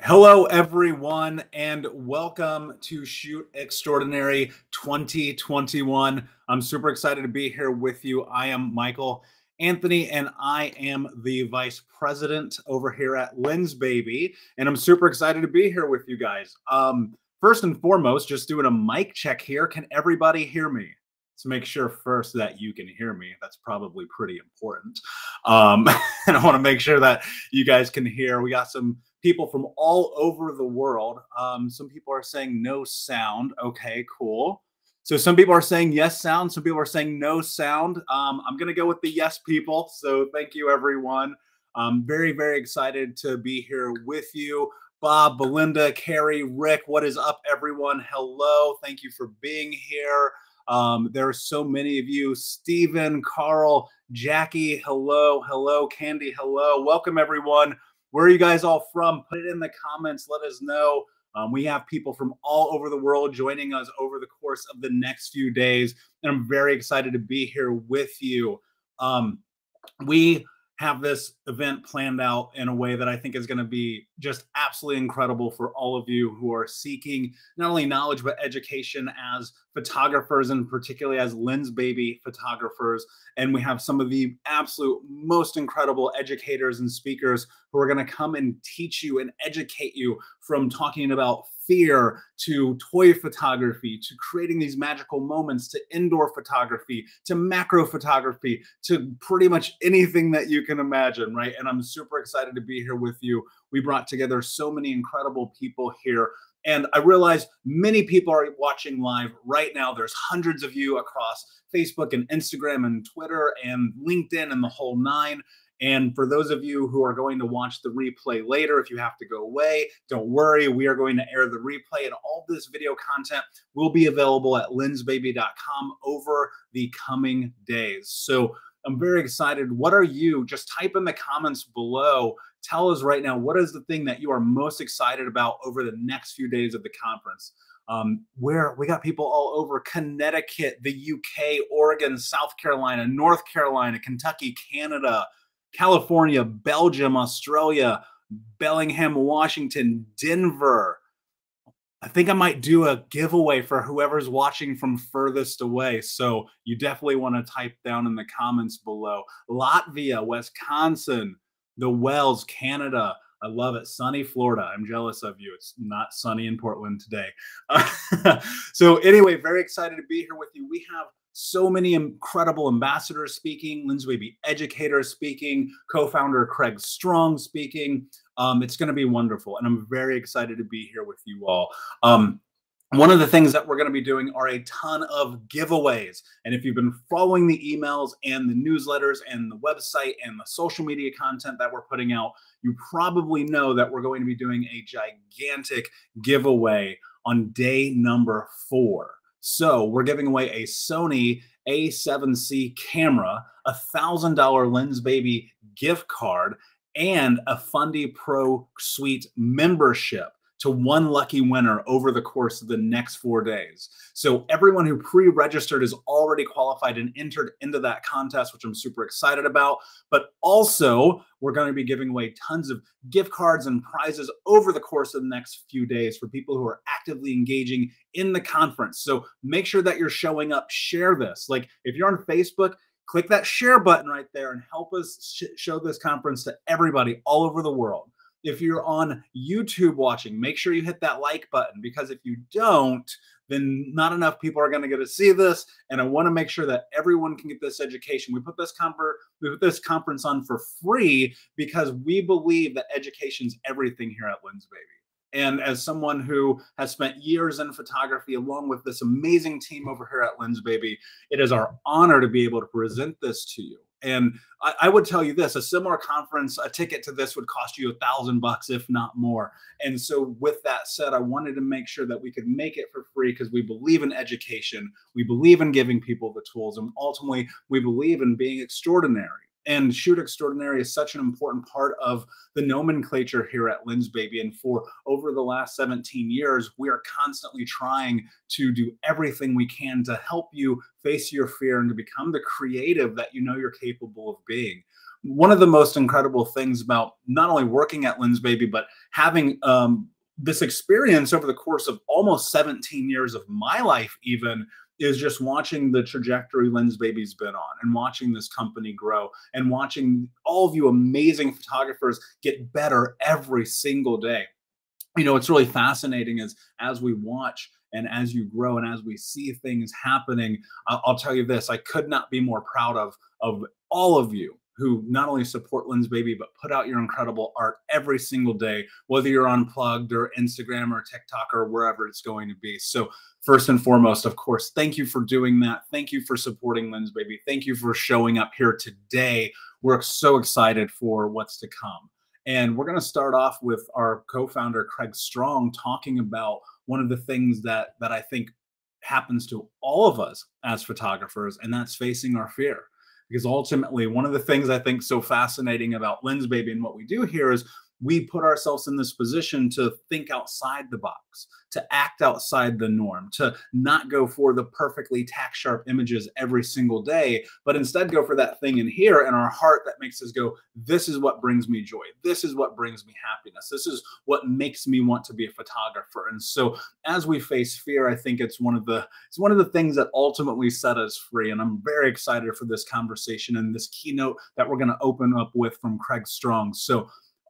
Hello, everyone, and welcome to Shoot Extraordinary 2021. I'm super excited to be here with you. I am Michael Anthony, and I am the Vice President over here at Lensbaby, and I'm super excited to be here with you guys. First and foremost, just doing a mic check here. Can everybody hear me? Let's make sure first that you can hear me. That's probably pretty important. And I want to make sure that you guys can hear. We got some people from all over the world. Some people are saying no sound. Okay, cool. So some people are saying yes sound. Some people are saying no sound. I'm going to go with the yes people. So thank you, everyone. I'm very, very excited to be here with you. Bob, Belinda, Carrie, Rick, what is up, everyone? Hello. Thank you for being here. There are so many of you. Stephen, Carl, Jackie, hello. Hello, Candy, hello. Welcome, everyone. Where are you guys all from? Put it in the comments. Let us know. We have people from all over the world joining us over the course of the next few days, and I'm very excited to be here with you. We have this event planned out in a way that I think is going to be just absolutely incredible for all of you who are seeking not only knowledge, but education as photographers, and particularly as Lensbaby photographers. And we have some of the absolute most incredible educators and speakers who are going to come and teach you and educate you, from talking about fear to toy photography, to creating these magical moments, to indoor photography, to macro photography, to pretty much anything that you can imagine, right? And I'm super excited to be here with you. We brought together so many incredible people here. And I realize many people are watching live right now. There's hundreds of you across Facebook and Instagram and Twitter and LinkedIn and the whole nine. And for those of you who are going to watch the replay later, if you have to go away, don't worry. We are going to air the replay, and all this video content will be available at lensbaby.com over the coming days. So I'm very excited. What are you? Just type in the comments below. Tell us right now, what is the thing that you are most excited about over the next few days of the conference? Where we got people all over Connecticut, the UK, Oregon, South Carolina, North Carolina, Kentucky, Canada, California, Belgium, Australia, Bellingham, Washington, Denver. I think I might do a giveaway for whoever's watching from furthest away. So you definitely want to type down in the comments below. Latvia, Wisconsin, the Wells, Canada. I love it. Sunny Florida. I'm jealous of you. It's not sunny in Portland today. So anyway, very excited to be here with you. We have so many incredible ambassadors speaking, Lensbaby educators speaking, co-founder Craig Strong speaking. It's going to be wonderful, and I'm very excited to be here with you all. One of the things that we're going to be doing are a ton of giveaways. And if you've been following the emails and the newsletters and the website and the social media content that we're putting out, you probably know that we're going to be doing a gigantic giveaway on day number 4. So we're giving away a Sony A7C camera, a $1,000 Lensbaby gift card, and a Fundy Pro Suite membership to one lucky winner over the course of the next 4 days. So everyone who pre-registered is already qualified and entered into that contest, which I'm super excited about. But also, we're going to be giving away tons of gift cards and prizes over the course of the next few days for people who are actively engaging in the conference. So make sure that you're showing up. Share this. Like, if you're on Facebook, click that share button right there and help us show this conference to everybody all over the world. If you're on YouTube watching, make sure you hit that like button, because if you don't, then not enough people are going to get to see this. And I want to make sure that everyone can get this education. We put this conference on for free because we believe that education's everything here at Lensbaby. And as someone who has spent years in photography along with this amazing team over here at Lensbaby, it is our honor to be able to present this to you. And I would tell you this, a similar conference, a ticket to this would cost you $1,000, if not more. And so with that said, I wanted to make sure that we could make it for free because we believe in education. We believe in giving people the tools, and ultimately we believe in being extraordinary. And Shoot Extraordinary is such an important part of the nomenclature here at Lensbaby. And for over the last 17 years, we are constantly trying to do everything we can to help you face your fear and to become the creative that you know you're capable of being. one of the most incredible things about not only working at Lensbaby, but having this experience over the course of almost 17 years of my life even, is just watching the trajectory Lensbaby's been on and watching this company grow and watching all of you amazing photographers get better every single day. You know, it's really fascinating as we watch and as you grow and as we see things happening. I'll tell you this, I could not be more proud of all of you who not only support Lensbaby, but put out your incredible art every single day, whether you're Unplugged or Instagram or TikTok or wherever it's going to be. So first and foremost, of course, thank you for doing that. Thank you for supporting Lensbaby. Thank you for showing up here today. We're so excited for what's to come. And we're going to start off with our co-founder, Craig Strong, talking about one of the things that I think happens to all of us as photographers, and that's facing our fear. Because ultimately, one of the things I think so fascinating about Lensbaby and what we do here is we put ourselves in this position to think outside the box, to act outside the norm, to not go for the perfectly tack sharp images every single day, but instead go for that thing in here in our heart that makes us go, this is what brings me joy. This is what brings me happiness. This is what makes me want to be a photographer. And so as we face fear, I think it's one of the things that ultimately set us free. And I'm very excited for this conversation and this keynote that we're going to open up with from Craig Strong. So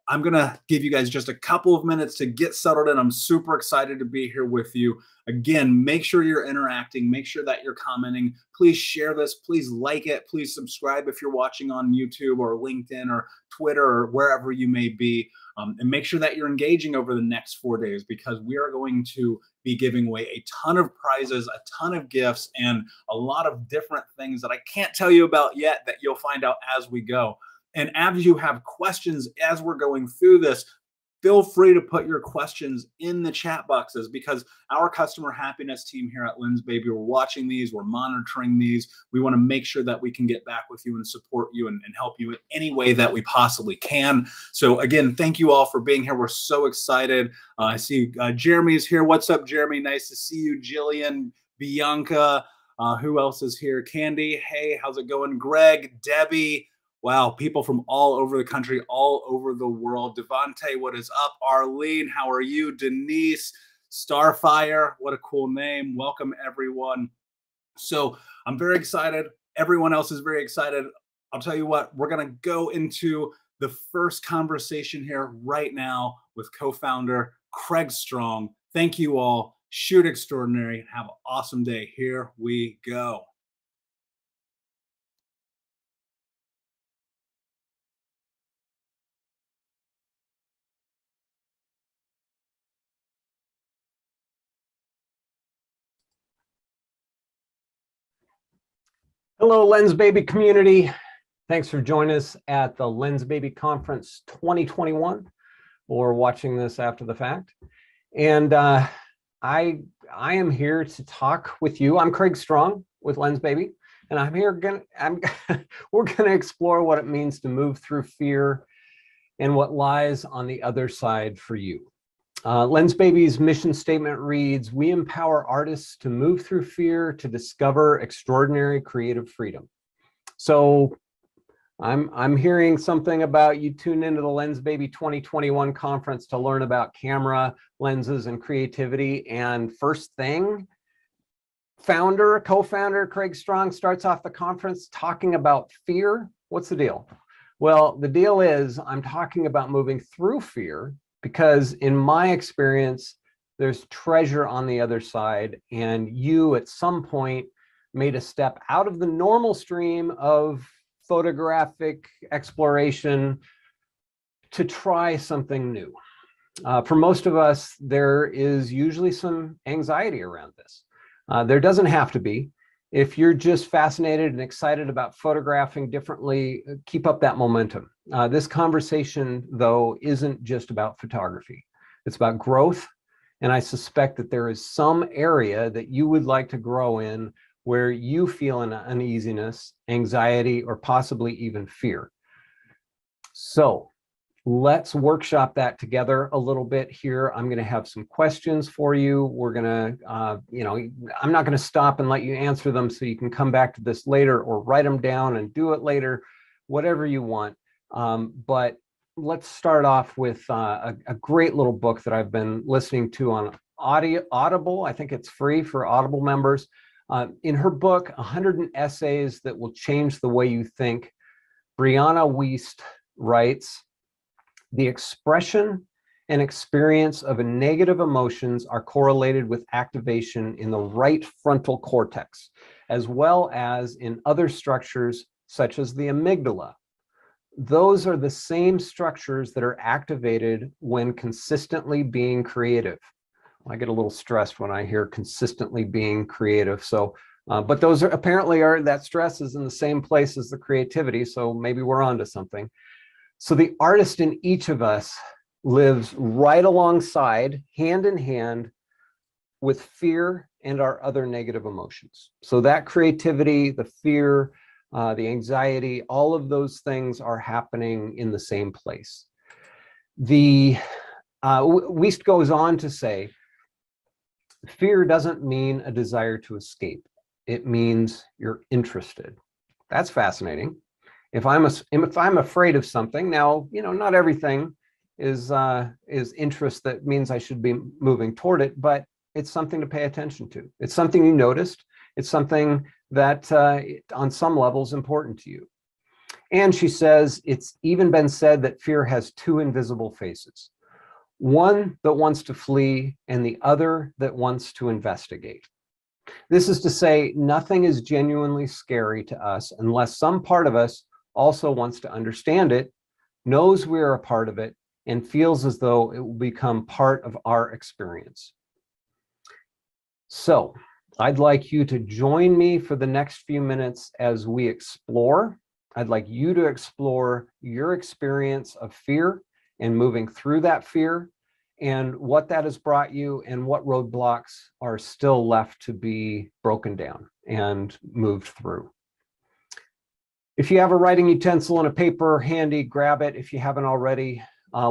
I'm going to give you guys just a couple of minutes to get settled in. I'm super excited to be here with you. Again, make sure you're interacting. Make sure that you're commenting. Please share this. Please like it. Please subscribe if you're watching on YouTube or LinkedIn or Twitter or wherever you may be. And make sure that you're engaging over the next 4 days, because we are going to be giving away a ton of prizes, a ton of gifts, and a lot of different things that I can't tell you about yet that you'll find out as we go. And as you have questions as we're going through this, feel free to put your questions in the chat boxes, because our customer happiness team here at Lensbaby, we're watching these, we're monitoring these. We want to make sure that we can get back with you and support you and help you in any way that we possibly can. So again, thank you all for being here. We're so excited. I see Jeremy's here. What's up, Jeremy? Nice to see you. Jillian, Bianca, who else is here? Candy, hey, how's it going? Greg, Debbie. Wow, people from all over the country, all over the world. Devante, what is up? Arlene, how are you? Denise, Starfire, what a cool name. Welcome, everyone. So I'm very excited. Everyone else is very excited. I'll tell you what, we're going to go into the first conversation here right now with co-founder Craig Strong. Thank you all. Shoot extraordinary. Have an awesome day. Here we go. Hello, Lensbaby community. Thanks for joining us at the Lensbaby Conference 2021, or watching this after the fact. And I am here to talk with you. I'm Craig Strong with Lensbaby, and I'm here. We're gonna explore what it means to move through fear and what lies on the other side for you. Lensbaby's mission statement reads, "We empower artists to move through fear to discover extraordinary creative freedom." So I'm hearing something about you tune into the Lensbaby 2021 conference to learn about camera, lenses, and creativity. And first thing, co-founder Craig Strong starts off the conference talking about fear. What's the deal? Well, the deal is I'm talking about moving through fear, because in my experience, there's treasure on the other side, and you at some point made a step out of the normal stream of photographic exploration to try something new. For most of us, there is usually some anxiety around this. There doesn't have to be. If you're just fascinated and excited about photographing differently, keep up that momentum. This conversation, though, isn't just about photography. It's about growth. And I suspect that there is some area that you would like to grow in where you feel an uneasiness, anxiety, or possibly even fear. So let's workshop that together a little bit here. I'm going to have some questions for you. We're going to, I'm not going to stop and let you answer them, so you can come back to this later or write them down and do it later, whatever you want. But let's start off with a great little book that I've been listening to on Audible. I think it's free for Audible members. In her book, 100 Essays That Will Change the Way You Think, Brianna Wiest writes, the expression and experience of negative emotions are correlated with activation in the right frontal cortex, as well as in other structures such as the amygdala. Those are the same structures that are activated when consistently being creative. I get a little stressed when I hear consistently being creative. So, but those are apparently that stress is in the same place as the creativity. So maybe we're onto something. So the artist in each of us lives right alongside, hand in hand, with fear and our other negative emotions. So that creativity, the fear, the anxiety, all of those things are happening in the same place. Wiest goes on to say, fear doesn't mean a desire to escape. It means you're interested. That's fascinating. If I'm afraid of something, now, not everything is interest that means I should be moving toward it, but it's something to pay attention to. It's something you noticed. It's something that on some level is important to you. And she says, it's even been said that fear has two invisible faces, one that wants to flee and the other that wants to investigate. This is to say, nothing is genuinely scary to us unless some part of us also wants to understand it, knows we're a part of it, and feels as though it will become part of our experience. So I'd like you to join me for the next few minutes as we explore. I'd like you to explore your experience of fear and moving through that fear and what that has brought you and what roadblocks are still left to be broken down and moved through. If you have a writing utensil and a paper handy, grab it if you haven't already.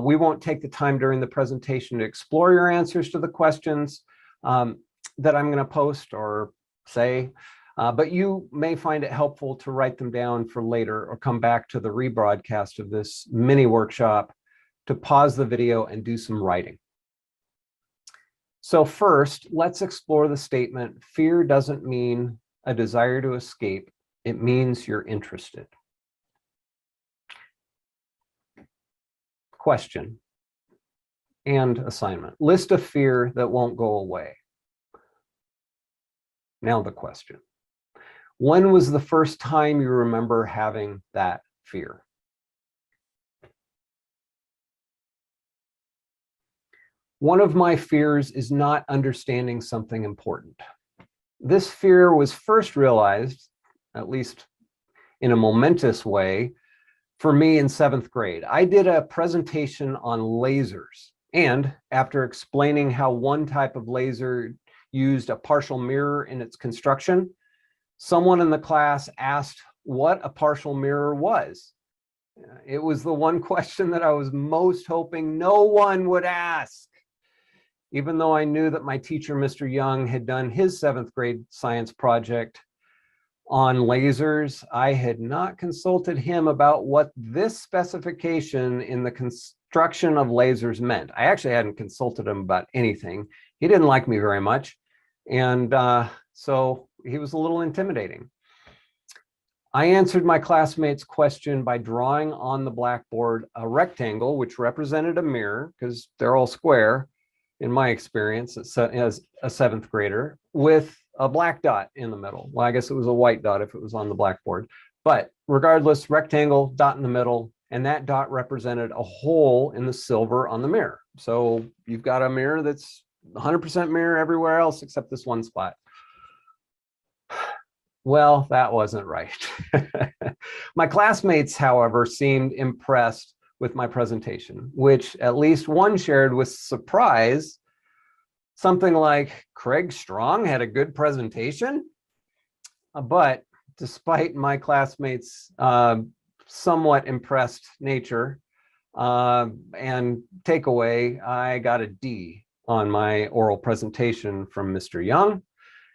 We won't take the time during the presentation to explore your answers to the questions that I'm going to post or say, but you may find it helpful to write them down for later or come back to the rebroadcast of this mini workshop to pause the video and do some writing. So first, let's explore the statement, fear doesn't mean a desire to escape. It means you're interested. Question and assignment. List a fear that won't go away. Now the question. When was the first time you remember having that fear? One of my fears is not understanding something important. This fear was first realized, at least in a momentous way, for me in 7th grade. I did a presentation on lasers, and after explaining how one type of laser used a partial mirror in its construction, someone in the class asked what a partial mirror was. It was the one question that I was most hoping no one would ask. Even though I knew that my teacher, Mr. Young, had done his 7th grade science project on lasers, I had not consulted him about what this specification in the construction of lasers meant. I actually hadn't consulted him about anything. He didn't like me very much. And so he was a little intimidating. I answered my classmate's question by drawing on the blackboard a rectangle, which represented a mirror, because they're all square, in my experience as a 7th grader, with a black dot in the middle. Well, I guess it was a white dot if it was on the blackboard. But regardless, rectangle, dot in the middle, and that dot represented a hole in the silver on the mirror. So you've got a mirror that's 100% mirror everywhere else except this one spot. Well, that wasn't right. My classmates, however, seemed impressed with my presentation, which at least one shared with surprise, something like, Craig Strong had a good presentation? But despite my classmates' somewhat impressed nature and takeaway, I got a D on my oral presentation from Mr. Young,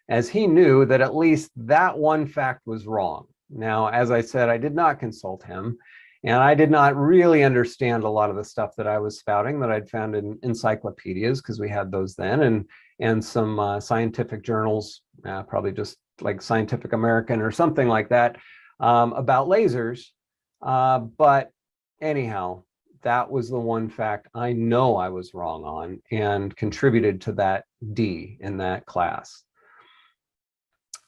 as he knew that at least that one fact was wrong. Now, as I said, I did not consult him, And I did not really understand a lot of the stuff that I was spouting that I'd found in encyclopedias, because we had those then, and some scientific journals, probably just like Scientific American or something like that, about lasers. But anyhow, that was the one fact I know I was wrong on and contributed to that D in that class.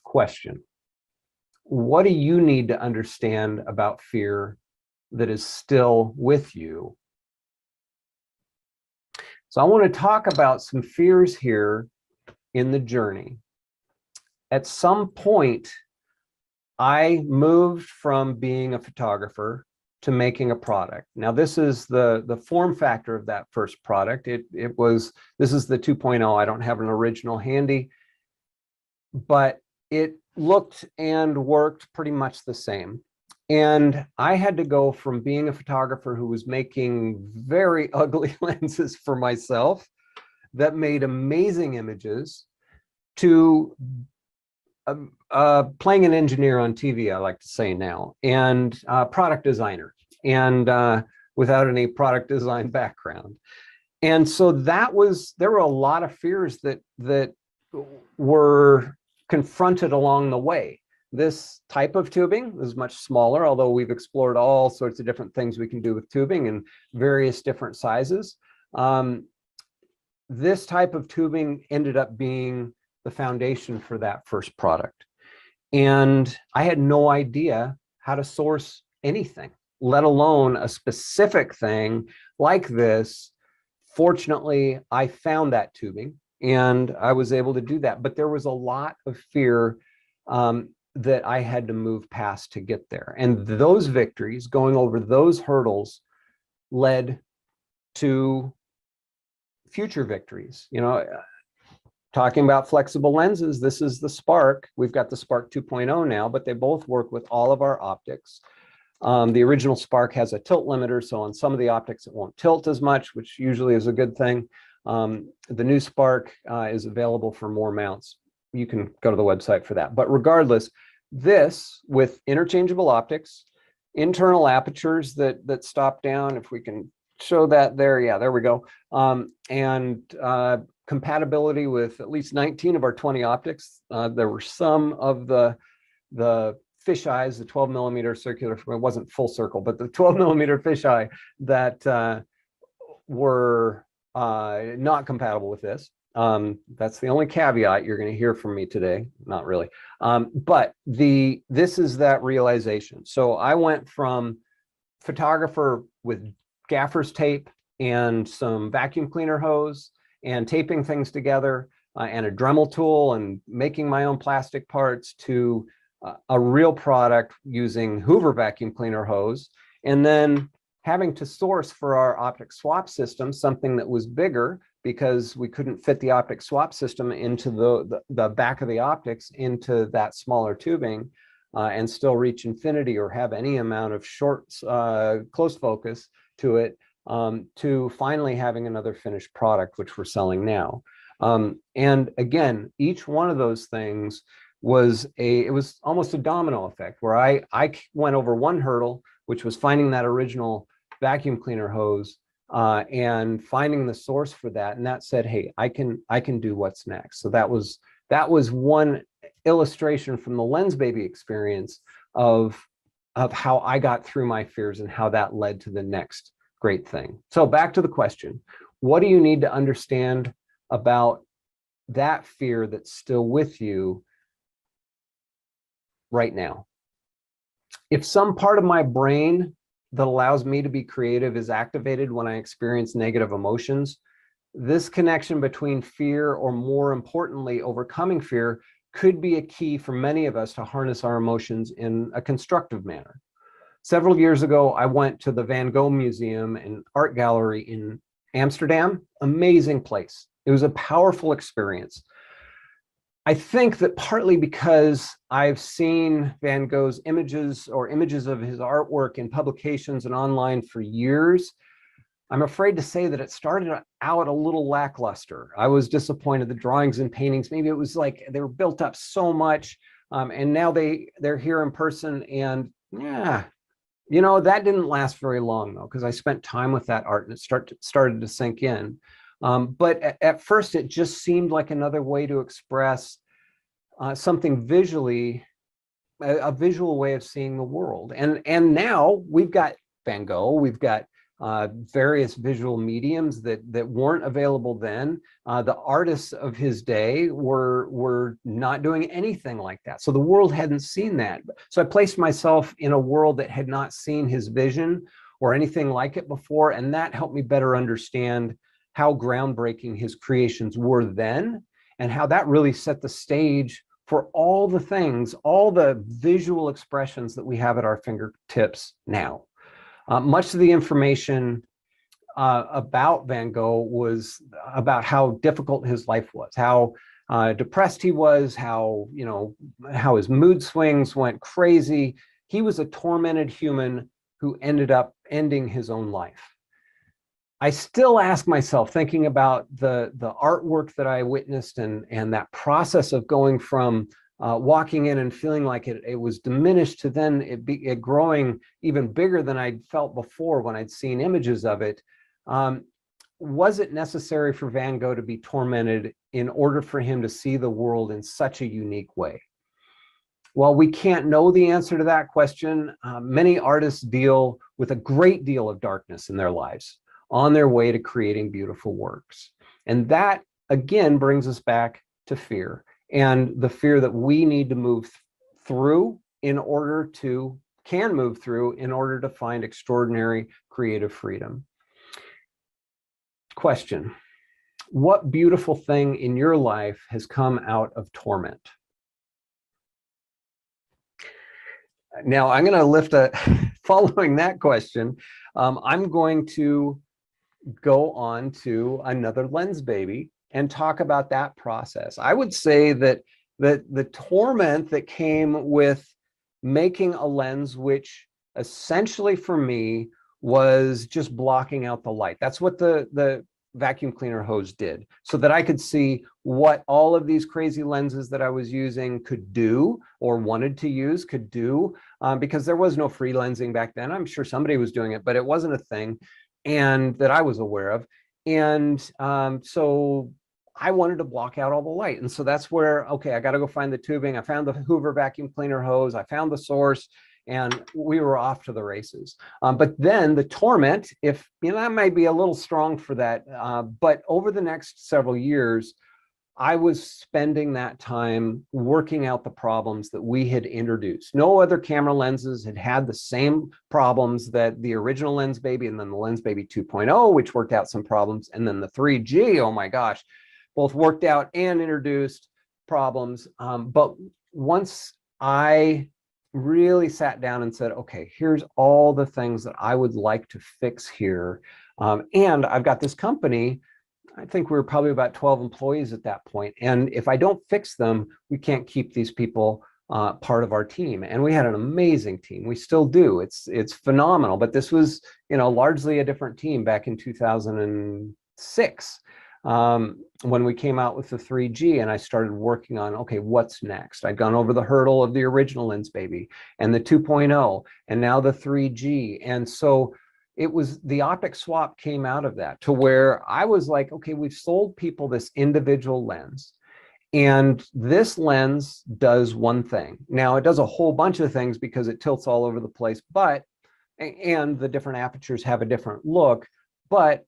Question: what do you need to understand about fear that is still with you? So I want to talk about some fears here in the journey. At some point, I moved from being a photographer to making a product. Now, this is the form factor of that first product. This is the 2.0. I don't have an original handy, but it looked and worked pretty much the same. And I had to go from being a photographer who was making very ugly lenses for myself that made amazing images to playing an engineer on TV, I like to say now, and product designer, and without any product design background. And so there were a lot of fears that were confronted along the way. This type of tubing is much smaller, although we've explored all sorts of different things we can do with tubing in various different sizes. This type of tubing ended up being the foundation for that first product. And I had no idea how to source anything, let alone a specific thing like this. Fortunately, I found that tubing and I was able to do that. But there was a lot of fear that I had to move past to get there. And those victories, going over those hurdles, led to future victories. You know, talking about flexible lenses, this is the Spark. We've got the Spark 2.0 now, but they both work with all of our optics. The original Spark has a tilt limiter, so on some of the optics it won't tilt as much, which usually is a good thing. The new Spark is available for more mounts. You can go to the website for that. But regardless, this with interchangeable optics, internal apertures that stop down, if we can show that there, yeah, there we go, and compatibility with at least 19 of our 20 optics. There were some of the fisheyes, the 12 millimeter circular, it wasn't full circle, but the 12 millimeter fisheye that were not compatible with this. That's the only caveat you're going to hear from me today. Not really. But this is that realization. So I went from photographer with gaffer's tape and some vacuum cleaner hose and taping things together and a Dremel tool and making my own plastic parts to a real product using Hoover vacuum cleaner hose, and then having to source for our optic swap system something that was bigger because we couldn't fit the optic swap system into the back of the optics into that smaller tubing and still reach infinity or have any amount of short close focus to it, to finally having another finished product, which we're selling now. And again, each one of those things it was almost a domino effect where I went over one hurdle, which was finding that original vacuum cleaner hose and finding the source for that. And that said, hey, I can do what's next. So that was one illustration from the Lensbaby experience of how I got through my fears and how that led to the next great thing. So back to the question, what do you need to understand about that fear that's still with you right now? If some part of my brain that allows me to be creative is activated when I experience negative emotions, this connection between fear, or more importantly, overcoming fear, could be a key for many of us to harness our emotions in a constructive manner. Several years ago, I went to the Van Gogh Museum and Art Gallery in Amsterdam. Amazing place. It was a powerful experience. I think that partly because I've seen Van Gogh's images or images of his artwork in publications and online for years, I'm afraid to say that it started out a little lackluster. I was disappointed. The drawings and paintings, maybe it was like they were built up so much, and now they're here in person, and yeah, You know, that didn't last very long though, because I spent time with that art and it started to sink in. But at first, it just seemed like another way to express something visually, a visual way of seeing the world. And now we've got Van Gogh, we've got various visual mediums that weren't available then. The artists of his day were not doing anything like that. So the world hadn't seen that. So I placed myself in a world that had not seen his vision or anything like it before. And that helped me better understand how groundbreaking his creations were then, and how that really set the stage for all the things, all the visual expressions that we have at our fingertips now. Much of the information about Van Gogh was about how difficult his life was, how depressed he was, how his mood swings went crazy. He was a tormented human who ended up ending his own life. I still ask myself, thinking about the artwork that I witnessed and that process of going from walking in and feeling like it was diminished to then it growing even bigger than I'd felt before when I'd seen images of it. Was it necessary for Van Gogh to be tormented in order for him to see the world in such a unique way? Well, we can't know the answer to that question. Many artists deal with a great deal of darkness in their lives on their way to creating beautiful works. And that, again, brings us back to fear, and the fear that we need to move through in order to find extraordinary creative freedom. Question: what beautiful thing in your life has come out of torment? Now, I'm going to following that question, I'm going to go on to another Lensbaby and talk about that process. I would say that the torment that came with making a lens, which essentially for me was just blocking out the light. That's what the vacuum cleaner hose did, so that I could see what all of these crazy lenses that I was using could do, or wanted to use could do, because there was no free lensing back then. I'm sure somebody was doing it, but it wasn't a thing and that I was aware of. And so I wanted to block out all the light. And so that's where, okay, I got to go find the tubing. I found the Hoover vacuum cleaner hose. I found the source, and we were off to the races. But then the torment, if that might be a little strong for that, but over the next several years, I was spending that time working out the problems that we had introduced. No other camera lenses had the same problems that the original Lensbaby, and then the Lensbaby 2.0, which worked out some problems, and then the 3G, oh my gosh, both worked out and introduced problems. But once I really sat down and said, okay, here's all the things that I would like to fix here. And I've got this company. I think we were probably about 12 employees at that point. And if I don't fix them, we can't keep these people part of our team. And we had an amazing team. We still do. It's phenomenal. But this was, largely a different team back in 2006. When we came out with the 3G, and I started working on, okay, what's next? I'd gone over the hurdle of the original Lensbaby and the 2.0, and now the 3G. And so it was, the optic swap came out of that, to where I was like, okay, we've sold people this individual lens, and this lens does one thing. Now it does a whole bunch of things because it tilts all over the place, and the different apertures have a different look, but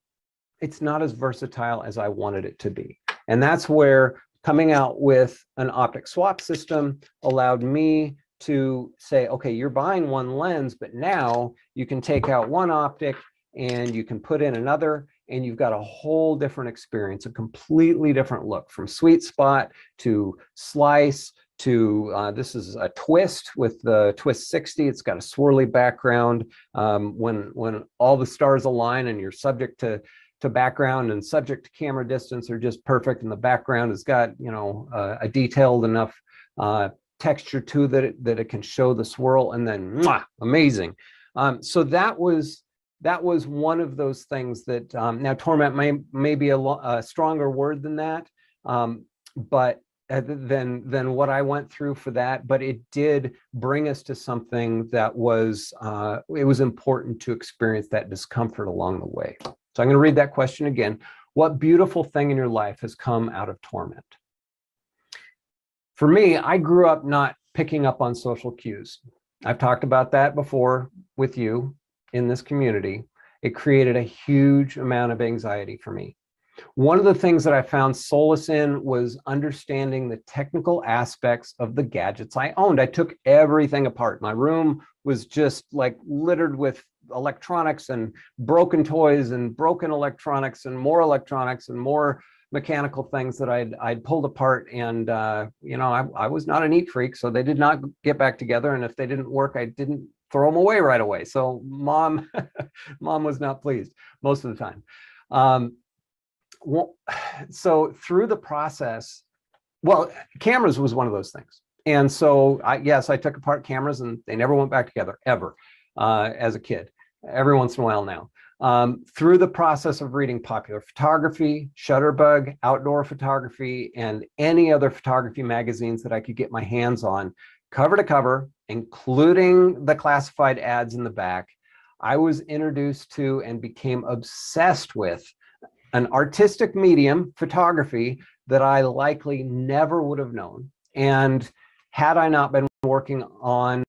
it's not as versatile as I wanted it to be. And that's where coming out with an optic swap system allowed me to say, okay, you're buying one lens, but now you can take out one optic and you can put in another, and you've got a whole different experience, a completely different look, from sweet spot to slice to this is a twist with the twist 60. It's got a swirly background. When all the stars align and you're subject to background and subject to camera distance are just perfect, and the background has got a detailed enough texture to that it can show the swirl, and then amazing. So that was one of those things that now torment may be a stronger word than that, but than what I went through for that, but it did bring us to something that was, it was important to experience that discomfort along the way. So I'm going to read that question again. What beautiful thing in your life has come out of torment? For me, I grew up not picking up on social cues. I've talked about that before with you in this community. It created a huge amount of anxiety for me. One of the things that I found solace in was understanding the technical aspects of the gadgets I owned. I took everything apart. My room was just like littered with electronics and broken toys and broken electronics and more mechanical things that I'd pulled apart. And you know, I was not a neat freak, so they did not get back together. And if they didn't work, I didn't throw them away right away. So mom was not pleased most of the time. Well, so through the process, well, cameras was one of those things. And so yes, I took apart cameras and they never went back together ever, as a kid. Every once in a while now. Through the process of reading popular photography, Shutterbug, outdoor photography, and any other photography magazines that I could get my hands on, cover to cover, including the classified ads in the back, I was introduced to and became obsessed with an artistic medium, photography, that I likely never would have known. And had I not been working on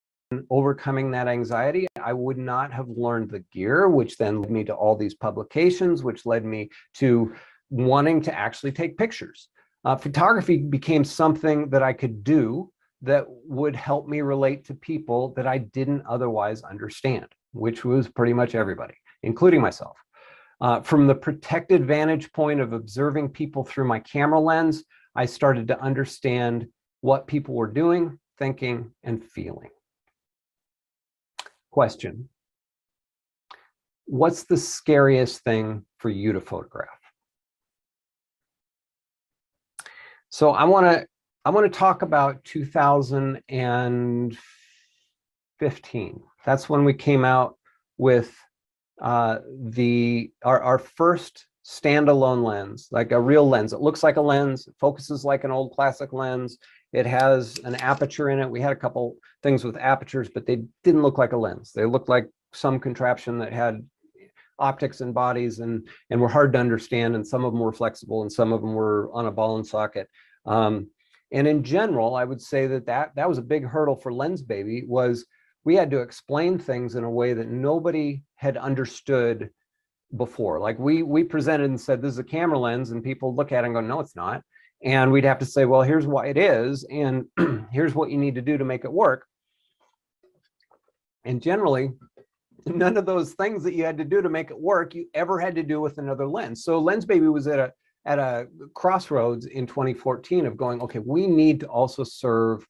overcoming that anxiety, I would not have learned the gear, which then led me to all these publications, which led me to wanting to actually take pictures. Photography became something that I could do that would help me relate to people that I didn't otherwise understand, which was pretty much everybody, including myself. From the protected vantage point of observing people through my camera lens, I started to understand what people were doing, thinking, and feeling. Question: what's the scariest thing for you to photograph? So I want to talk about 2015. That's when we came out with our first standalone lens, like a real lens. It looks like a lens, it focuses like an old classic lens. It has an aperture in it. We had a couple things with apertures, but they didn't look like a lens. They looked like some contraption that had optics and bodies and were hard to understand. And some of them were flexible and some of them were on a ball and socket. And in general, I would say that was a big hurdle for Lensbaby. Was we had to explain things in a way that nobody had understood before. Like we presented and said, this is a camera lens, and people look at it and go, no, it's not. And we'd have to say, well, here's why it is, and here's what you need to do to make it work. And generally, none of those things that you had to do to make it work, you ever had to do with another lens. So Lensbaby was at a crossroads in 2014 of going, okay, we need to also serve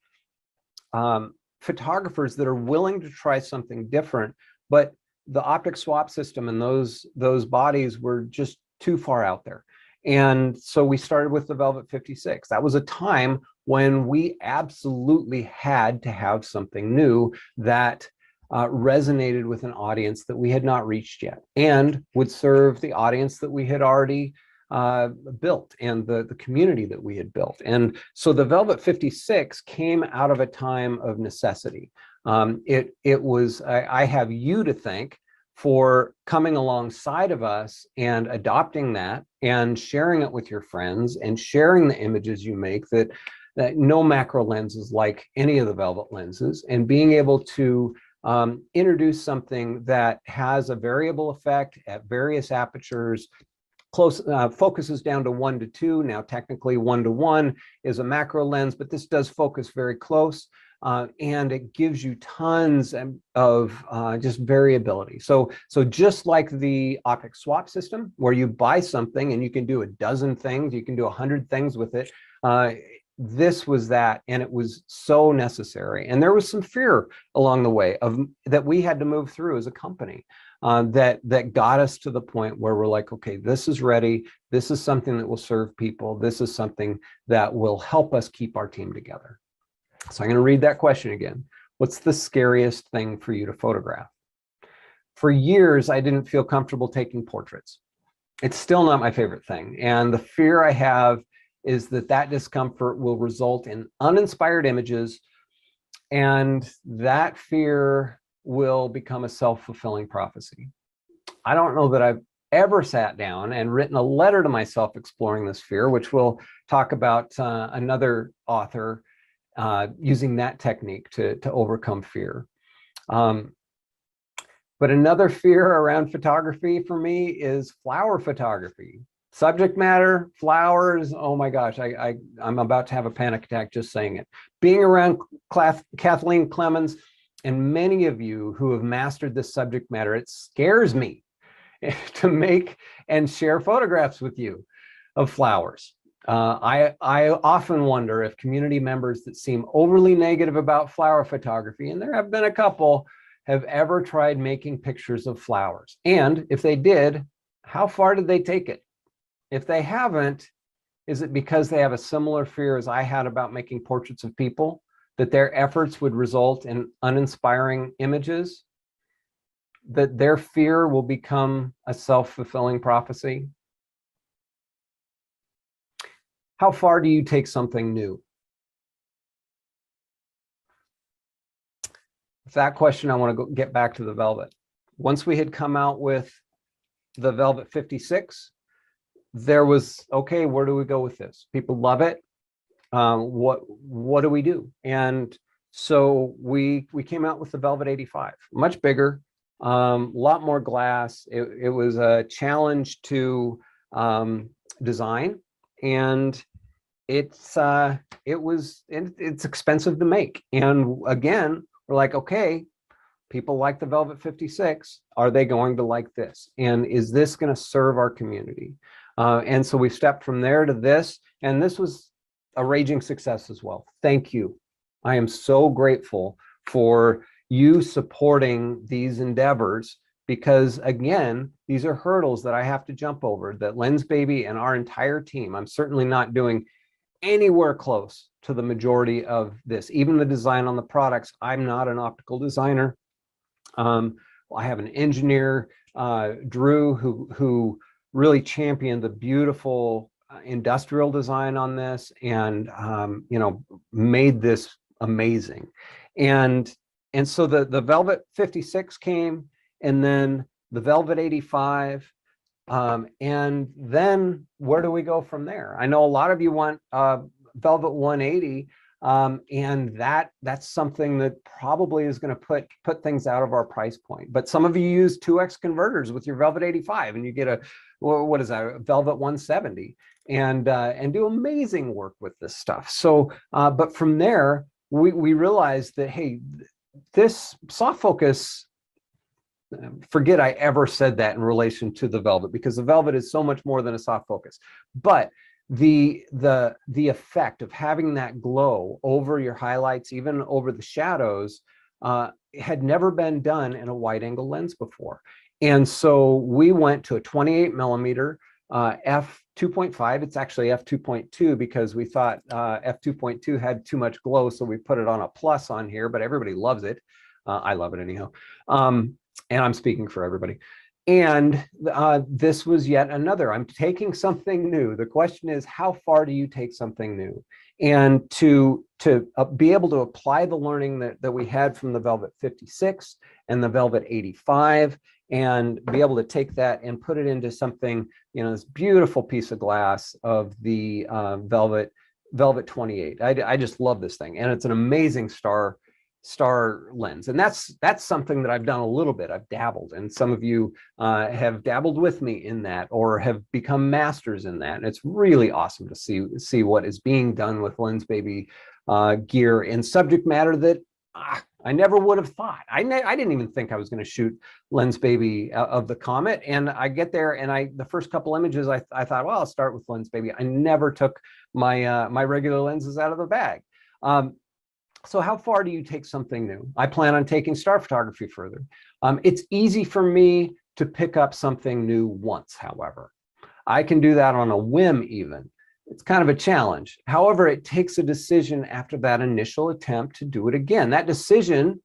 photographers that are willing to try something different, but the optic swap system and those bodies were just too far out there. And so we started with the Velvet 56. That was a time when we absolutely had to have something new that resonated with an audience that we had not reached yet and would serve the audience that we had already built and the community that we had built. And so the Velvet 56 came out of a time of necessity. It was, I have you to thank for coming alongside of us and adopting that and sharing it with your friends and sharing the images you make, that no macro lens is like any of the Velvet lenses, and being able to introduce something that has a variable effect at various apertures, close focuses down to 1 to 2. Now, technically 1 to 1 is a macro lens, but this does focus very close. And it gives you tons of just variability. So just like the optic swap system, where you buy something and you can do a dozen things, you can do 100 things with it. This was that, and it was so necessary. And there was some fear along the way that we had to move through as a company that got us to the point where we're like, okay, this is ready. This is something that will serve people. This is something that will help us keep our team together. So I'm going to read that question again. What's the scariest thing for you to photograph? For years, I didn't feel comfortable taking portraits. It's still not my favorite thing. And the fear I have is that that discomfort will result in uninspired images, and that fear will become a self-fulfilling prophecy. I don't know that I've ever sat down and written a letter to myself exploring this fear, which we'll talk about another author using that technique to overcome fear. But another fear around photography for me is flower photography. Subject matter, flowers, oh my gosh, I'm about to have a panic attack just saying it. Being around Kathleen Clemens and many of you who have mastered this subject matter, it scares me to make and share photographs with you of flowers. I often wonder if community members that seem overly negative about flower photography, and there have been a couple, have ever tried making pictures of flowers. And if they did, how far did they take it? If they haven't, is it because they have a similar fear as I had about making portraits of people, that their efforts would result in uninspiring images, that their fear will become a self-fulfilling prophecy? How far do you take something new? With that question, I want to get back to the Velvet. Once we had come out with the Velvet 56, there was, okay, where do we go with this? People love it. What do we do? And so we came out with the Velvet 85, much bigger, a lot more glass. It was a challenge to design, and it's expensive to make. And again, we're like, okay, people like the Velvet 56. Are they going to like this? And is this going to serve our community? And so we stepped from there to this, and this was a raging success as well. Thank you. I am so grateful for you supporting these endeavors, because again, these are hurdles that I have to jump over, that Lensbaby and our entire team, I'm certainly not doing anywhere close to the majority of this. Even the design on the products, I'm not an optical designer. I have an engineer, Drew, who really championed the beautiful industrial design on this, and made this amazing. And so the Velvet 56 came, and then the Velvet 85, and then where do we go from there? I know a lot of you want Velvet 180, and that's something that probably is going to put things out of our price point. But some of you use 2x converters with your Velvet 85, and you get a, what is that, a Velvet 170, and do amazing work with this stuff. So, but from there, we realized that, hey, this soft focus, forget I ever said that in relation to the Velvet, because the Velvet is so much more than a soft focus. But the effect of having that glow over your highlights, even over the shadows, had never been done in a wide angle lens before. And so we went to a 28 millimeter f2.5. It's actually f2.2 because we thought f2.2 had too much glow, so we put it on a plus on here, but everybody loves it. I love it anyhow. And I'm speaking for everybody. And this was yet another. I'm taking something new. The question is, how far do you take something new? And to be able to apply the learning that we had from the Velvet 56 and the Velvet 85, and be able to take that and put it into something, this beautiful piece of glass of the Velvet 28. I just love this thing, and it's an amazing star lens. And that's something that I've done a little bit. I've dabbled, and some of you have dabbled with me in that, or have become masters in that. And it's really awesome to see what is being done with Lensbaby gear and subject matter that I never would have thought. I didn't even think I was going to shoot Lensbaby of the Comet. And I get there, and the first couple images, I thought, well, I'll start with Lensbaby. I never took my my regular lenses out of the bag. So how far do you take something new? I plan on taking star photography further. It's easy for me to pick up something new once, however. I can do that on a whim even. It's kind of a challenge. However, it takes a decision after that initial attempt to do it again. That decision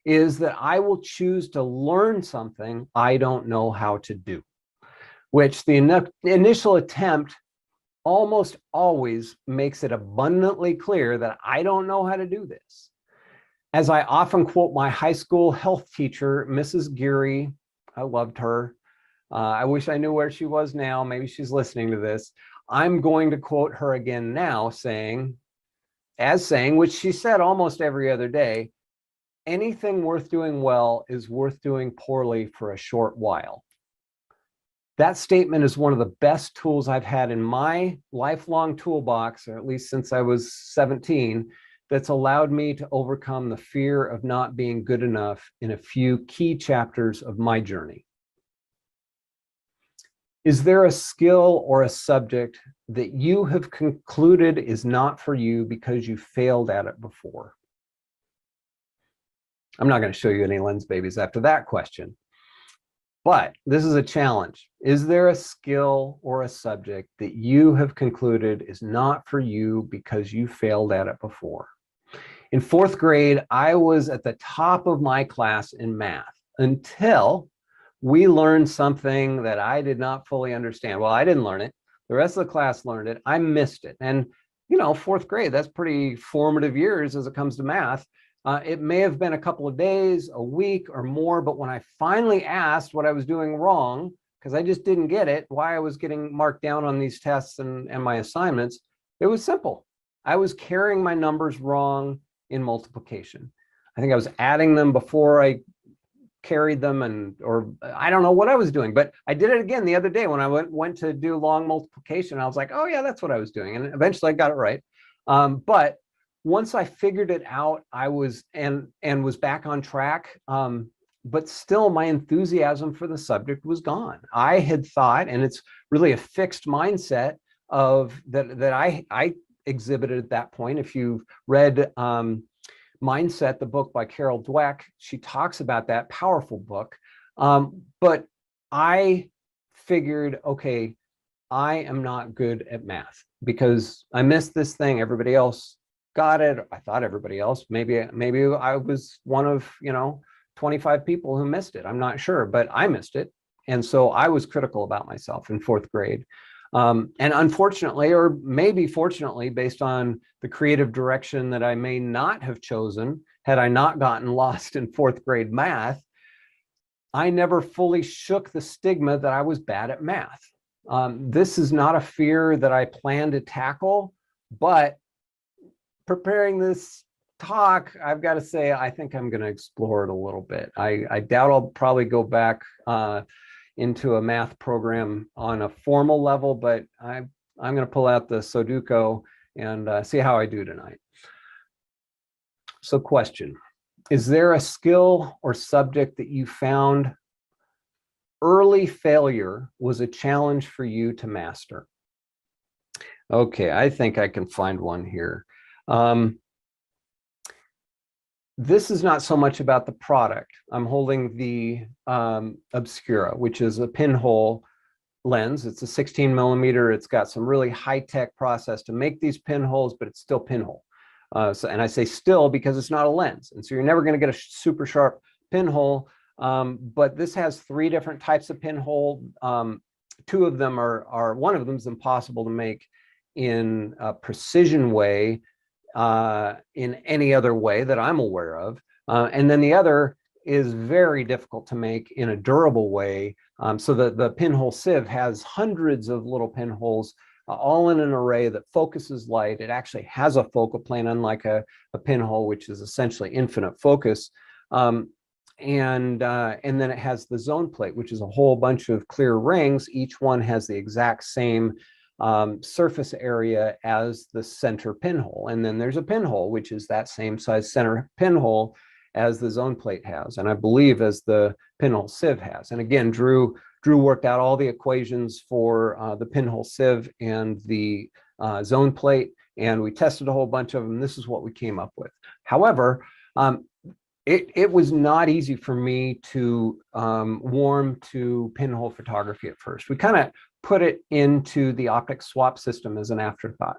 is that I will choose to learn something I don't know how to do, which the initial attempt almost always makes it abundantly clear that I don't know how to do this. As I often quote my high school health teacher, Mrs. Geary, I loved her. I wish I knew where she was now. Maybe she's listening to this. I'm going to quote her again now, saying, which she said almost every other day, anything worth doing well is worth doing poorly for a short while. That statement is one of the best tools I've had in my lifelong toolbox, or at least since I was 17, that's allowed me to overcome the fear of not being good enough in a few key chapters of my journey. Is there a skill or a subject that you have concluded is not for you because you failed at it before? I'm not going to show you any lens babies after that question. But this is a challenge. Is there a skill or a subject that you have concluded is not for you because you failed at it before? In fourth grade, I was at the top of my class in math until we learned something that I did not fully understand. Well, I didn't learn it. The rest of the class learned it. I missed it. And, you know, fourth grade, that's pretty formative years as it comes to math. It may have been a couple of days, a week or more, but when I finally asked what I was doing wrong, because I just didn't get it, why I was getting marked down on these tests and my assignments, it was simple. I was carrying my numbers wrong in multiplication. I think I was adding them before I carried them, or I don't know what I was doing, but I did it again the other day when I went to do long multiplication. I was like, oh yeah, that's what I was doing. And eventually I got it right. But once I figured it out, I was and was back on track. But still my enthusiasm for the subject was gone. I had thought, and it's really a fixed mindset of that I exhibited at that point. If you've read Mindset, the book by Carol Dweck, she talks about that, powerful book. But I figured, okay, I am not good at math because I missed this thing. Everybody else got it. I thought everybody else, maybe I was one of, 25 people who missed it. I'm not sure, but I missed it. And so I was critical about myself in fourth grade. And unfortunately, or maybe fortunately, based on the creative direction that I may not have chosen, had I not gotten lost in fourth grade math, I never fully shook the stigma that I was bad at math. This is not a fear that I plan to tackle, but preparing this talk, I've got to say, I think I'm going to explore it a little bit. I doubt I'll probably go back into a math program on a formal level, but I'm going to pull out the Sudoku and see how I do tonight. So question, is there a skill or subject that you found early failure was a challenge for you to master? Okay, I think I can find one here. This is not so much about the product. I'm holding the Obscura, which is a pinhole lens. It's a 16 millimeter. It's got some really high-tech process to make these pinholes, but it's still pinhole. And I say still because it's not a lens. And so you're never going to get a super sharp pinhole. But this has 3 different types of pinhole. 2 of them one of them is impossible to make in a precision way in any other way that I'm aware of. And then the other is very difficult to make in a durable way. So the pinhole sieve has hundreds of little pinholes all in an array that focuses light. It actually has a focal plane, unlike a pinhole, which is essentially infinite focus. And then it has the zone plate, which is a whole bunch of clear rings. Each one has the exact same surface area as the center pinhole. And then there's a pinhole, which is that same size center pinhole as the zone plate has, and I believe as the pinhole sieve has. And again, Drew worked out all the equations for the pinhole sieve and the zone plate, and we tested a whole bunch of them. This is what we came up with. However, it was not easy for me to warm to pinhole photography at first. We kind of put it into the optic swap system as an afterthought.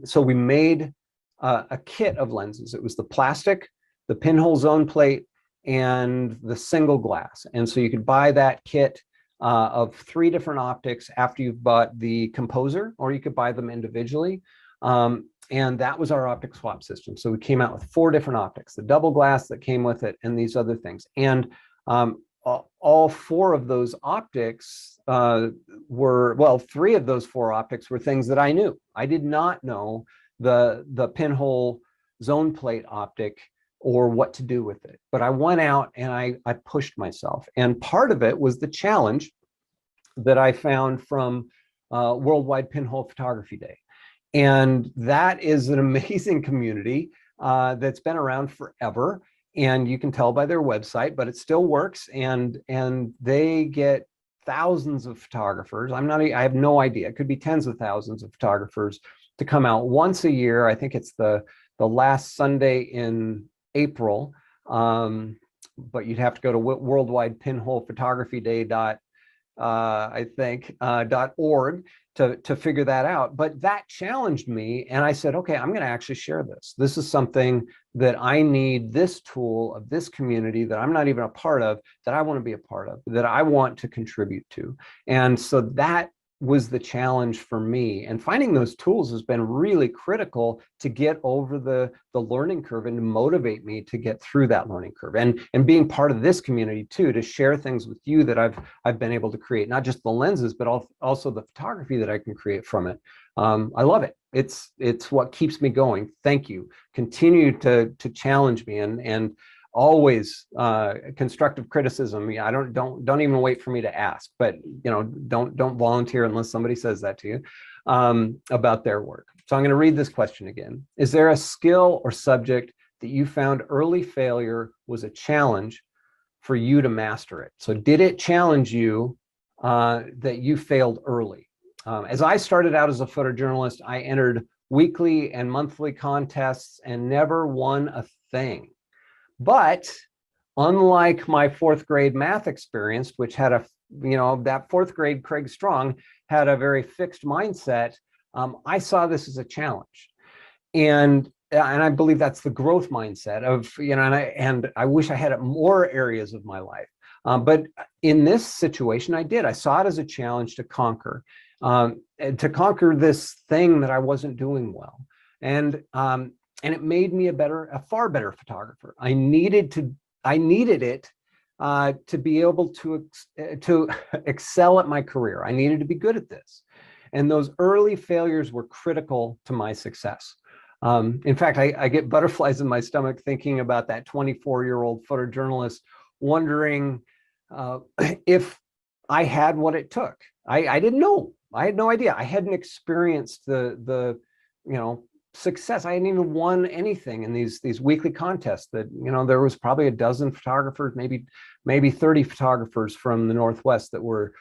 So we made a kit of lenses. It was the plastic, the pinhole zone plate, and the single glass. And so you could buy that kit of 3 different optics after you've bought the composer, or you could buy them individually. And that was our optic swap system. So we came out with 4 different optics, the double glass that came with it, and these other things. And all 4 of those optics were, well, 3 of those 4 optics were things that I knew. I did not know the pinhole zone plate optic or what to do with it. But I went out and I pushed myself. And part of it was the challenge that I found from Worldwide Pinhole Photography Day. And that is an amazing community that's been around forever. And you can tell by their website, but it still works. And they get thousands of photographers. I have no idea. It could be tens of thousands of photographers to come out once a year. I think it's the last Sunday in April. But you'd have to go to Worldwide Pinhole Photography Day .org to figure that out. But that challenged me, and I said, okay, I'm going to actually share this. This is something that I need, this tool of this community that I'm not even a part of, that I want to be a part of, that I want to contribute to. And so that was the challenge for me. And finding those tools has been really critical to get over the learning curve and to motivate me to get through that learning curve. And being part of this community too, to share things with you that I've been able to create, not just the lenses, but also the photography that I can create from it. I love it. It's what keeps me going. Thank you. Continue to challenge me and always constructive criticism. I don't even wait for me to ask, but don't volunteer unless somebody says that to you about their work. So I'm going to read this question again. Is there a skill or subject that you found early failure was a challenge for you to master it? So did it challenge you that you failed early? As I started out as a photojournalist, I entered weekly and monthly contests and never won a thing. But unlike my 4th grade math experience, which had that 4th grade Craig Strong had a very fixed mindset, I saw this as a challenge. And I believe that's the growth mindset of, and I wish I had it more areas of my life. But in this situation, I did. I saw it as a challenge to conquer this thing that I wasn't doing well. And it made me a far better photographer. I needed it to be able to excel at my career. I needed to be good at this. And those early failures were critical to my success. In fact, I get butterflies in my stomach thinking about that 24-year-old photojournalist wondering if I had what it took. I didn't know. I had no idea. I hadn't experienced the success. I hadn't even won anything in these weekly contests that, there was probably a dozen photographers, maybe 30 photographers from the Northwest that were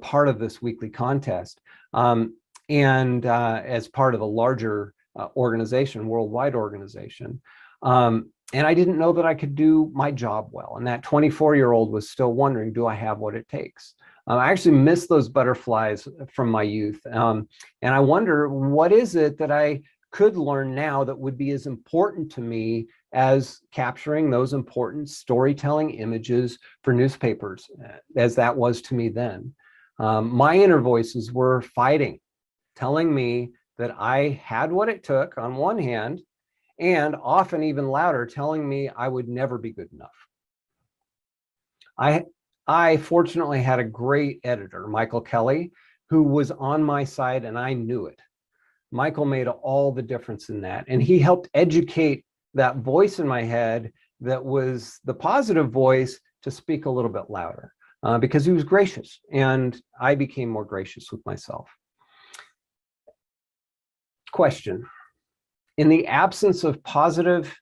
part of this weekly contest. And as part of a larger organization, worldwide organization. And I didn't know that I could do my job well. And that 24-year-old was still wondering, do I have what it takes? I actually miss those butterflies from my youth. And I wonder, what is it that I could learn now that would be as important to me as capturing those important storytelling images for newspapers as that was to me then? My inner voices were fighting, telling me that I had what it took on one hand, and often even louder, telling me I would never be good enough. I fortunately had a great editor, Michael Kelly, who was on my side, and I knew it. Michael made all the difference in that, and he helped educate that voice in my head that was the positive voice to speak a little bit louder, because he was gracious, and I became more gracious with myself. Question: in the absence of positive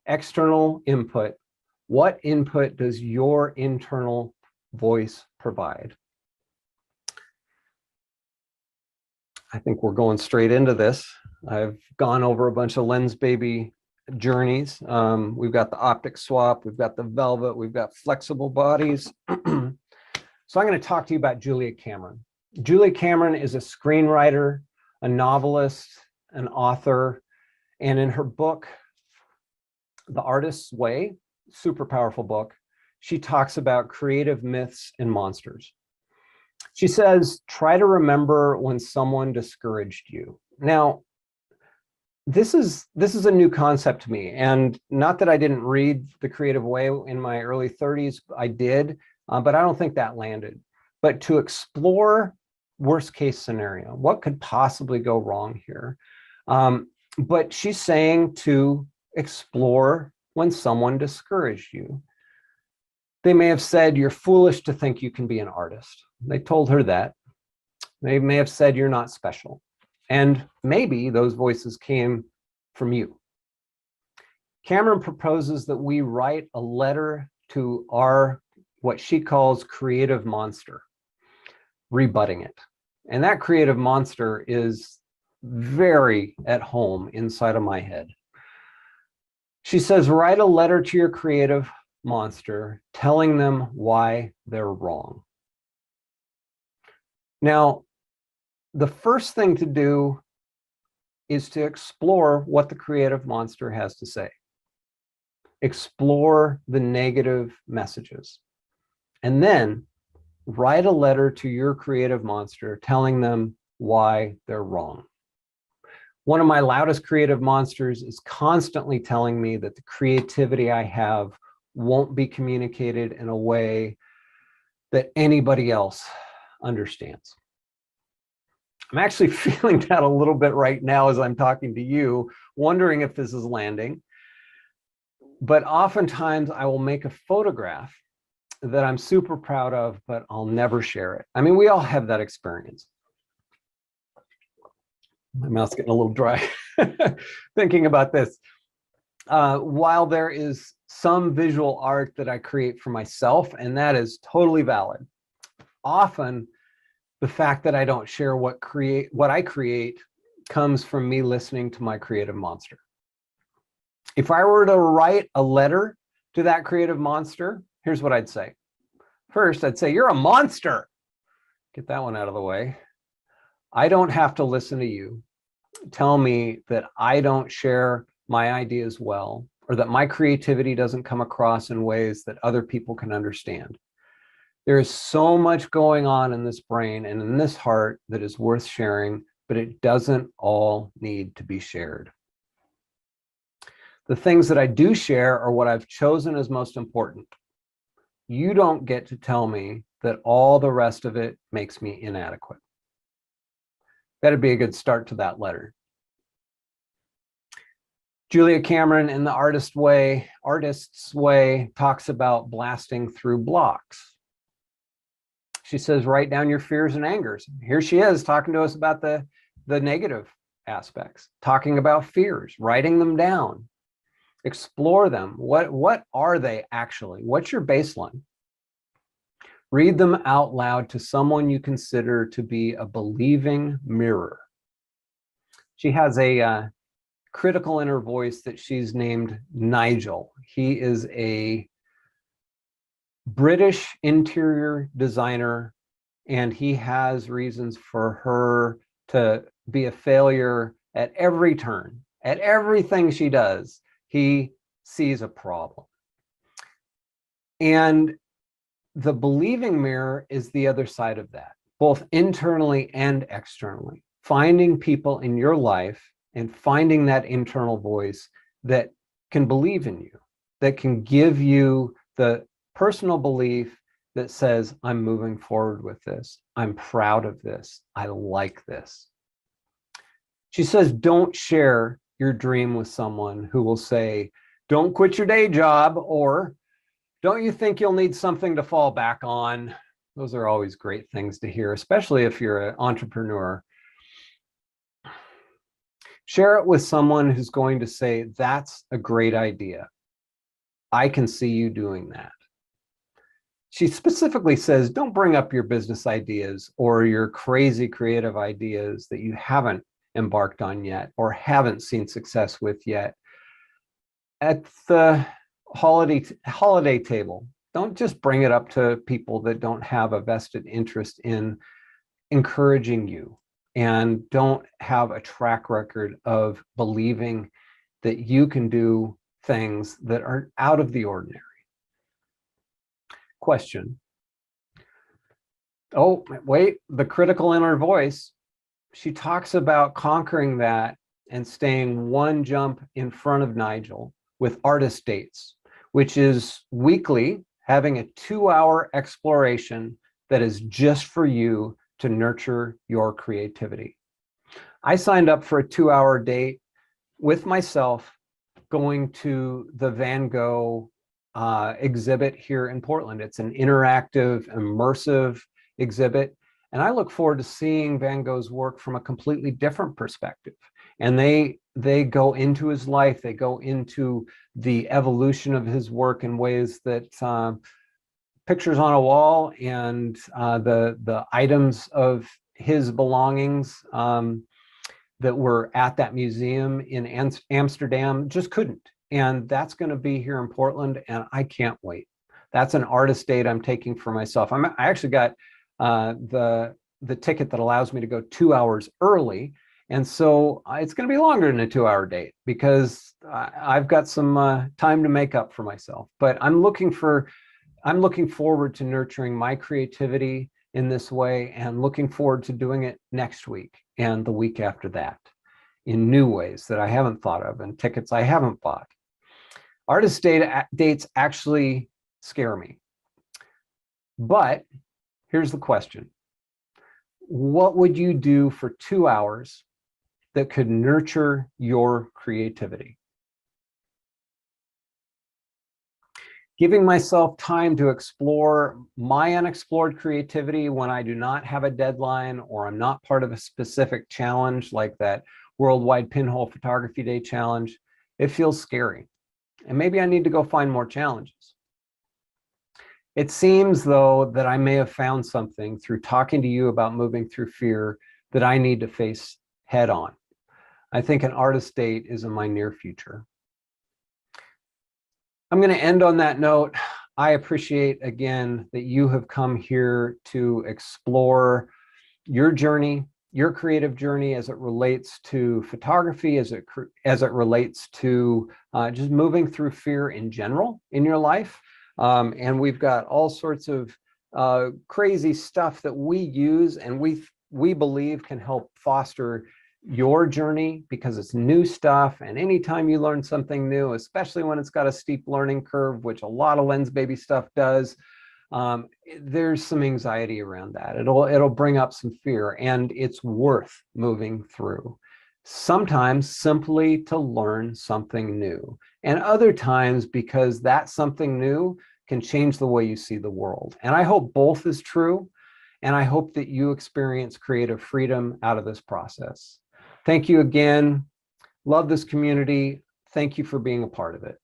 external input, what input does your internal voice provide? I think we're going straight into this. I've gone over a bunch of Lensbaby journeys. We've got the optic swap, we've got the velvet, we've got flexible bodies. So I'm going to talk to you about Julia Cameron. Julia Cameron is a screenwriter, a novelist, an author, and in her book, The Artist's Way, super powerful book, she talks about creative myths and monsters. She says, try to remember when someone discouraged you. Now, this is a new concept to me, and not that I didn't read The Creative Way in my early 30s. I did, but I don't think that landed. But to explore worst case scenario, what could possibly go wrong here? But she's saying to explore when someone discouraged you. They may have said, you're foolish to think you can be an artist. They told her that. They may have said, you're not special. And maybe those voices came from you. Cameron proposes that we write a letter to our, what she calls creative monster, rebutting it. And that creative monster is very at home inside of my head. She says, write a letter to your creative monster, telling them why they're wrong. Now, the first thing to do is to explore what the creative monster has to say. Explore the negative messages. And then write a letter to your creative monster, telling them why they're wrong. One of my loudest creative monsters is constantly telling me that the creativity I have won't be communicated in a way that anybody else understands. I'm actually feeling that a little bit right now as I'm talking to you, wondering if this is landing. But oftentimes I will make a photograph that I'm super proud of, but I'll never share it. I mean, we all have that experience. My mouth's getting a little dry thinking about this. While there is some visual art that I create for myself, and that is totally valid, often the fact that I don't share what I create comes from me listening to my creative monster. If I were to write a letter to that creative monster, here's what I'd say. First, I'd say, you're a monster. Get that one out of the way. I don't have to listen to you tell me that I don't share my ideas well, or that my creativity doesn't come across in ways that other people can understand. There is so much going on in this brain and in this heart that is worth sharing, but it doesn't all need to be shared. The things that I do share are what I've chosen as most important. You don't get to tell me that all the rest of it makes me inadequate. That'd be a good start to that letter. Julia Cameron, in the Artist's Way, talks about blasting through blocks. She says, write down your fears and angers. Here she is talking to us about the negative aspects, talking about fears, writing them down, explore them. What are they actually? What's your baseline? Read them out loud to someone you consider to be a believing mirror. She has a critical inner voice that she's named Nigel. He is a British interior designer, and he has reasons for her to be a failure at every turn. At everything she does, he sees a problem. And the believing mirror is the other side of that, both internally and externally. Finding people in your life and finding that internal voice that can believe in you, that can give you the personal belief that says, I'm moving forward with this. I'm proud of this. I like this. She says, don't share your dream with someone who will say, don't quit your day job, or don't you think you'll need something to fall back on? Those are always great things to hear, especially if you're an entrepreneur. Share it with someone who's going to say, that's a great idea. I can see you doing that. She specifically says, don't bring up your business ideas or your crazy creative ideas that you haven't embarked on yet or haven't seen success with yet at the holiday table. Don't just bring it up to people that don't have a vested interest in encouraging you and don't have a track record of believing that you can do things that are out of the ordinary. Question: Oh, wait, the critical inner voice. She talks about conquering that and staying one jump in front of Nigel with artist dates, which is weekly, having a 2-hour exploration that is just for you to nurture your creativity. I signed up for a 2-hour date with myself going to the Van Gogh exhibit here in Portland. It's an interactive, immersive exhibit. And I look forward to seeing Van Gogh's work from a completely different perspective. And they go into his life, they go into the evolution of his work in ways that pictures on a wall and the items of his belongings that were at that museum in Amsterdam just couldn't. And that's going to be here in Portland, and I can't wait. That's an artist date I'm taking for myself. I actually got the ticket that allows me to go 2 hours early. And so it's going to be longer than a 2-hour date because I've got some time to make up for myself. But I'm looking forward to nurturing my creativity in this way and looking forward to doing it next week and the week after that in new ways that I haven't thought of and tickets I haven't bought. Artist dates actually scare me. But here's the question. What would you do for 2 hours that could nurture your creativity? Giving myself time to explore my unexplored creativity when I do not have a deadline or I'm not part of a specific challenge like that Worldwide Pinhole Photography Day challenge, it feels scary. And maybe I need to go find more challenges. It seems, though, that I may have found something through talking to you about moving through fear that I need to face head on. I think an artist date is in my near future. I'm going to end on that note. I appreciate, again, that you have come here to explore your journey, your creative journey as it relates to photography, as it relates to just moving through fear in general in your life. And we've got all sorts of crazy stuff that we use and we believe can help foster your journey because it's new stuff. And anytime you learn something new, especially when it's got a steep learning curve, which a lot of Lensbaby stuff does, there's some anxiety around that. It'll bring up some fear, and it's worth moving through. Sometimes simply to learn something new, and other times because that something new can change the way you see the world. And I hope both is true, and I hope that you experience creative freedom out of this process. Thank you again. Love this community. Thank you for being a part of it.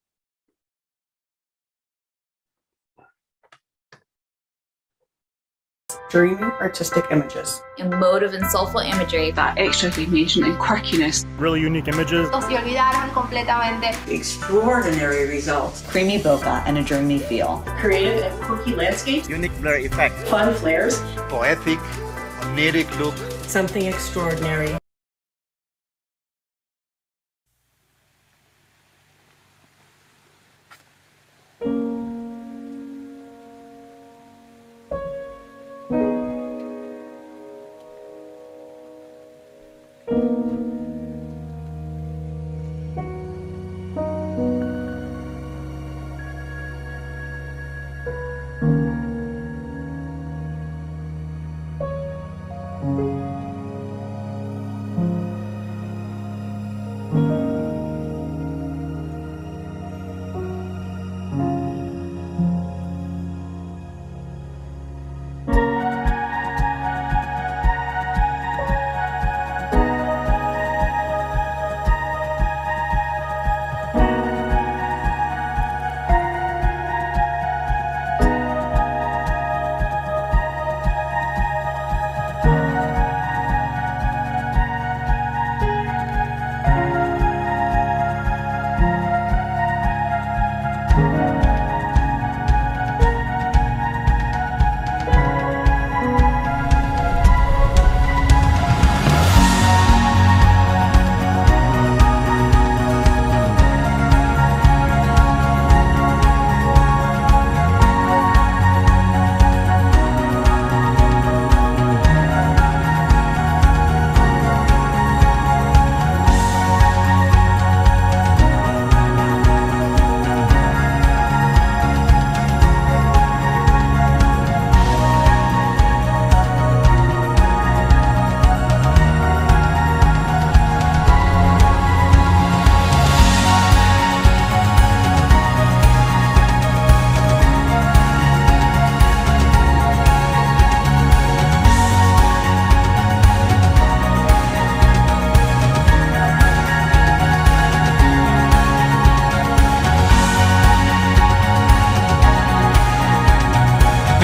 Dreamy artistic images. Emotive and soulful imagery. That extra dimension and quirkiness. Really unique images. Se olvidaron completamente. Extraordinary results. Creamy bokeh and a dreamy feel. Creative and quirky landscapes. Unique blur effect. Fun flares. Poetic, oniric look. Something extraordinary.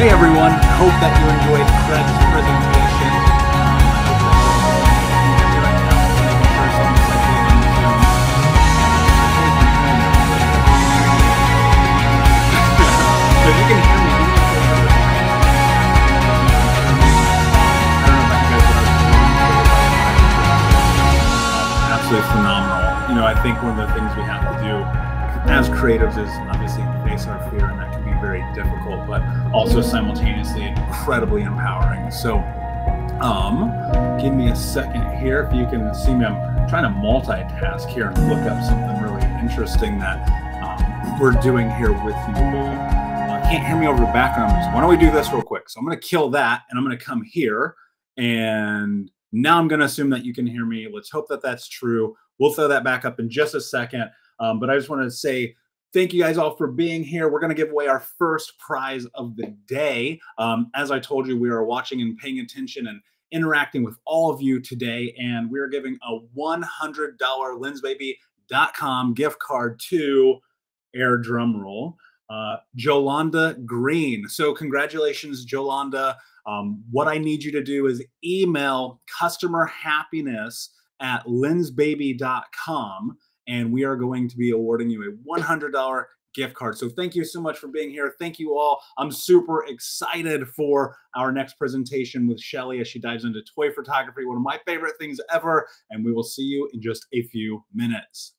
Hey everyone, hope that you enjoyed Craig's presentation. So you can hear me. Absolutely phenomenal. You know, I think one of the things we have to do as creatives is obviously face our fear, and that can be very difficult, but also simultaneously incredibly empowering. So give me a second here. If you can see me, I'm trying to multitask here and look up something really interesting that we're doing here with you all. Can't hear me over the background music. Why don't we do this real quick? So I'm going to kill that, and I'm going to come here, and now I'm going to assume that you can hear me. Let's hope that that's true. We'll throw that back up in just a second. But I just want to say thank you guys all for being here. We're going to give away our first prize of the day. As I told you, we are watching and paying attention and interacting with all of you today, and we're giving a $100 lensbaby.com gift card to, air drum roll, Jolanda Green. So congratulations, Jolanda. What I need you to do is email customerhappiness@lensbaby.com, and we are going to be awarding you a $100 gift card. So thank you so much for being here. Thank you all. I'm super excited for our next presentation with Shelly as she dives into toy photography, one of my favorite things ever, and we will see you in just a few minutes.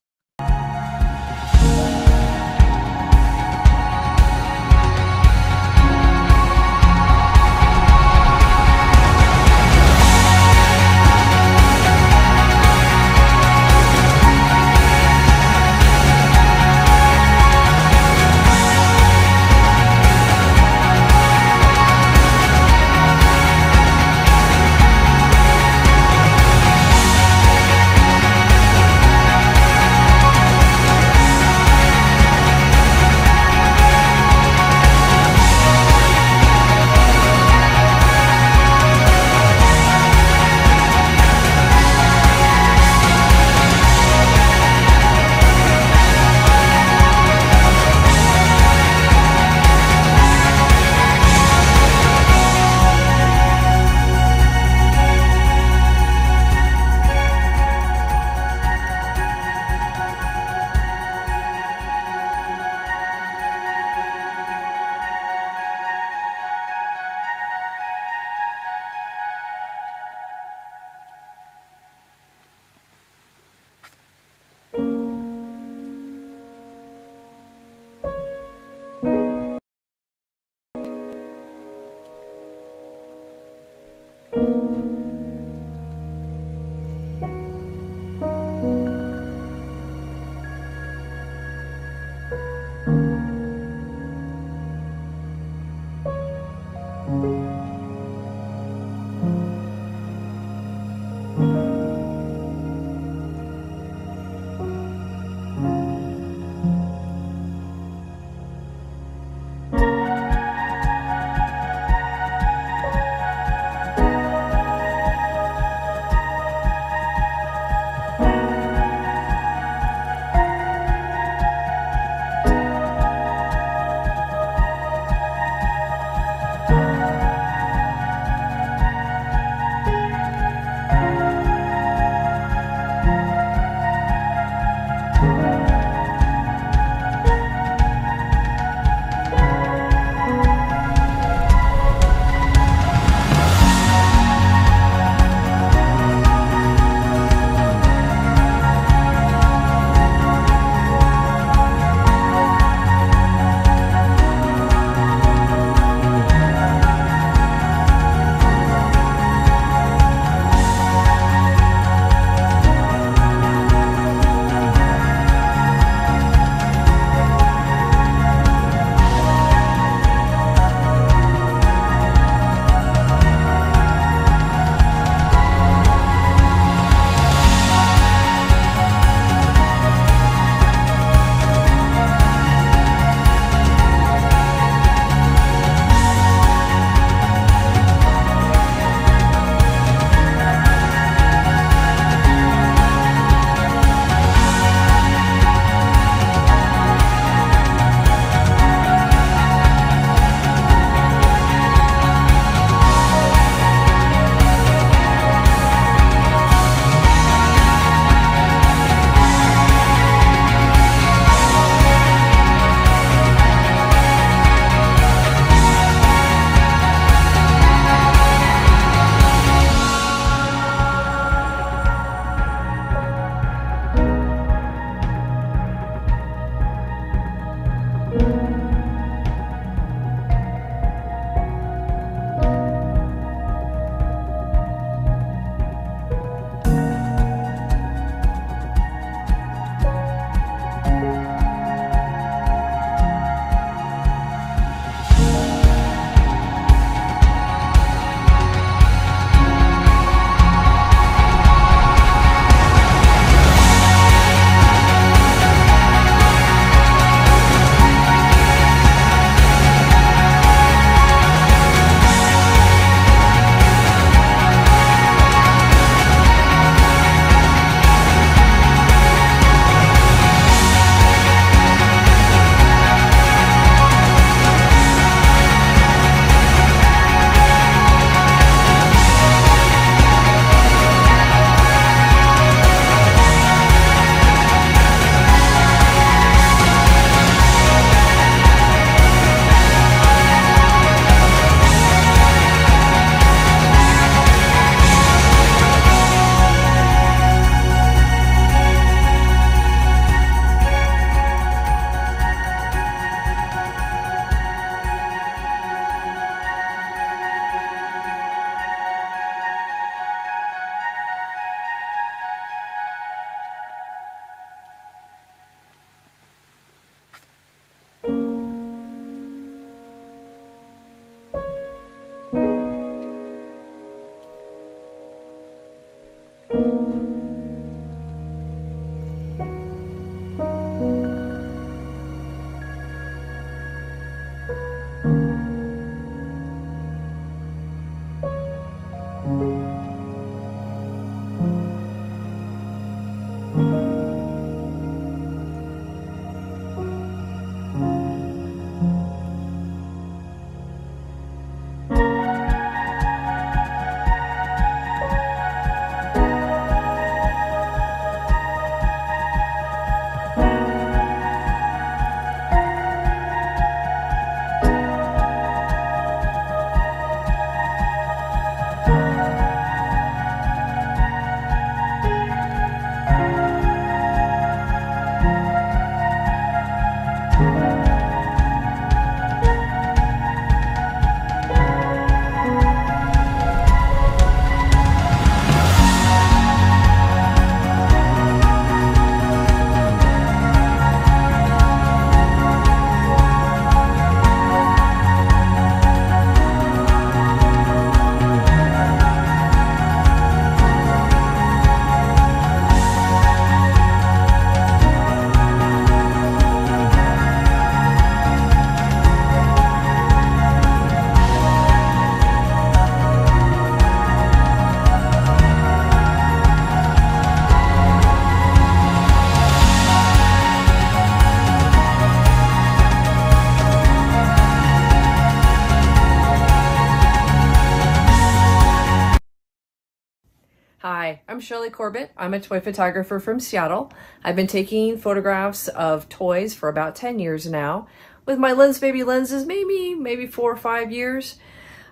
Hi, I'm Shirley Corbett. I'm a toy photographer from Seattle. I've been taking photographs of toys for about 10 years now. With my Lensbaby lenses, maybe 4 or 5 years.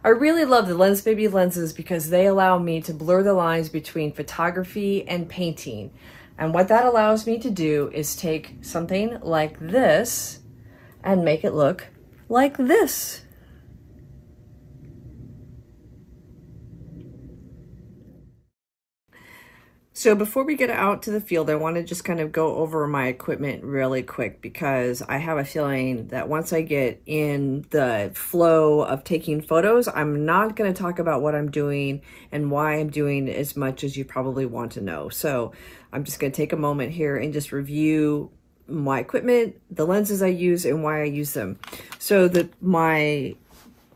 I really love the Lensbaby lenses because they allow me to blur the lines between photography and painting. And what that allows me to do is take something like this and make it look like this. So before we get out to the field, I want to just kind of go over my equipment really quick because I have a feeling that once I get in the flow of taking photos, I'm not going to talk about what I'm doing and why I'm doing as much as you probably want to know. So I'm just going to take a moment here and just review my equipment, the lenses I use, and why I use them. So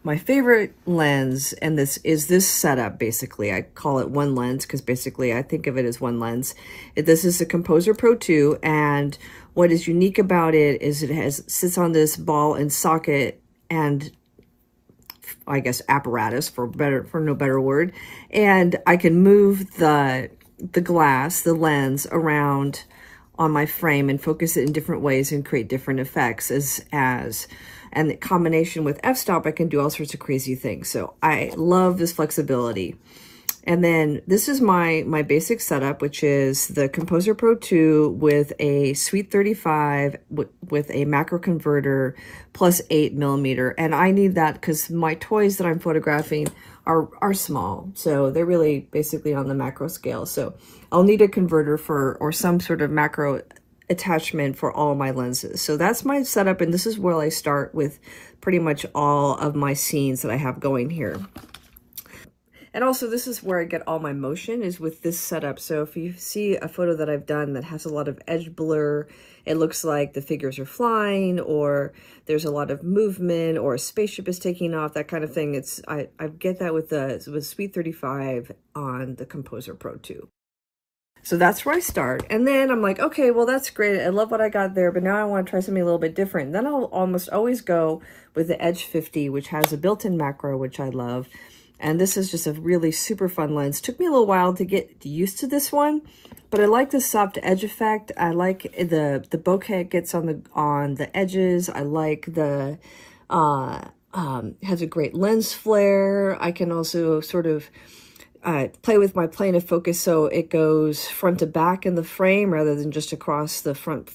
my favorite lens, and this is this setup, basically. I call it one lens because basically I think of it as one lens. This is the Composer Pro 2, and what is unique about it is it sits on this ball and socket and I guess apparatus for no better word. And I can move the glass, the lens around on my frame and focus it in different ways and create different effects and the combination with f-stop, I can do all sorts of crazy things. So I love this flexibility. And then this is my basic setup, which is the Composer Pro 2 with a Suite 35 with a macro converter plus 8mm. And I need that because my toys that I'm photographing are small. So they're really basically on the macro scale. So I'll need a converter or some sort of macro attachment for all my lenses. So that's my setup, and this is where I start with pretty much all of my scenes that I have going here. And also this is where I get all my motion, is with this setup. So if you see a photo that I've done that has a lot of edge blur, it looks like the figures are flying or there's a lot of movement or a spaceship is taking off, that kind of thing. I get that with Suite 35 on the Composer Pro 2. So that's where I start. And then I'm like, okay, well, that's great. I love what I got there, but now I want to try something a little bit different. Then I'll almost always go with the Edge 50, which has a built-in macro, which I love. And this is just a really super fun lens. Took me a little while to get used to this one, but I like the soft edge effect. I like the bokeh it gets on the edges. I like the, has a great lens flare. I can also sort of play with my plane of focus so it goes front to back in the frame rather than just across the front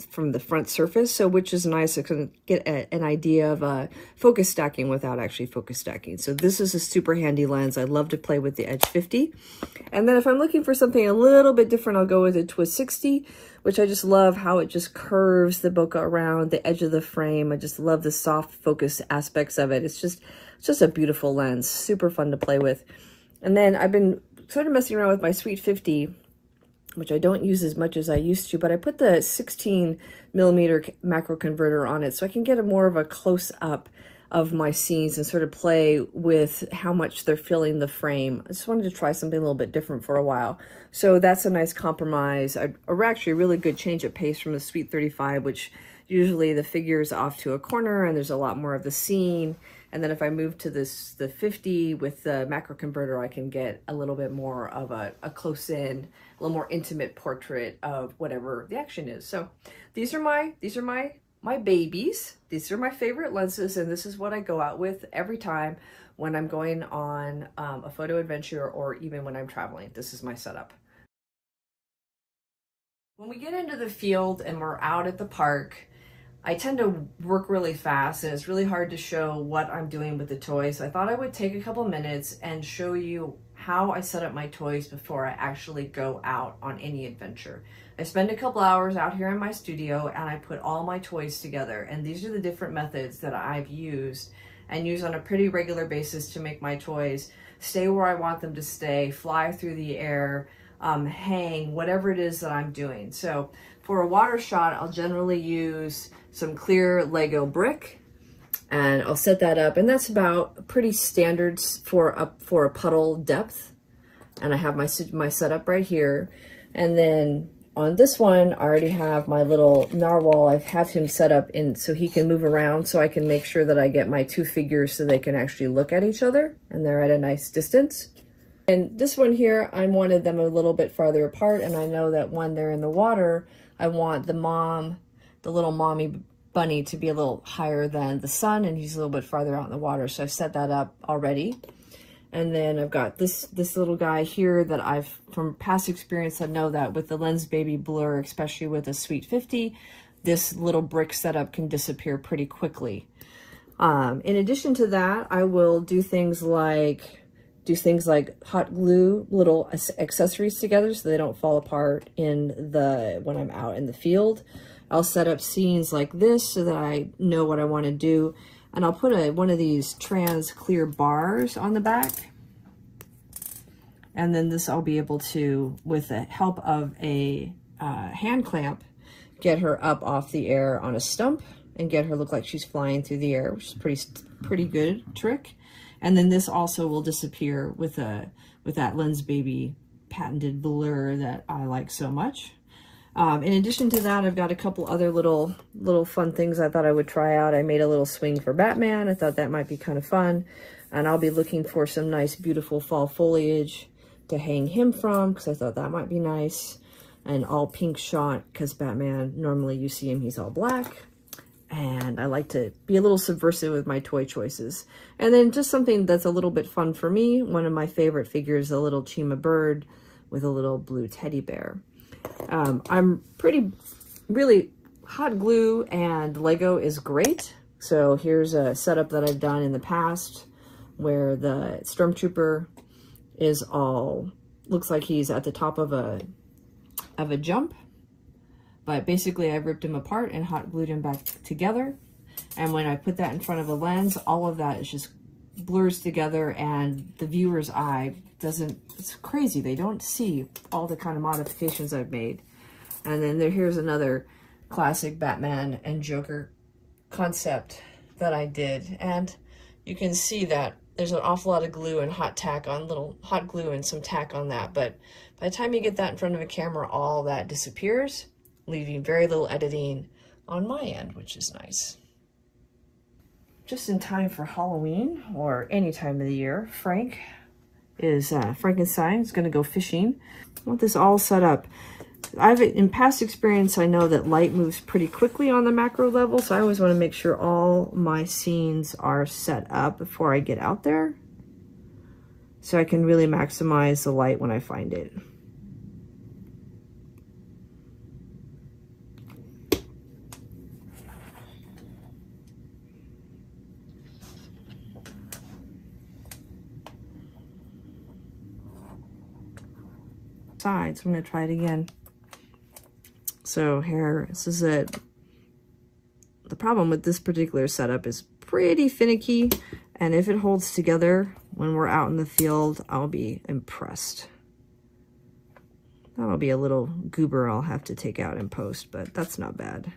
from the front surface, so which is nice. I can get an idea of focus stacking without actually focus stacking. So this is a super handy lens. I love to play with the Edge 50. And then if I'm looking for something a little bit different, I'll go with the Twist 60, which I just love how it just curves the bokeh around the edge of the frame. I just love the soft focus aspects of it. It's just a beautiful lens, super fun to play with. And then I've been sort of messing around with my Suite 50, which I don't use as much as I used to, but I put the 16mm macro converter on it so I can get a more of a close-up of my scenes and sort of play with how much they're filling the frame. I just wanted to try something a little bit different for a while. So that's a nice compromise. Actually a really good change of pace from the Suite 35, which usually the figure is off to a corner and there's a lot more of the scene. And then if I move to the 50 with the macro converter, I can get a little bit more of a close-in, a little more intimate portrait of whatever the action is. So these are my babies. These are my favorite lenses, and this is what I go out with every time when I'm going on a photo adventure or even when I'm traveling. This is my setup. When we get into the field and we're out at the park, I tend to work really fast and it's really hard to show what I'm doing with the toys. So I thought I would take a couple minutes and show you how I set up my toys before I actually go out on any adventure. I spend a couple hours out here in my studio and I put all my toys together, and these are the different methods that I've used and use on a pretty regular basis to make my toys stay where I want them to stay, fly through the air, hang, whatever it is that I'm doing. So for a water shot, I'll generally use some clear Lego brick, and I'll set that up, and that's about pretty standard for a puddle depth. And I have my setup right here. And then on this one, I already have my little narwhal. I have him set up in so he can move around, so I can make sure that I get my two figures so they can actually look at each other and they're at a nice distance. And this one here, I wanted them a little bit farther apart, and I know that when they're in the water, I want the little mommy bunny to be a little higher than the sun, and he's a little bit farther out in the water. So I've set that up already. And then I've got this little guy here that I've, from past experience, I know that with the Lensbaby blur, especially with a Suite 50, this little brick setup can disappear pretty quickly. In addition to that, I will do things like hot glue little accessories together so they don't fall apart when I'm out in the field. I'll set up scenes like this so that I know what I want to do. And I'll put one of these trans clear bars on the back. And then this I'll be able to, with the help of a hand clamp, get her up off the air on a stump and get her look like she's flying through the air, which is pretty good trick. And then this also will disappear with that Lensbaby patented blur that I like so much. In addition to that, I've got a couple other little fun things I thought I would try out. I made a little swing for Batman. I thought that might be kind of fun. And I'll be looking for some nice, beautiful fall foliage to hang him from, because I thought that might be nice. An all pink shot, because Batman, normally you see him, he's all black. And I like to be a little subversive with my toy choices. And then just something that's a little bit fun for me. One of my favorite figures, a little Chima bird with a little blue teddy bear. I'm really hot glue and Lego is great. So here's a setup that I've done in the past where the Stormtrooper is looks like he's at the top of a jump. But basically I ripped him apart and hot glued him back together. And when I put that in front of a lens, all of that is just blurs together, and the viewer's eye it's crazy. They don't see all the kind of modifications I've made. And then here's another classic Batman and Joker concept that I did. And you can see that there's an awful lot of glue and hot glue and some tack on that. But by the time you get that in front of a camera, all that disappears, leaving very little editing on my end, which is nice. Just in time for Halloween, or any time of the year, Frankenstein is going to go fishing. I want this all set up. In past experience, I know that light moves pretty quickly on the macro level, so I always want to make sure all my scenes are set up before I get out there, so I can really maximize the light when I find it. Sides. I'm going to try it again. So here, this is it. The problem with this particular setup is pretty finicky, and if it holds together when we're out in the field, I'll be impressed. That'll be a little goober I'll have to take out in post, but that's not bad.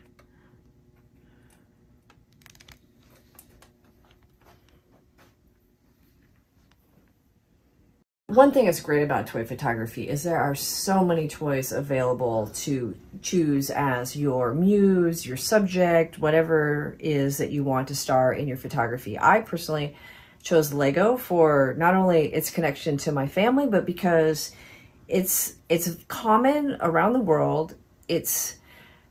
One thing that's great about toy photography is there are so many toys available to choose as your muse, your subject, whatever it is that you want to star in your photography. I personally chose Lego for not only its connection to my family, but because it's common around the world. It's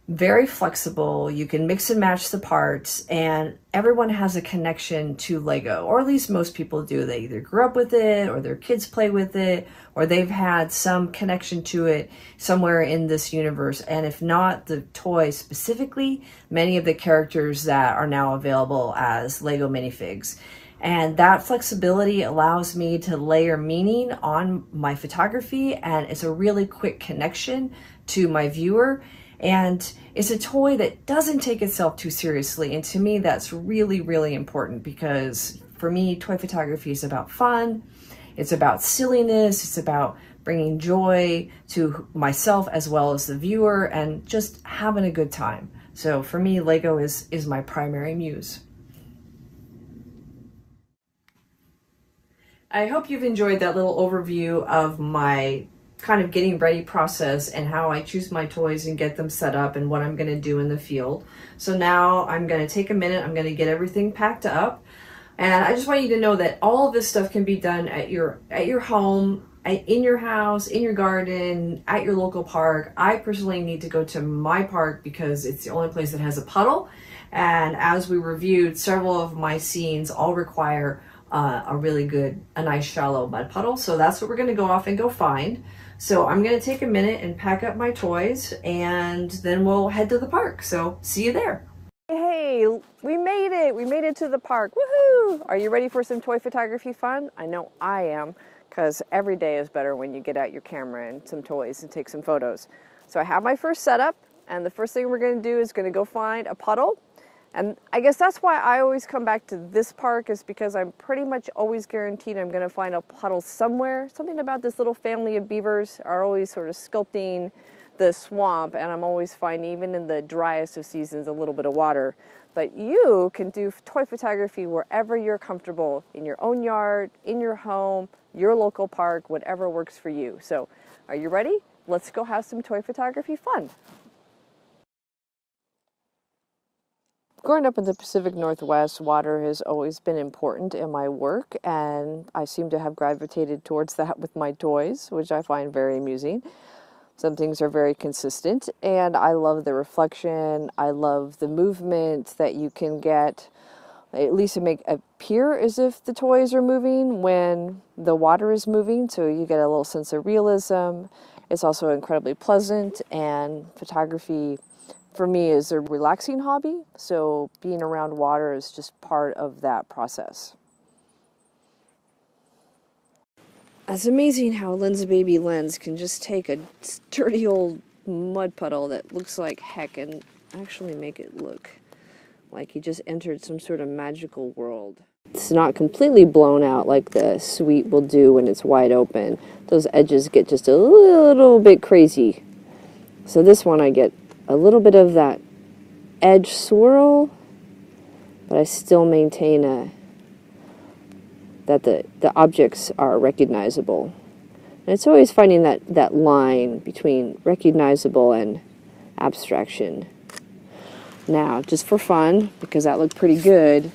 very flexible. You can mix and match the parts, and everyone has a connection to Lego, or at least most people do. They either grew up with it, or their kids play with it, or they've had some connection to it somewhere in this universe. And if not the toy specifically, many of the characters that are now available as Lego minifigs. And that flexibility allows me to layer meaning on my photography, and it's a really quick connection to my viewer. And it's a toy that doesn't take itself too seriously. And to me, that's really, really important, because for me, toy photography is about fun. It's about silliness. It's about bringing joy to myself as well as the viewer, and just having a good time. So for me, Lego is my primary muse. I hope you've enjoyed that little overview of my kind of getting ready process and how I choose my toys and get them set up and what I'm going to do in the field. So now I'm going to take a minute. I'm going to get everything packed up, and I just want you to know that all of this stuff can be done at your home, in your house, in your garden, at your local park. I personally need to go to my park because it's the only place that has a puddle, and as we reviewed, several of my scenes all require a nice shallow mud puddle. So that's what we're going to go off and go find. So I'm going to take a minute and pack up my toys, and then we'll head to the park. So see you there. Hey, we made it. We made it to the park. Woohoo! Are you ready for some toy photography fun? I know I am, because every day is better when you get out your camera and some toys and take some photos. So I have my first setup, and the first thing we're going to do is going to go find a puddle. And I guess that's why I always come back to this park, is because I'm pretty much always guaranteed I'm going to find a puddle somewhere. Something about this little family of beavers are always sort of sculpting the swamp, and I'm always finding, even in the driest of seasons, a little bit of water. But you can do toy photography wherever you're comfortable, in your own yard, in your home, your local park, whatever works for you. So are you ready? Let's go have some toy photography fun. Growing up in the Pacific Northwest, water has always been important in my work, and I seem to have gravitated towards that with my toys, which I find very amusing. Some things are very consistent, and I love the reflection. I love the movement that you can get, at least to make it appear as if the toys are moving when the water is moving, so you get a little sense of realism. It's also incredibly pleasant, and photography for me is a relaxing hobby, so being around water is just part of that process. It's amazing how a Lensbaby lens can just take a dirty old mud puddle that looks like heck and actually make it look like you just entered some sort of magical world. It's not completely blown out like the Suite will do when it's wide open. Those edges get just a little bit crazy. So this one I get a little bit of that edge swirl, but I still maintain that the objects are recognizable. And it's always finding that line between recognizable and abstraction. Now, just for fun, because that looked pretty good,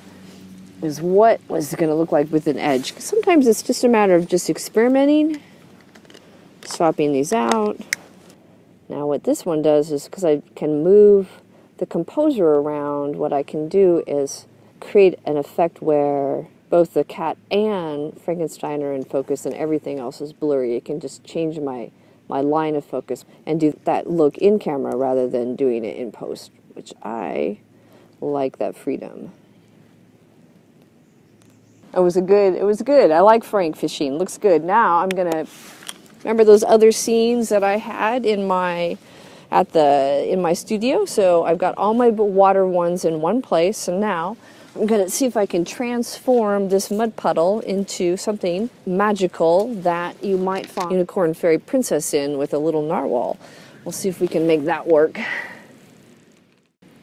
is what was it going to look like with an edge? 'Cause sometimes it's just a matter of just experimenting, swapping these out. Now what this one does is, because I can move the composer around, what I can do is create an effect where both the cat and Frankenstein are in focus and everything else is blurry. It can just change my line of focus and do that look in camera rather than doing it in post, which I like that freedom. It was good. I like Frank fishing. Looks good. Now I'm gonna remember those other scenes that I had in my studio. So I've got all my water ones in one place, and now I'm gonna see if I can transform this mud puddle into something magical that you might find Unicorn Fairy Princess in with a little narwhal. We'll see if we can make that work.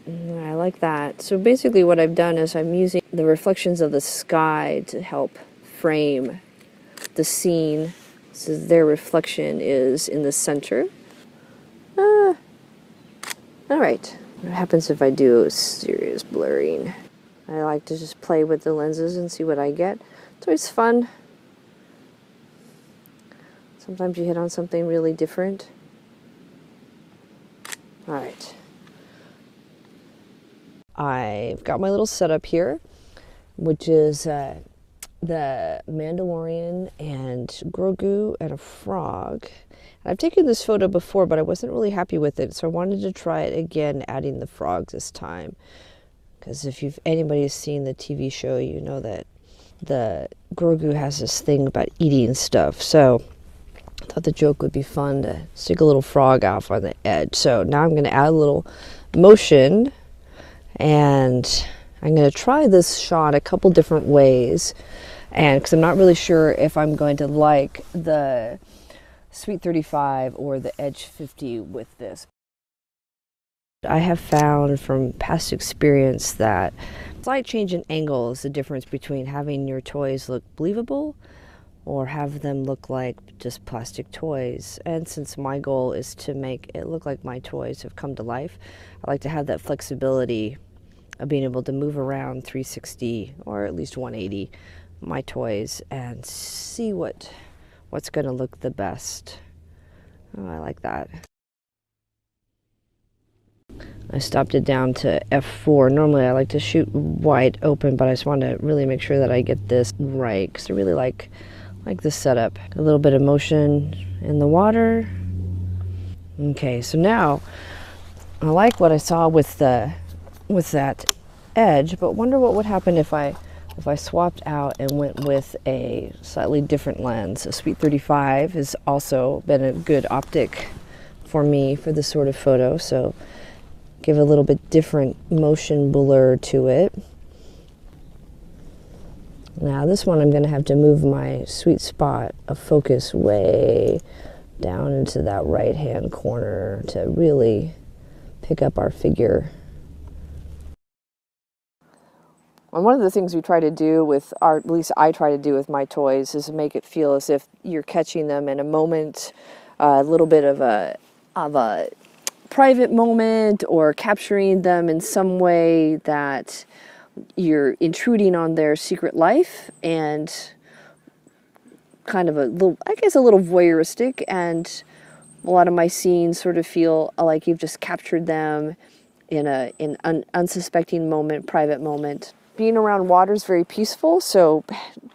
I like that. So basically what I've done is I'm using the reflections of the sky to help frame the scene. So their reflection is in the center. All right. What happens if I do serious blurring? I like to just play with the lenses and see what I get. It's always fun. Sometimes you hit on something really different. All right. I've got my little setup here, which is the Mandalorian and Grogu and a frog. And I've taken this photo before, but I wasn't really happy with it, so I wanted to try it again, adding the frogs this time. Because if anybody's seen the TV show, you know that the Grogu has this thing about eating stuff. So I thought the joke would be fun to stick a little frog off on the edge. So now I'm going to add a little motion. And I'm going to try this shot a couple different ways, and because I'm not really sure if I'm going to like the Suite 35 or the Edge 50 with this. I have found from past experience that slight change in angle is the difference between having your toys look believable or have them look like just plastic toys. And since my goal is to make it look like my toys have come to life, I like to have that flexibility of being able to move around 360 or at least 180 my toys and see what's going to look the best. Oh, I like that. I stopped it down to f4. Normally I like to shoot wide open, but I just want to really make sure that I get this right because I really like this setup. A little bit of motion in the water. Okay, so now I like what I saw with that edge, but wonder what would happen if I swapped out and went with a slightly different lens. A Suite 35 has also been a good optic for me for this sort of photo, so give a little bit different motion blur to it. Now this one I'm going to have to move my sweet spot of focus way down into that right hand corner to really pick up our figure. And one of the things we try to do with at least I try to do with my toys, is make it feel as if you're catching them in a moment, a little bit of a private moment, or capturing them in some way that you're intruding on their secret life, and kind of a little, I guess, a little voyeuristic. And a lot of my scenes sort of feel like you've just captured them in an unsuspecting moment, private moment. Being around water is very peaceful, so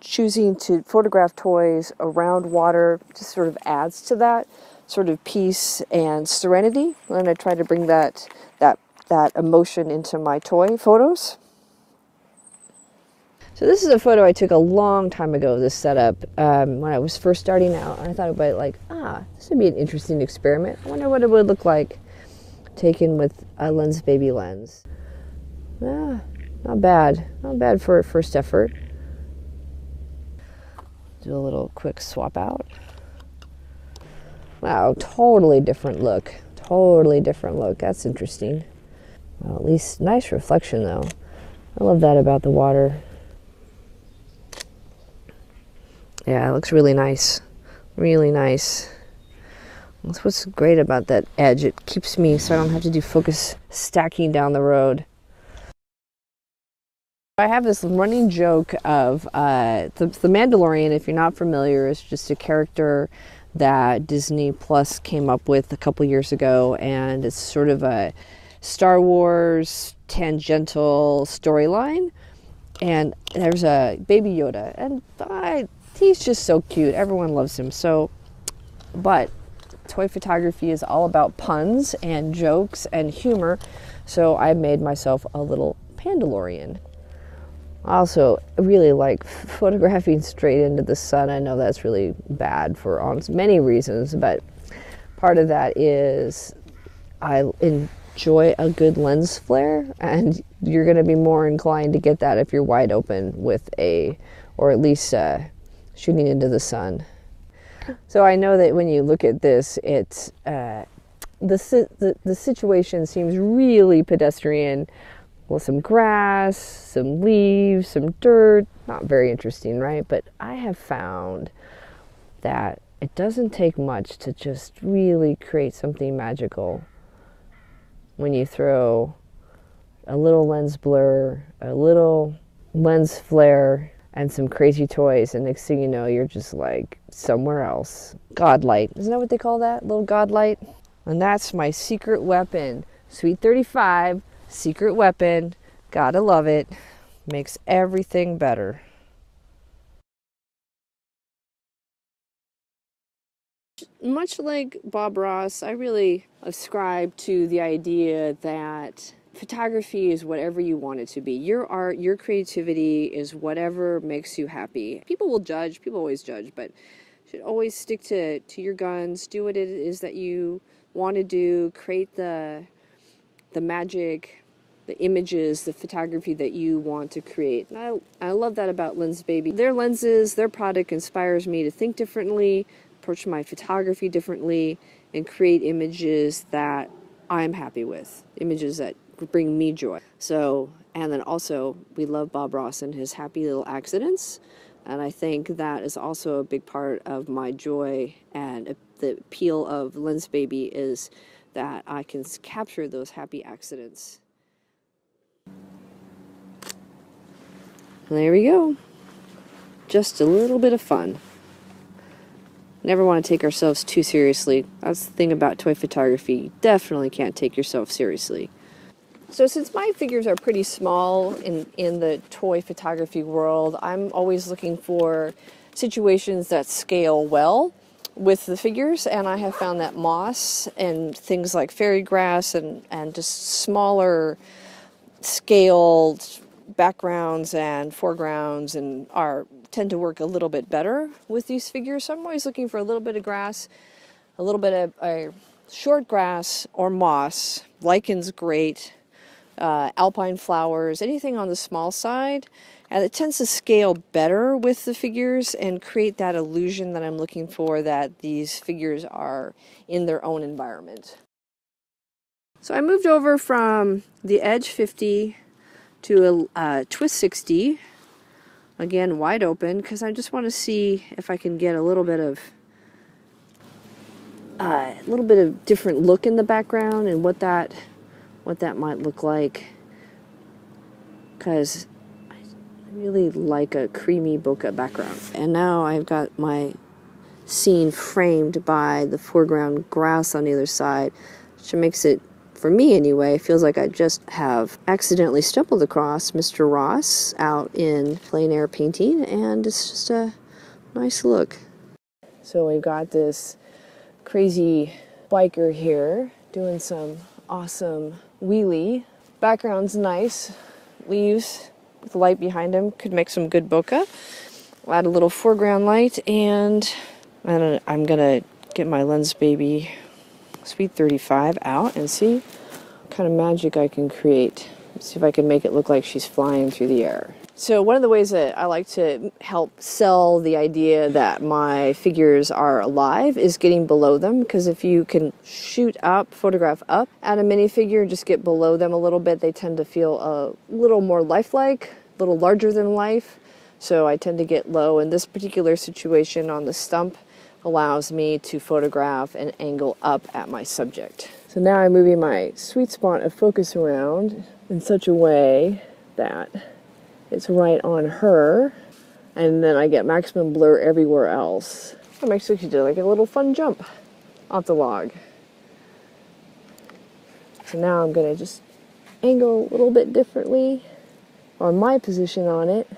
choosing to photograph toys around water just sort of adds to that sort of peace and serenity. And I try to bring that emotion into my toy photos. So this is a photo I took a long time ago, this setup, when I was first starting out. And I thought about it like, this would be an interesting experiment. I wonder what it would look like taken with a Lensbaby lens. Not bad for a first effort. Do a little quick swap out. Wow, totally different look. That's interesting. Well, at least nice reflection though. I love that about the water. Yeah, it looks really nice. Really nice. That's what's great about that edge. It keeps me so I don't have to do focus stacking down the road. I have this running joke of the Mandalorian, if you're not familiar, is just a character that Disney Plus came up with a couple years ago, and it's sort of a Star Wars tangential storyline. And there's a Baby Yoda, and he's just so cute. Everyone loves him. But toy photography is all about puns and jokes and humor, so I made myself a little Pandalorian. I also really like photographing straight into the sun. I know that's really bad for many reasons, but part of that is I enjoy enjoy a good lens flare, and you're going to be more inclined to get that if you're wide open with or at least shooting into the sun. So I know that when you look at this, it's the situation seems really pedestrian, with some grass, some leaves, some dirt. Not very interesting, right? But I have found that it doesn't take much to just really create something magical when you throw a little lens blur, a little lens flare, and some crazy toys, and next thing you know, you're just like somewhere else. God light, isn't that what they call that? Little God light? And that's my secret weapon. Suite 35, secret weapon. Gotta love it. Makes everything better. Much like Bob Ross, I really ascribe to the idea that photography is whatever you want it to be. Your art, your creativity is whatever makes you happy. People will judge, people always judge, but you should always stick to your guns, do what it is that you want to do, create the magic, the images, the photography that you want to create. And I love that about Lensbaby. Their lenses, their product inspires me to think differently, approach my photography differently, and create images that I'm happy with, images that bring me joy. So, and then also, we love Bob Ross and his happy little accidents, and I think that is also a big part of my joy, and the appeal of Lensbaby is that I can capture those happy accidents. There we go. Just a little bit of fun. Never want to take ourselves too seriously. That's the thing about toy photography. You definitely can't take yourself seriously. So since my figures are pretty small in the toy photography world, I'm always looking for situations that scale well with the figures, and I have found that moss and things like fairy grass and just smaller scaled backgrounds and foregrounds and tend to work a little bit better with these figures. So I'm always looking for a little bit of grass, a little bit of short grass or moss. Lichen's great, alpine flowers, anything on the small side. And it tends to scale better with the figures and create that illusion that I'm looking for, that these figures are in their own environment. So I moved over from the Edge 50 to a Twist 60, again wide open, because I just want to see if I can get a little bit of different look in the background and what that might look like, because I really like a creamy bokeh background. And now I've got my scene framed by the foreground grass on either side, which makes it, for me anyway, it feels like I just have accidentally stumbled across Mr. Ross out in plein air painting, and it's just a nice look. So we've got this crazy biker here doing some awesome wheelie. Background's nice. Leaves with light behind him could make some good bokeh. I'll add a little foreground light, and I'm gonna get my Lensbaby Suite 35 out and see what kind of magic I can create. See if I can make it look like she's flying through the air. So one of the ways that I like to help sell the idea that my figures are alive is getting below them, because if you can shoot up, photograph up at a minifigure and just get below them a little bit, they tend to feel a little more lifelike, a little larger than life. So I tend to get low. In this particular situation on the stump allows me to photograph and angle up at my subject. So now I'm moving my sweet spot of focus around in such a way that it's right on her, and then I get maximum blur everywhere else. I'm actually did like a little fun jump off the log. So now I'm gonna just angle a little bit differently on my position on it.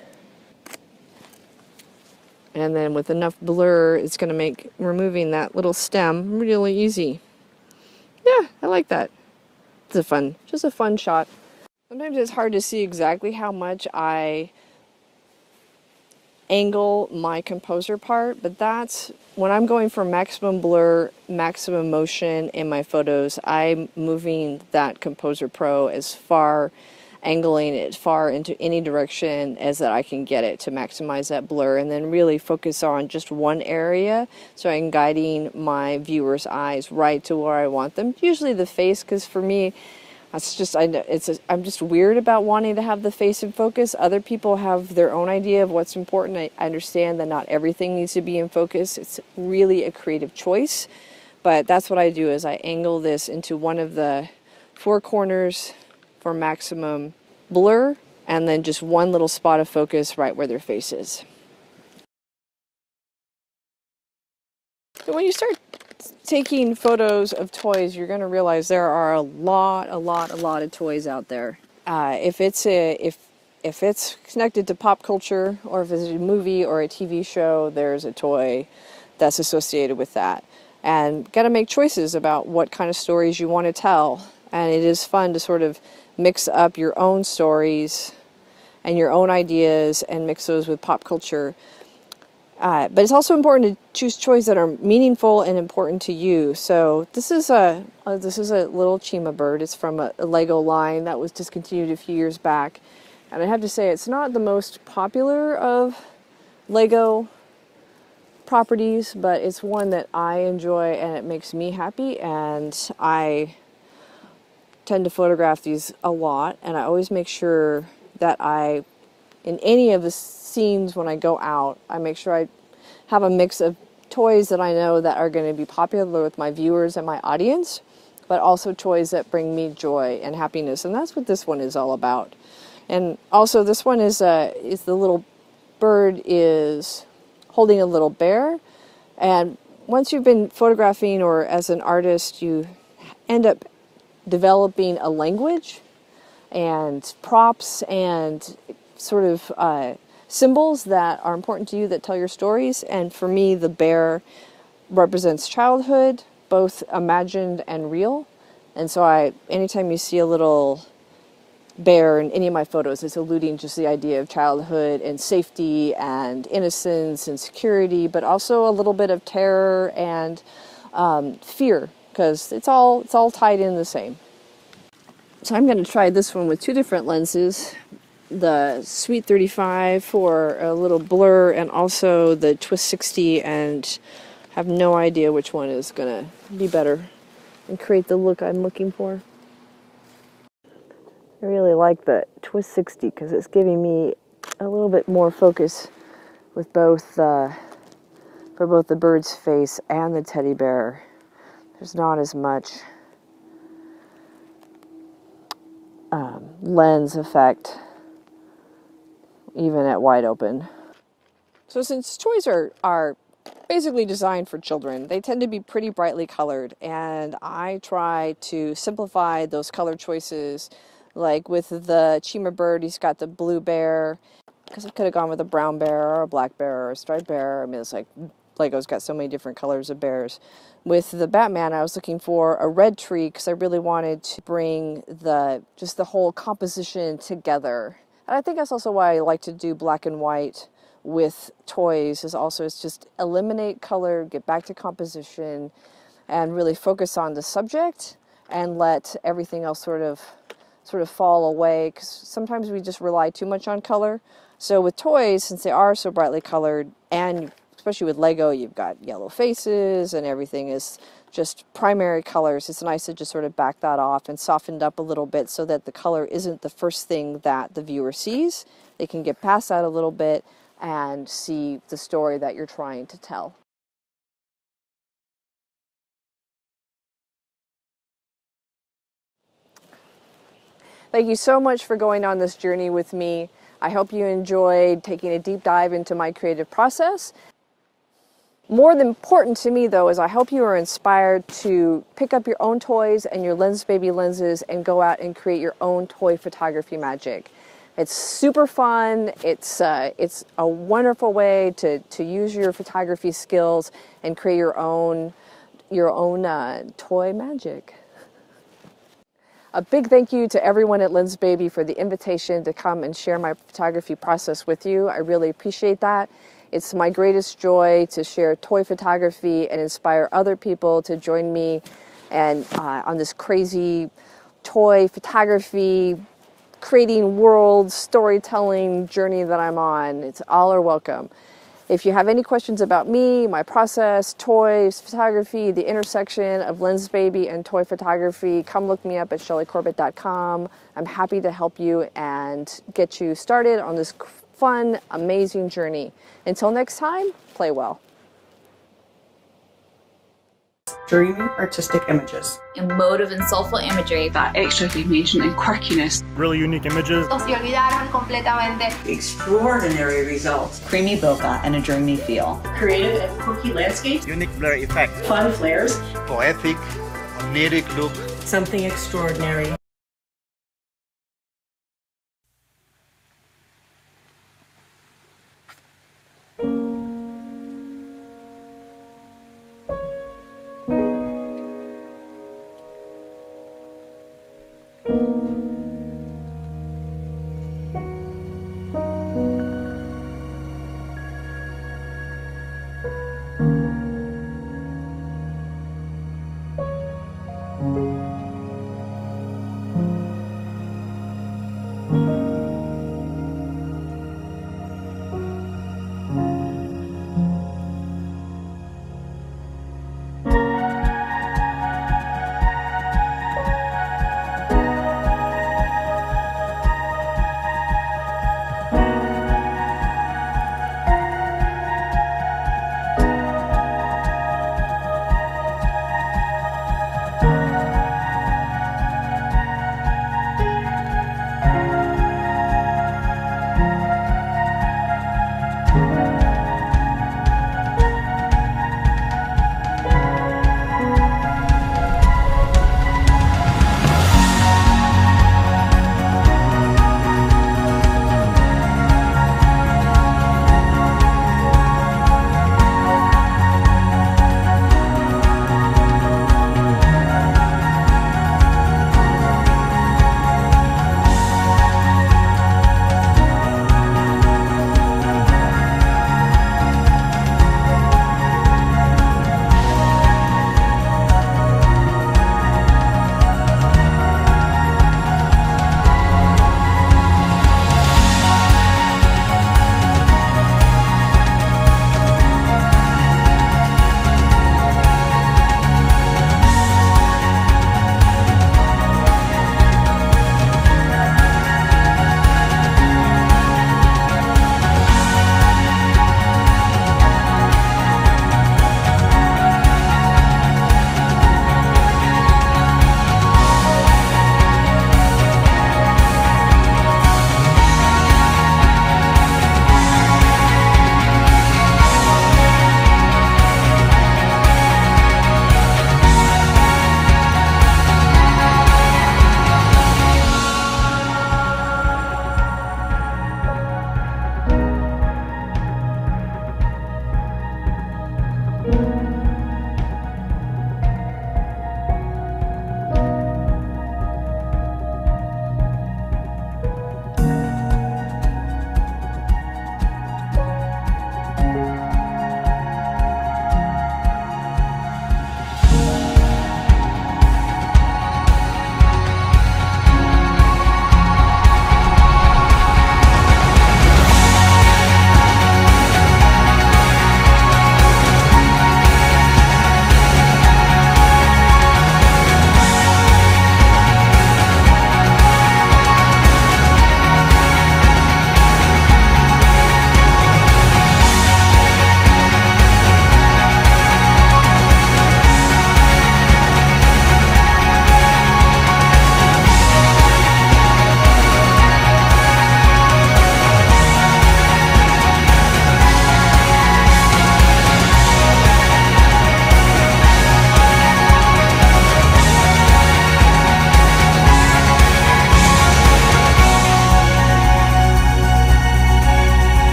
And then with enough blur, it's going to make removing that little stem really easy. Yeah, I like that. It's just a fun shot. Sometimes it's hard to see exactly how much I angle my composer part, but that's when I'm going for maximum blur, maximum motion in my photos, I'm moving that Composer Pro as far, angling it far into any direction as that I can get it to maximize that blur, and then really focus on just one area so I'm guiding my viewer's eyes right to where I want them. Usually the face, because for me, that's just, I'm just weird about wanting to have the face in focus. Other people have their own idea of what's important. I understand that not everything needs to be in focus. It's really a creative choice. But that's what I do, is I angle this into one of the four corners for maximum blur, and then just one little spot of focus right where their face is. So when you start taking photos of toys, you're going to realize there are a lot of toys out there. If it's connected to pop culture, or if it's a movie or a TV show, there's a toy that's associated with that. And got to make choices about what kind of stories you want to tell. And it is fun to sort of mix up your own stories and your own ideas and mix those with pop culture. But it's also important to choose toys that are meaningful and important to you. So this is a little Chima bird. It's from a Lego line that was discontinued a few years back. And I have to say, it's not the most popular of Lego properties, but it's one that I enjoy and it makes me happy. And I tend to photograph these a lot. And I always make sure that in any of the scenes when I go out, I make sure I have a mix of toys that I know that are going to be popular with my viewers and my audience, but also toys that bring me joy and happiness. And that's what this one is all about. And also this one is the little bird is holding a little bear. And once you've been photographing, or as an artist, you end up developing a language and props and sort of symbols that are important to you that tell your stories. And for me, the bear represents childhood, both imagined and real. And so anytime you see a little bear in any of my photos, it's alluding just the idea of childhood and safety and innocence and security, but also a little bit of terror and fear, because it's all tied in the same. So I'm going to try this one with two different lenses, the Sweet 35 for a little blur, and also the Twist 60, and have no idea which one is going to be better and create the look I'm looking for. I really like the Twist 60 because it's giving me a little bit more focus with both for both the bird's face and the teddy bear. There's not as much lens effect even at wide open. So since toys are basically designed for children, they tend to be pretty brightly colored, and I try to simplify those color choices. Like with the Chima bird, he's got the blue bear, because I could have gone with a brown bear or a black bear or a striped bear. I mean, it's like Lego's got so many different colors of bears. With the Batman, I was looking for a red tree because I really wanted to bring just the whole composition together. And I think that's also why I like to do black and white with toys, it's just eliminate color, get back to composition, and really focus on the subject and let everything else sort of fall away, because sometimes we just rely too much on color. So with toys, since they are so brightly colored, and especially with Lego, you've got yellow faces and everything is just primary colors, it's nice to just sort of back that off and soften it up a little bit so that the color isn't the first thing that the viewer sees. They can get past that a little bit and see the story that you're trying to tell. Thank you so much for going on this journey with me. I hope you enjoyed taking a deep dive into my creative process. More than important to me, though, is I hope you are inspired to pick up your own toys and your Lensbaby lenses and go out and create your own toy photography magic. It's super fun. It's a wonderful way to use your photography skills and create your own toy magic. A big thank you to everyone at Lensbaby for the invitation to come and share my photography process with you. I really appreciate that. It's my greatest joy to share toy photography and inspire other people to join me and on this crazy toy photography, creating world storytelling journey that I'm on. It's all are welcome. If you have any questions about me, my process, toys, photography, the intersection of Lensbaby and toy photography, come look me up at shellycorbett.com. I'm happy to help you and get you started on this fun, amazing journey. Until next time, play well. Dreamy artistic images. Emotive and soulful imagery. That extra dimension and quirkiness. Really unique images. Se olvidaron completamente. Extraordinary results. Creamy bokeh and a dreamy feel. Creative and quirky landscapes. Unique blur effect. Fun flares. Poetic, oniric look. Something extraordinary.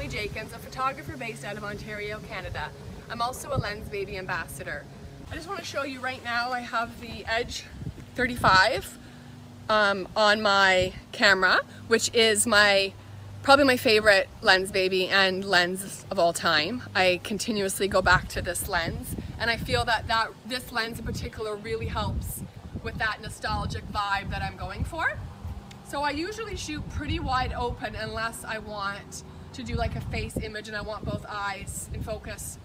Emily Jenkins, a photographer based out of Ontario, Canada. I'm also a Lensbaby ambassador. I just want to show you right now I have the Edge 35 on my camera, which is probably my favorite Lensbaby and lens of all time. I continuously go back to this lens, and I feel that this lens in particular really helps with that nostalgic vibe that I'm going for. So I usually shoot pretty wide open unless I want to do like a face image and I want both eyes in focus.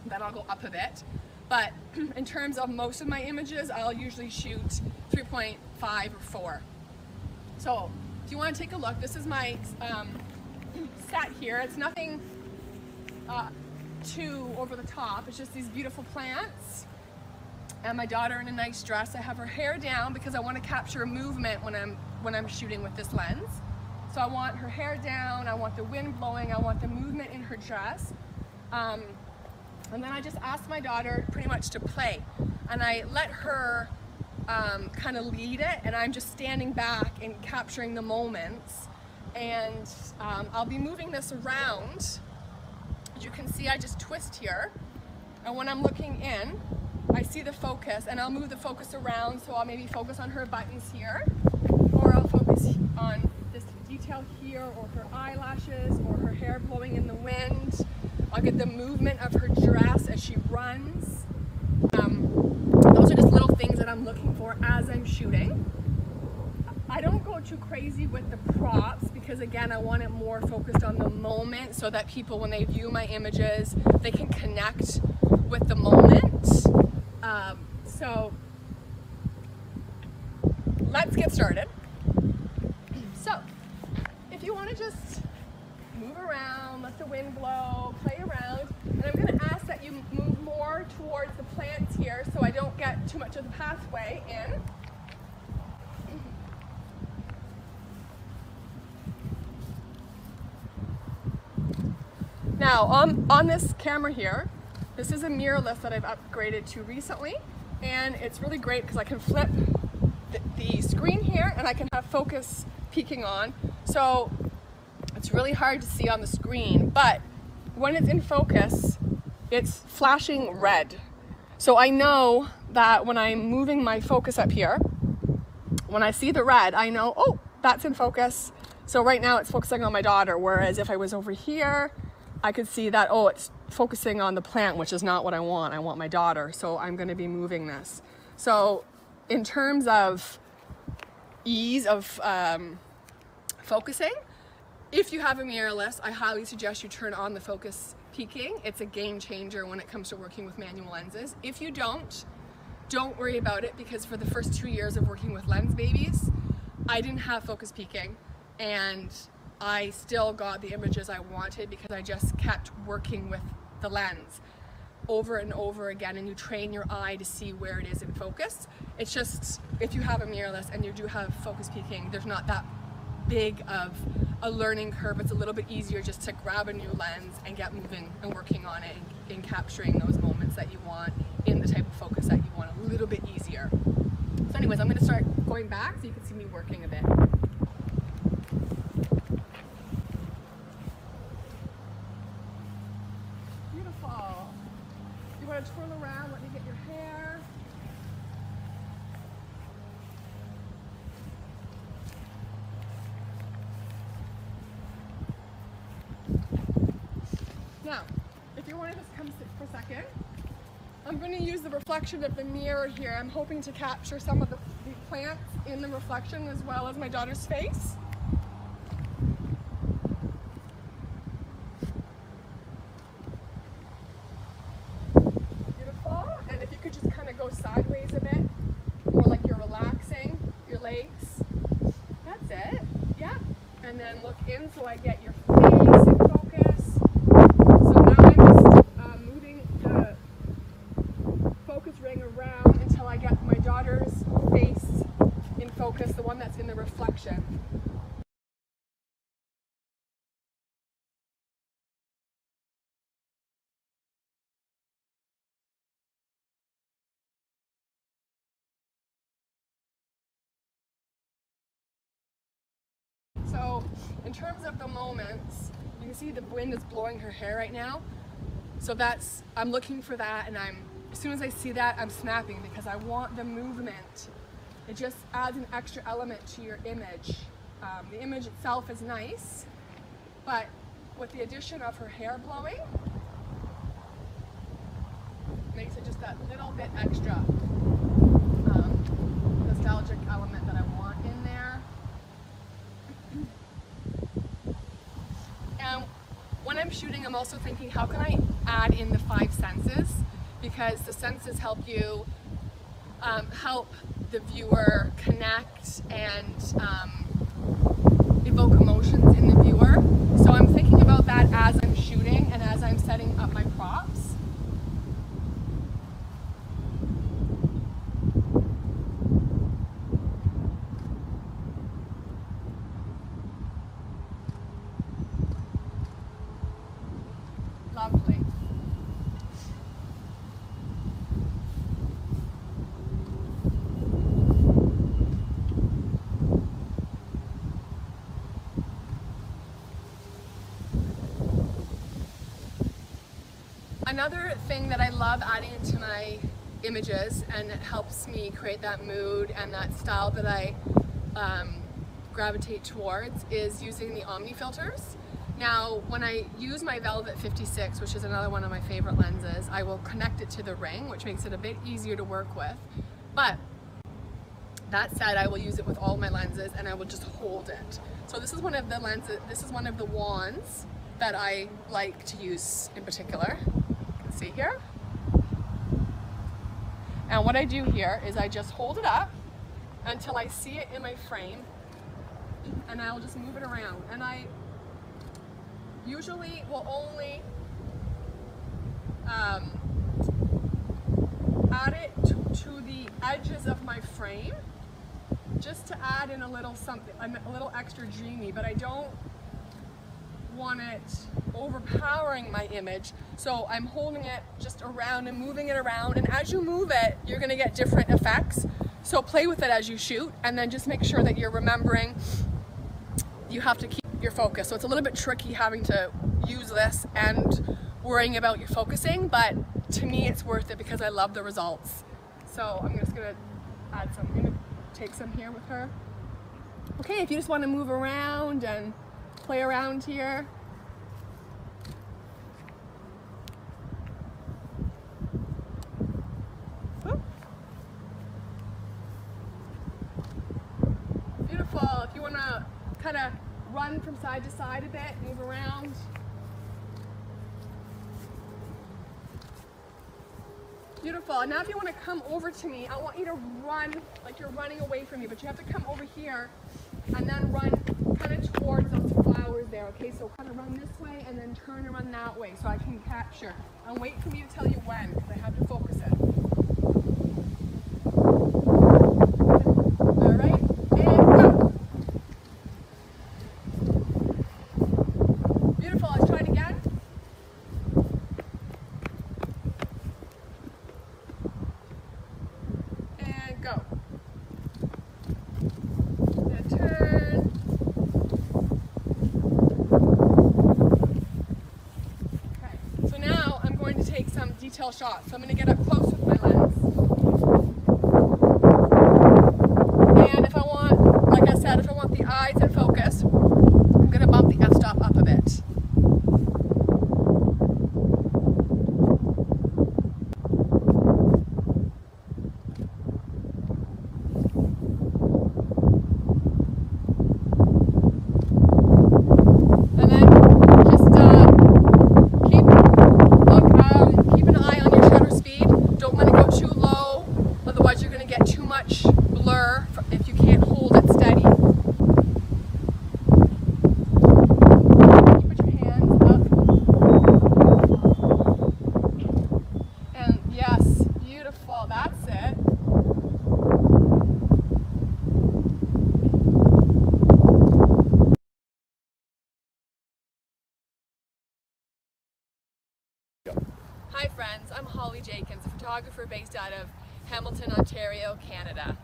Then I'll go up a bit. But in terms of most of my images, I'll usually shoot 3.5 or 4. So if you want to take a look, this is my set here. It's nothing too over the top. It's just these beautiful plants and my daughter in a nice dress. I have her hair down because I want to capture movement when I'm shooting with this lens. So I want her hair down, I want the wind blowing, I want the movement in her dress. And then I just ask my daughter pretty much to play. And I let her kind of lead it, and I'm just standing back and capturing the moments. And I'll be moving this around. As you can see, I just twist here. And when I'm looking in, I see the focus, and I'll move the focus around, so I'll maybe focus on her buttons here, or I'll focus on this detail here, or her eyelashes, or her hair blowing in the wind. I'll get the movement of her dress as she runs. Those are just little things that I'm looking for as I'm shooting. I don't go too crazy with the props because, again, I want it more focused on the moment so that people, when they view my images, they can connect with the moment. So let's get started. So if you want to just move around, let the wind blow, play around, and I'm going to ask that you move more towards the plants here so I don't get too much of the pathway in. Now on this camera here, this is a mirrorless that I've upgraded to recently, and it's really great because I can flip the screen here and I can have focus peeking on. So it's really hard to see on the screen, but when it's in focus, it's flashing red. So I know that when I'm moving my focus up here, when I see the red, I know, oh, that's in focus. So right now it's focusing on my daughter, whereas if I was over here, I could see that, oh, it's focusing on the plant, which is not what I want. I want my daughter, so I'm going to be moving this. So in terms of ease of focusing, if you have a mirrorless, I highly suggest you turn on the focus peaking. It's a game changer when it comes to working with manual lenses. If you don't worry about it, because for the first 2 years of working with Lensbabies, I didn't have focus peaking, and I still got the images I wanted because I just kept working with the lens over and over again, and you train your eye to see where it is in focus. It's just, if you have a mirrorless and you do have focus peaking, there's not that big of a learning curve. It's a little bit easier just to grab a new lens and get moving and working on it and capturing those moments that you want in the type of focus that you want, a little bit easier. So anyways, I'm going to start going back so you can see me working a bit. Beautiful. You want to twirl around, let me get your hair. Now, if you want to just come sit for a second, I'm going to use the reflection of the mirror here. I'm hoping to capture some of the plants in the reflection as well as my daughter's face. Beautiful. And if you could just kind of go sideways a bit, more like you're relaxing your legs. That's it. Yeah. And then look in so I get your face in focus. So now I'm just moving the focus ring around until I get my daughter's face in focus, the one that's in the reflection. So in terms of the moments, you can see the wind is blowing her hair right now. So I'm looking for that, and as soon as I see that, I'm snapping because I want the movement. It just adds an extra element to your image. The image itself is nice, but with the addition of her hair blowing, makes it just that little bit extra nostalgic element that I want in there. And when I'm shooting, I'm also thinking, how can I add in the 5 senses? Because the senses help you help the viewer connect and evoke emotions in the viewer. So I'm thinking about that as I'm shooting and as I'm setting up my props. Lovely. Another thing that I love adding into my images, and it helps me create that mood and that style that I gravitate towards, is using the Omni filters. Now, when I use my Velvet 56, which is another one of my favorite lenses, I will connect it to the ring, which makes it a bit easier to work with. But that said, I will use it with all my lenses, and I will just hold it. So this is one of the lenses, this is one of the wands that I like to use in particular. You can see here. And what I do here is I just hold it up until I see it in my frame, and I'll just move it around. And I usually will only add it to the edges of my frame, just to add in a little something, a little extra dreamy, but I don't want it overpowering my image. So I'm holding it just around and moving it around, and as you move it, you're gonna get different effects. So play with it as you shoot, and then just make sure that you're remembering you have to keep your focus. So it's a little bit tricky having to use this and worrying about your focusing, but to me it's worth it because I love the results. So I'm just gonna add some, I'm gonna take some here with her. Okay, if you just want to move around and play around here. Beautiful. If you want to kind of run from side to side a bit, move around. Beautiful. Now if you want to come over to me, I want you to run like you're running away from me, but you have to come over here and then run kind of towards those flowers there, okay? So kind of run this way and then turn and run that way so I can capture. And wait for me to tell you when, because I have to focus it. All right, and go. Beautiful. Let's try it again. And go. And turn. Okay, so now I'm going to take some detail shots. So I'm going to get up close with my lens. And if I want, like I said, if I want the eyes in focus, I'm going to bump the f-stop up a bit. Hi friends, I'm Holly Jenkins, a photographer based out of Hamilton, Ontario, Canada.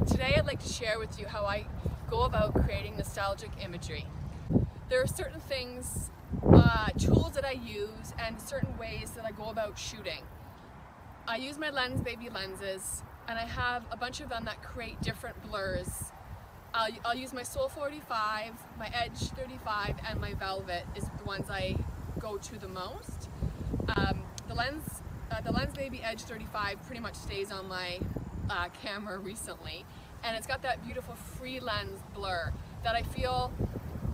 Today I'd like to share with you how I go about creating nostalgic imagery. There are certain things tools that I use and certain ways that I go about shooting. I use my Lensbaby lenses, and I have a bunch of them that create different blurs. I'll use my Sol 45, my Edge 35, and my Velvet is the ones I go to the most. The Lensbaby Edge 35 pretty much stays on my camera recently, and it's got that beautiful free lens blur that I feel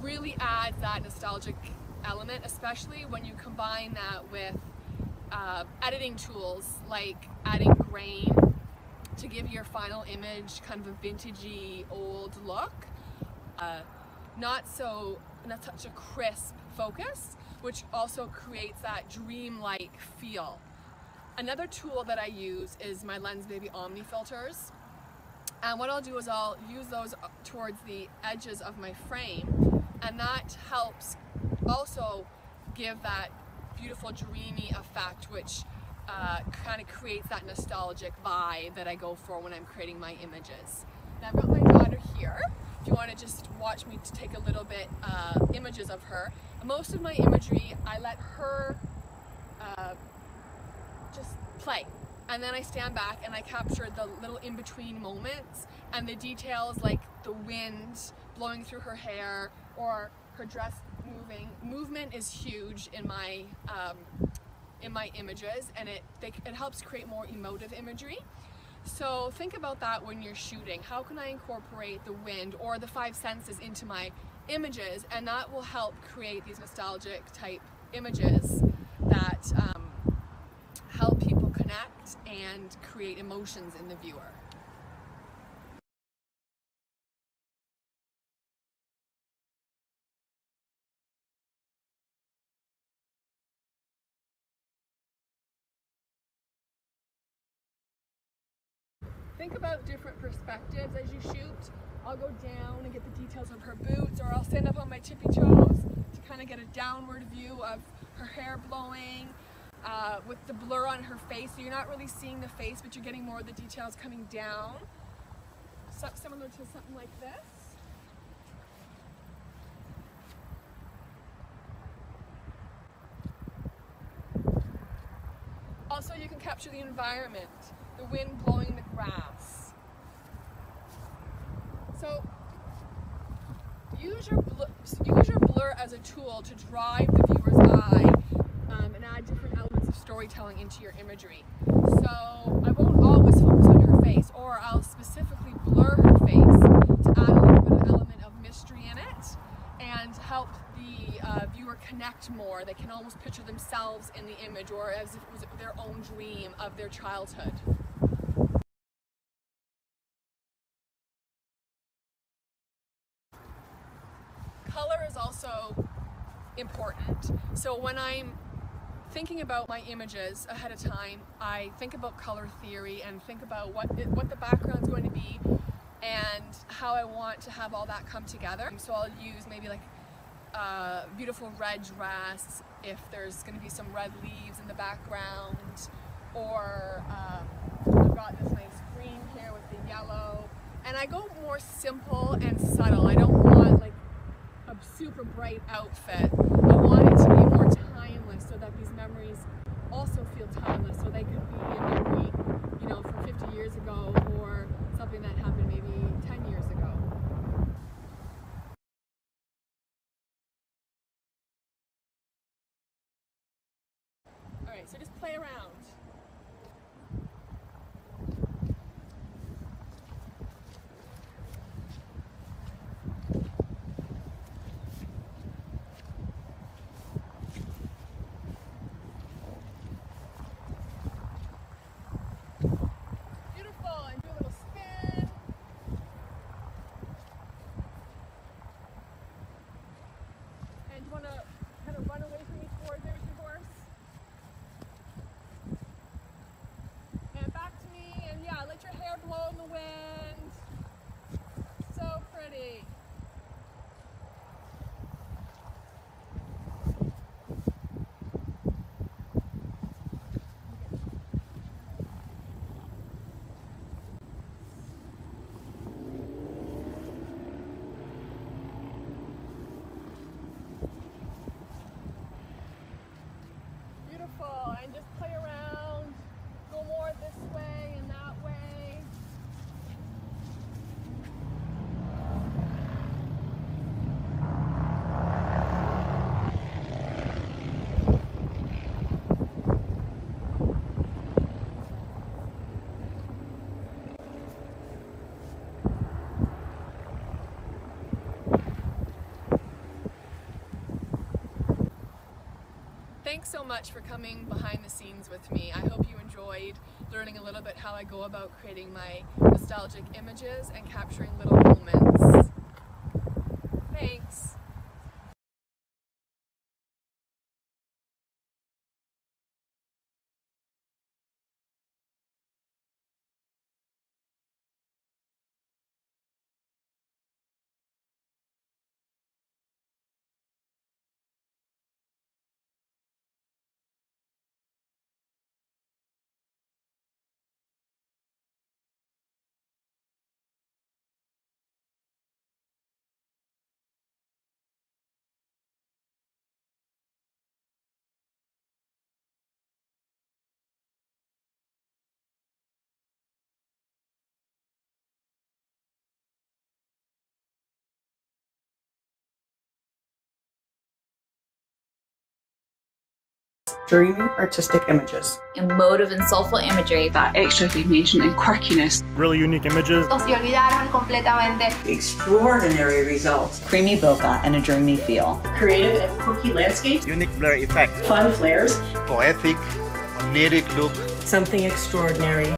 really adds that nostalgic element, especially when you combine that with editing tools like adding grain to give your final image kind of a vintagey old look. Not such a crisp focus, which also creates that dreamlike feel. Another tool that I use is my Lensbaby Omni filters. And what I'll do is I'll use those towards the edges of my frame, and that helps also give that beautiful dreamy effect, which kind of creates that nostalgic vibe that I go for when I'm creating my images. Now I've got my daughter here. If you want to just watch me to take a little bit images of her. Most of my imagery I let her just play, and then I stand back and I capture the little in-between moments and the details like the wind blowing through her hair or her dress moving. Movement is huge in my images, and it helps create more emotive imagery. So think about that when you're shooting. How can I incorporate the wind or the five senses into my images, and that will help create these nostalgic type images that help people connect and create emotions in the viewer. Think about different perspectives as you shoot. I'll go down and get the details of her boots, or I'll stand up on my tippy toes to kind of get a downward view of her hair blowing with the blur on her face. So you're not really seeing the face, but you're getting more of the details coming down. So, similar to something like this. Also, you can capture the environment, the wind blowing the grass. So use your blur as a tool to drive the viewer's eye and add different elements of storytelling into your imagery. So I won't always focus on her face, or I'll specifically blur her face to add a little bit of element of mystery in it and help the viewer connect more. They can almost picture themselves in the image, or as if it was their own dream of their childhood. Color is also important. So when I'm thinking about my images ahead of time, I think about color theory and think about what the background's going to be and how I want to have all that come together. So I'll use maybe like a beautiful red dress if there's going to be some red leaves in the background, or I've got this nice green here with the yellow, and I go more simple and subtle. I don't want like a super bright outfit. I want it to be more timeless, so that these memories also feel timeless, so they could be a memory, you know, from 50 years ago, or something that happened maybe 10 years ago. Alright, so just play around. Want to kind of run away from me towards there with your horse? and just play around, go more this way and that way. Thanks so much for coming behind the scenes with me. I hope you enjoyed learning a little bit how I go about creating my nostalgic images and capturing little moments. Thanks. Dreamy artistic images. Emotive and soulful imagery. That extra dimension and quirkiness. Really unique images. Se olvidaron completamente. Extraordinary results. Creamy bokeh and a dreamy feel. Creative and quirky landscapes. Unique blur effect. Fun flares. Poetic, oniric look. Something extraordinary.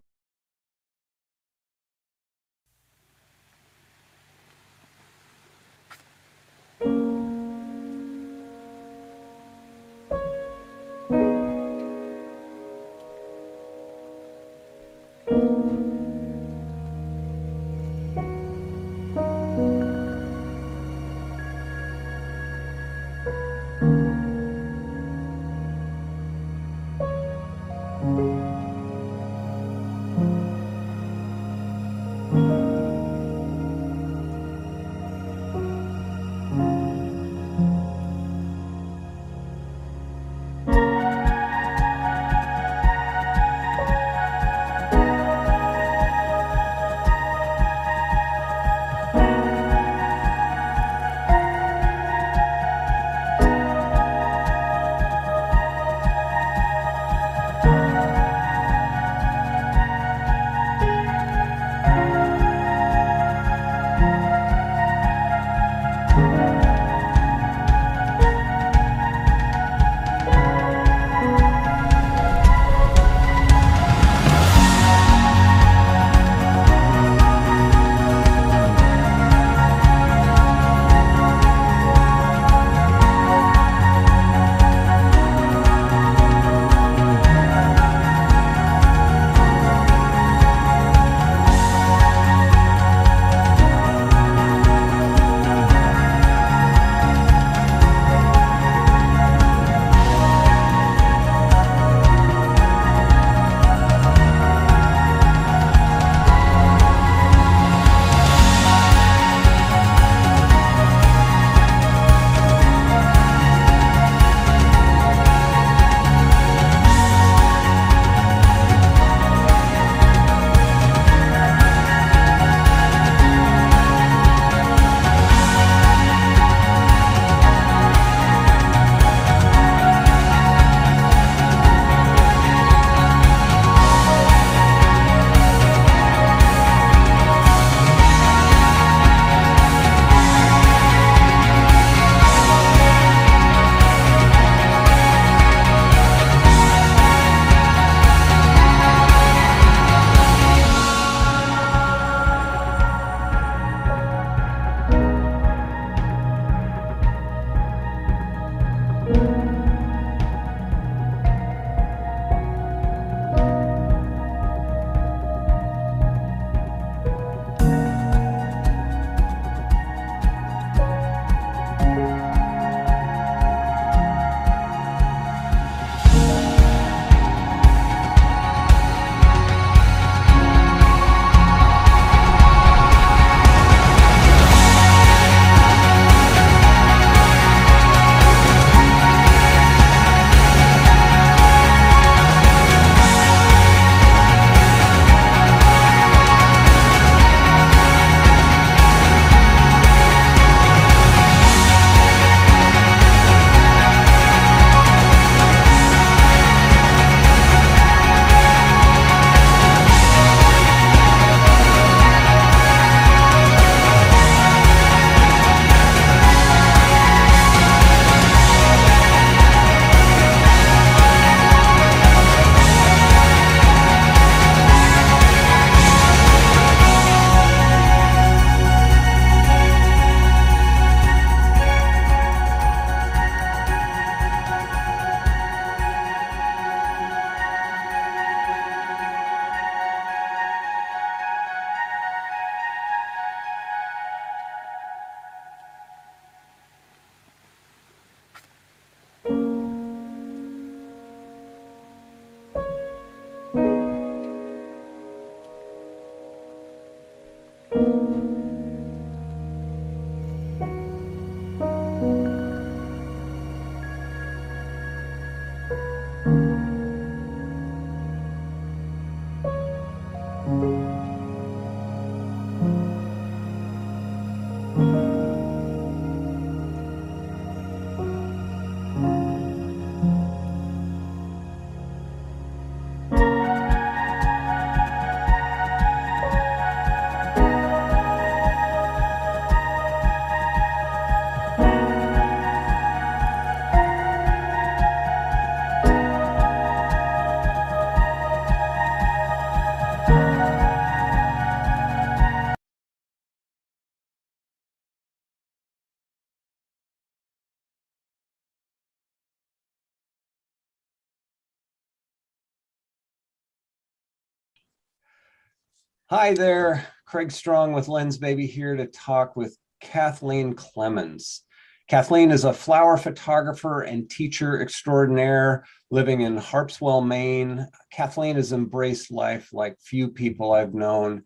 Hi there, Craig Strong with Lensbaby here to talk with Kathleen Clemens. Kathleen is a flower photographer and teacher extraordinaire living in Harpswell, Maine. Kathleen has embraced life like few people I've known,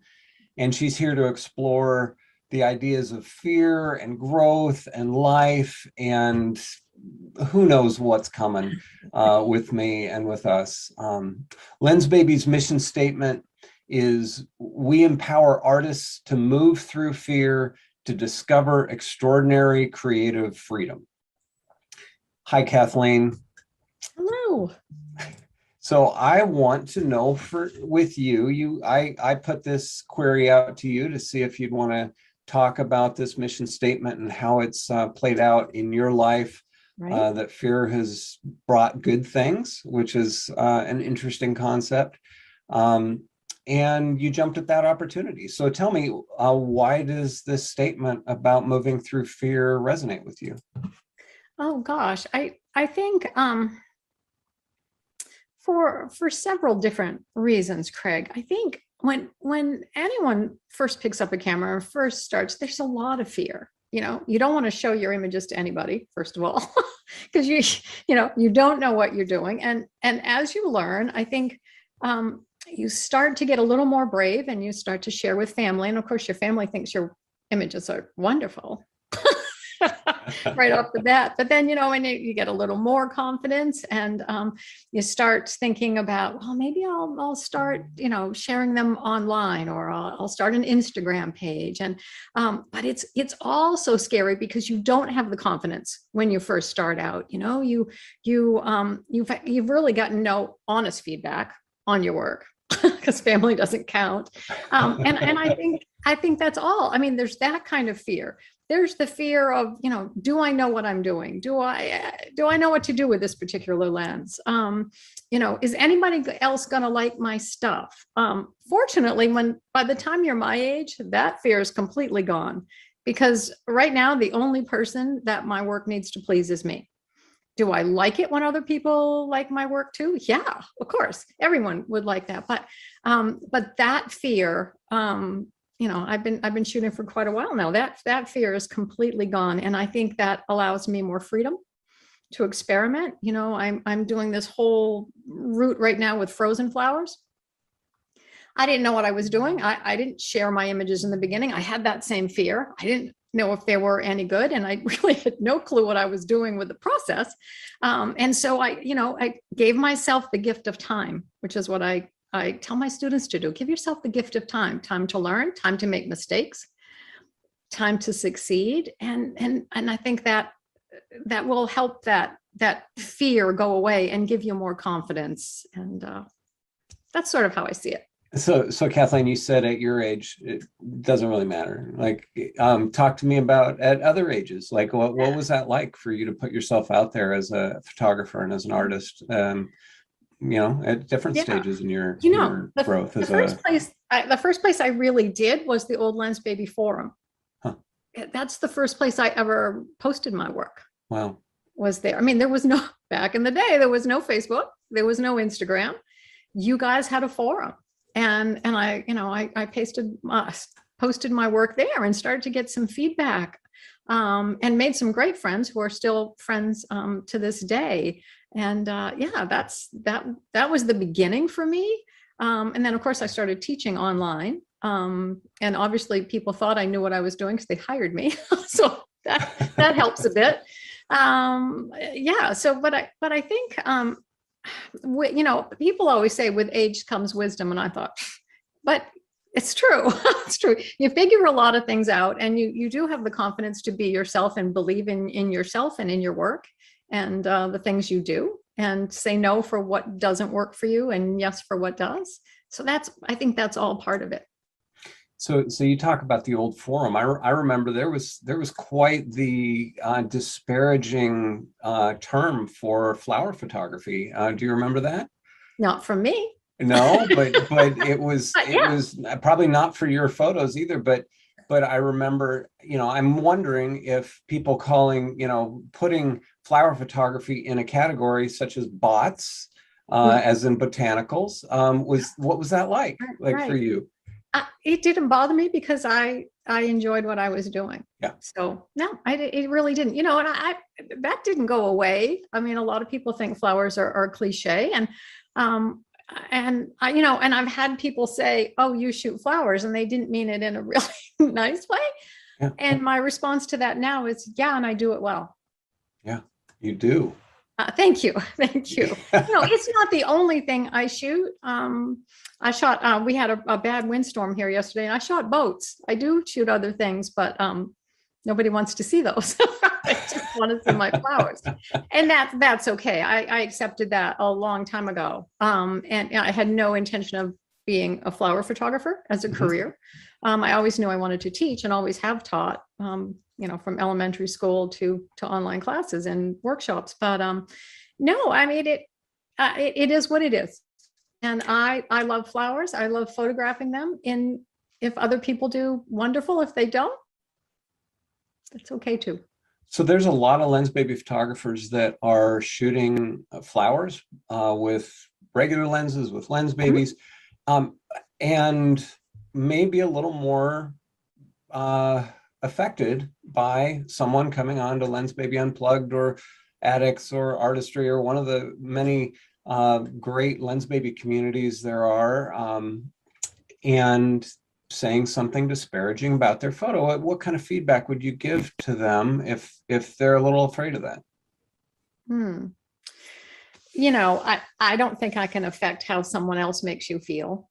and she's here to explore the ideas of fear and growth and life, and who knows what's coming with me and with us. Lensbaby's mission statement is we empower artists to move through fear to discover extraordinary creative freedom. Hi, Kathleen. Hello. So I want to know with you, I put this query out to you to see if you'd want to talk about this mission statement and how it's played out in your life. Right. That fear has brought good things, which is an interesting concept. And you jumped at that opportunity. So tell me, why does this statement about moving through fear resonate with you? Oh gosh, I think for several different reasons, Craig. I think when anyone first picks up a camera or first starts, there's a lot of fear. You know, you don't want to show your images to anybody, first of all, because you don't know what you're doing. And as you learn, I think you start to get a little more brave and you start to share with family. And of course, your family thinks your images are wonderful right off the bat. But then, and you get a little more confidence and you start thinking about, well, maybe I'll start, sharing them online, or I'll start an Instagram page. And but it's also scary because you don't have the confidence when you first start out. You've really gotten no honest feedback on your work because family doesn't count. And I think that's all. I mean, there's that kind of fear. There's the fear of, do I know what I'm doing? Do I know what to do with this particular lens? Is anybody else going to like my stuff? Fortunately, by the time you're my age, that fear is completely gone, because right now, the only person that my work needs to please is me. Do I like it when other people like my work too? Yeah, of course, everyone would like that. But that fear, I've been shooting for quite a while now. That fear is completely gone, and I think that allows me more freedom to experiment. I'm doing this whole route right now with frozen flowers. I didn't know what I was doing. I didn't share my images in the beginning. I had that same fear. I didn't know if they were any good, and I really had no clue what I was doing with the process. And so I gave myself the gift of time, which is what I tell my students to do. Give yourself the gift of time to learn, time to make mistakes, time to succeed. And I think that will help that fear go away and give you more confidence. And that's sort of how I see it. So Kathleen, you said at your age, it doesn't really matter. Like, talk to me about at other ages. Like, what was that like for you to put yourself out there as a photographer and as an artist? At different stages in your growth. The first place I really did was the old Lensbaby forum. Huh. That's the first place I ever posted my work. Wow. Was there. I mean, back in the day, there was no Facebook, there was no Instagram. You guys had a forum. And I posted my work there and started to get some feedback, and made some great friends who are still friends to this day. And that was the beginning for me. And then of course I started teaching online. And obviously people thought I knew what I was doing because they hired me. So that helps a bit. So, but I think, people always say with age comes wisdom. And I thought, but it's true. It's true. You figure a lot of things out, and you do have the confidence to be yourself and believe in yourself and in your work and the things you do, and say no for what doesn't work for you and yes for what does. So I think that's all part of it. So you talk about the old forum. I remember there was quite the disparaging term for flower photography. Do you remember that? Not from me. No, but it was it was probably not for your photos either. But I remember, I'm wondering if people putting flower photography in a category such as bots, as in botanicals, what was that like for you? It didn't bother me because I enjoyed what I was doing. Yeah. So no, it really didn't, and that didn't go away. I mean, a lot of people think flowers are cliche, and I've had people say, "Oh, you shoot flowers," and they didn't mean it in a really nice way. Yeah. And my response to that now is, yeah, and I do it well. Yeah, you do. Thank you. Thank you. It's not the only thing I shoot. I shot, we had a bad windstorm here yesterday, and I shot boats. I do shoot other things, but nobody wants to see those. They just want to see my flowers. And that's okay. I accepted that a long time ago. And I had no intention of being a flower photographer as a career. I always knew I wanted to teach and always have taught, from elementary school to online classes and workshops. But no, I mean, it is what it is. And I love flowers. I love photographing them. And if other people do, wonderful. If they don't, it's okay too. So there's a lot of Lensbaby photographers that are shooting flowers with regular lenses, with Lensbabies, and maybe a little more affected by someone coming on to Lensbaby Unplugged or Addicts or Artistry or one of the many great Lensbaby communities there are, and saying something disparaging about their photo. What kind of feedback would you give to them if they're a little afraid of that? I don't think I can affect how someone else makes you feel.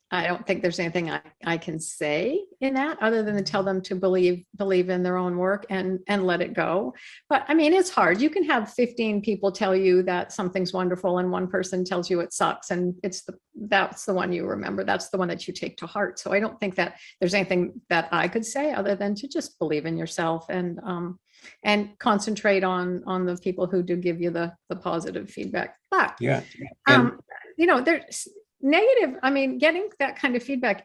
I don't think there's anything I can say in that other than to tell them to believe in their own work and let it go. But I mean, it's hard. You can have 15 people tell you that something's wonderful and one person tells you it sucks, and that's the one you remember. That's the one that you take to heart. So I don't think that there's anything that I could say other than to just believe in yourself and concentrate on the people who do give you the positive feedback. But yeah, there's negative. I mean, getting that kind of feedback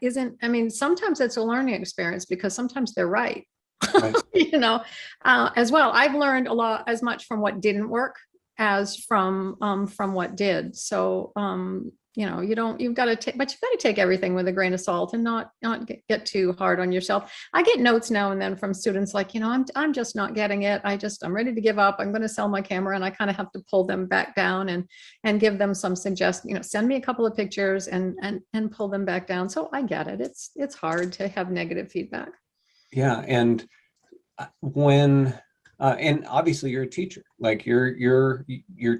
sometimes it's a learning experience because sometimes they're right. As well. I've learned as much from what didn't work as from what did. So, you've got to take everything with a grain of salt and not get too hard on yourself. I get notes now and then from students like, I'm just not getting it. I'm ready to give up. I'm going to sell my camera. And I kind of have to pull them back down and give them some suggestions, send me a couple of pictures and pull them back down. So I get it. It's hard to have negative feedback. Yeah. And when, and obviously you're a teacher, like you're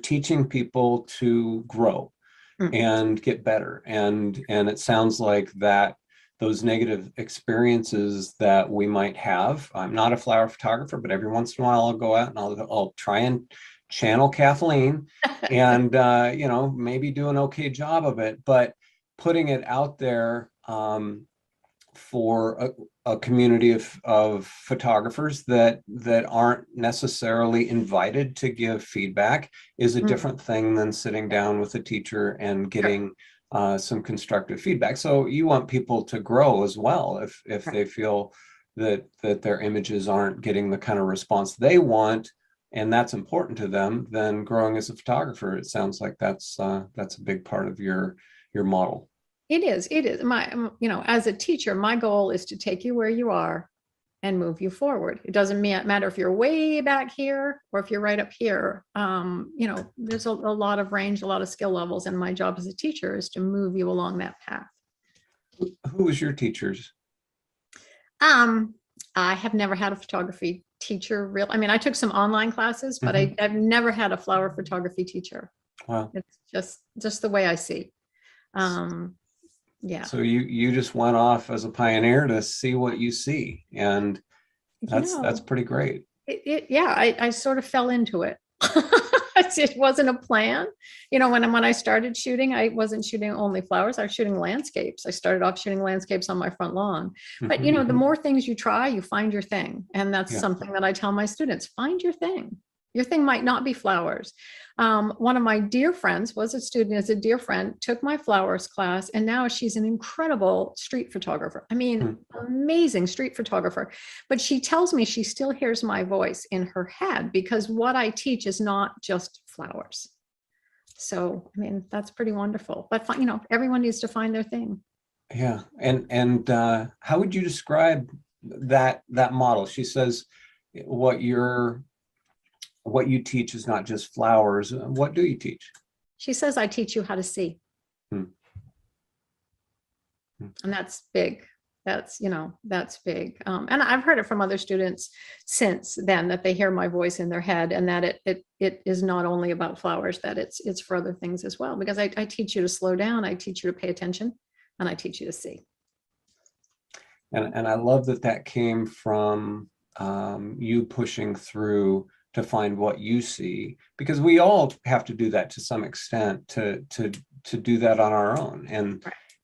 teaching people to grow and get better. And it sounds like that those negative experiences that we might have, I'm not a flower photographer, but every once in a while I'll go out and I'll try and channel Kathleen and, maybe do an okay job of it, but putting it out there for a community of photographers that aren't necessarily invited to give feedback is a different thing than sitting down with a teacher and getting some constructive feedback. So you want people to grow as well if they feel that their images aren't getting the kind of response they want, and that's important to them, then growing as a photographer, it sounds like that's a big part of your model. It is. As a teacher, my goal is to take you where you are and move you forward. It doesn't matter if you're way back here or if you're right up here. There's a lot of range, a lot of skill levels, and my job as a teacher is to move you along that path. Who was your teachers? I have never had a photography teacher. I took some online classes, but I've never had a flower photography teacher. Wow. It's just the way I see. Yeah. So you just went off as a pioneer to see what you see, and that's pretty great. I sort of fell into it. It wasn't a plan. When I started shooting, I wasn't shooting only flowers. I was shooting landscapes. I started off shooting landscapes on my front lawn. But the more things you try, you find your thing. And that's something that I tell my students, find your thing. Your thing might not be flowers. One of my dear friends was is a dear friend, took my flowers class, and now she's an incredible street photographer. Amazing street photographer. But she tells me she still hears my voice in her head because what I teach is not just flowers. So, that's pretty wonderful. But, everyone needs to find their thing. Yeah. And how would you describe that model? She says what you teach is not just flowers. What do you teach? She says, I teach you how to see. Hmm. And that's big. That's big. And I've heard it from other students since then, that they hear my voice in their head, and that it is not only about flowers, that it's for other things as well, because I teach you to slow down, I teach you to pay attention, and I teach you to see. And I love that came from you pushing through to find what you see, because we all have to do that to some extent, to do that on our own,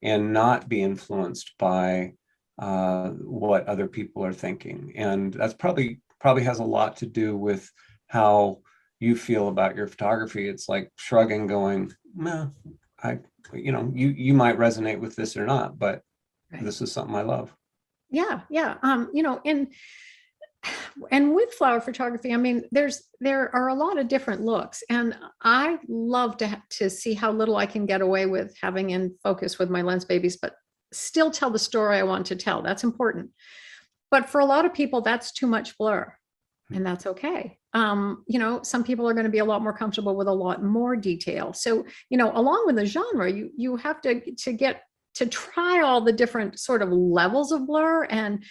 and not be influenced by what other people are thinking. And that's probably has a lot to do with how you feel about your photography. It's like shrugging, going, no, you might resonate with this or not, but this is something I love. Yeah. And with flower photography, I mean, there are a lot of different looks, and I love to see how little I can get away with having in focus with my lens babies, but still tell the story I want to tell. That's important. But for a lot of people, that's too much blur, and that's okay. Some people are going to be a lot more comfortable with a lot more detail. So, along with the genre, you have to get to try all the different sort of levels of blur and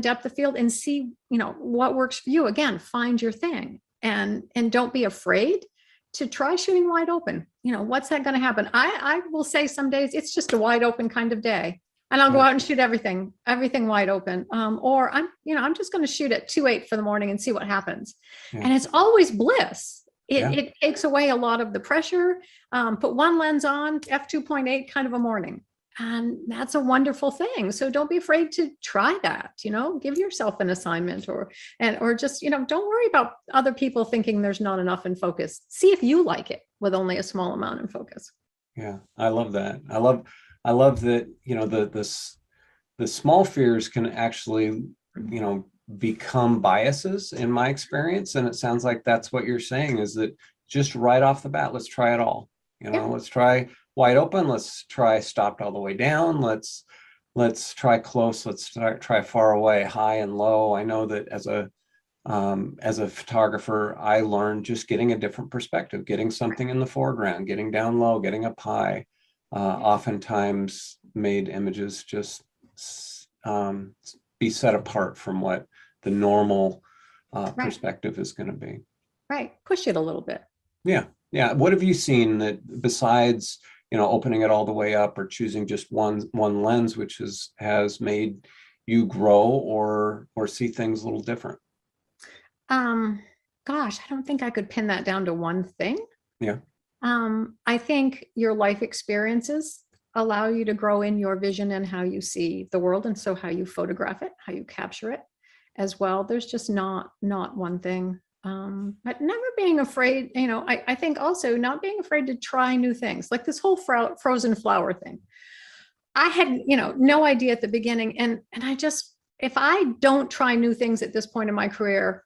depth of field, and see, what works for you. Again, find your thing, and don't be afraid to try shooting wide open. What's that going to happen? I will say some days it's just a wide open kind of day, and I'll go out and shoot everything wide open. Or I'm just going to shoot at 2.8 for the morning and see what happens. Yeah. And it's always bliss. It takes away a lot of the pressure. Put one lens on, f2.8 kind of a morning. And that's a wonderful thing. So don't be afraid to try that, give yourself an assignment, or just, don't worry about other people thinking there's not enough in focus. See if you like it with only a small amount in focus. Yeah, I love that. I love that, the small fears can actually, become biases in my experience. And it sounds like that's what you're saying, is that just right off the bat, let's try it all. Let's try wide open. Let's try stopped all the way down. Let's try close. Let's try far away, high and low. I know that as a photographer, I learned just getting a different perspective, getting something in the foreground, getting down low, getting up high, oftentimes made images just be set apart from what the normal perspective is going to be. Right. Push it a little bit. Yeah. Yeah. What have you seen that, besides, opening it all the way up, or choosing just one lens, which has made you grow or see things a little different? Gosh, I don't think I could pin that down to one thing. Yeah. I think your life experiences allow you to grow in your vision and how you see the world, and so how you photograph it, how you capture it as well. There's just not one thing. But never being afraid, I think also not being afraid to try new things, like this whole frozen flower thing. I had, no idea at the beginning. And I just, if I don't try new things at this point in my career,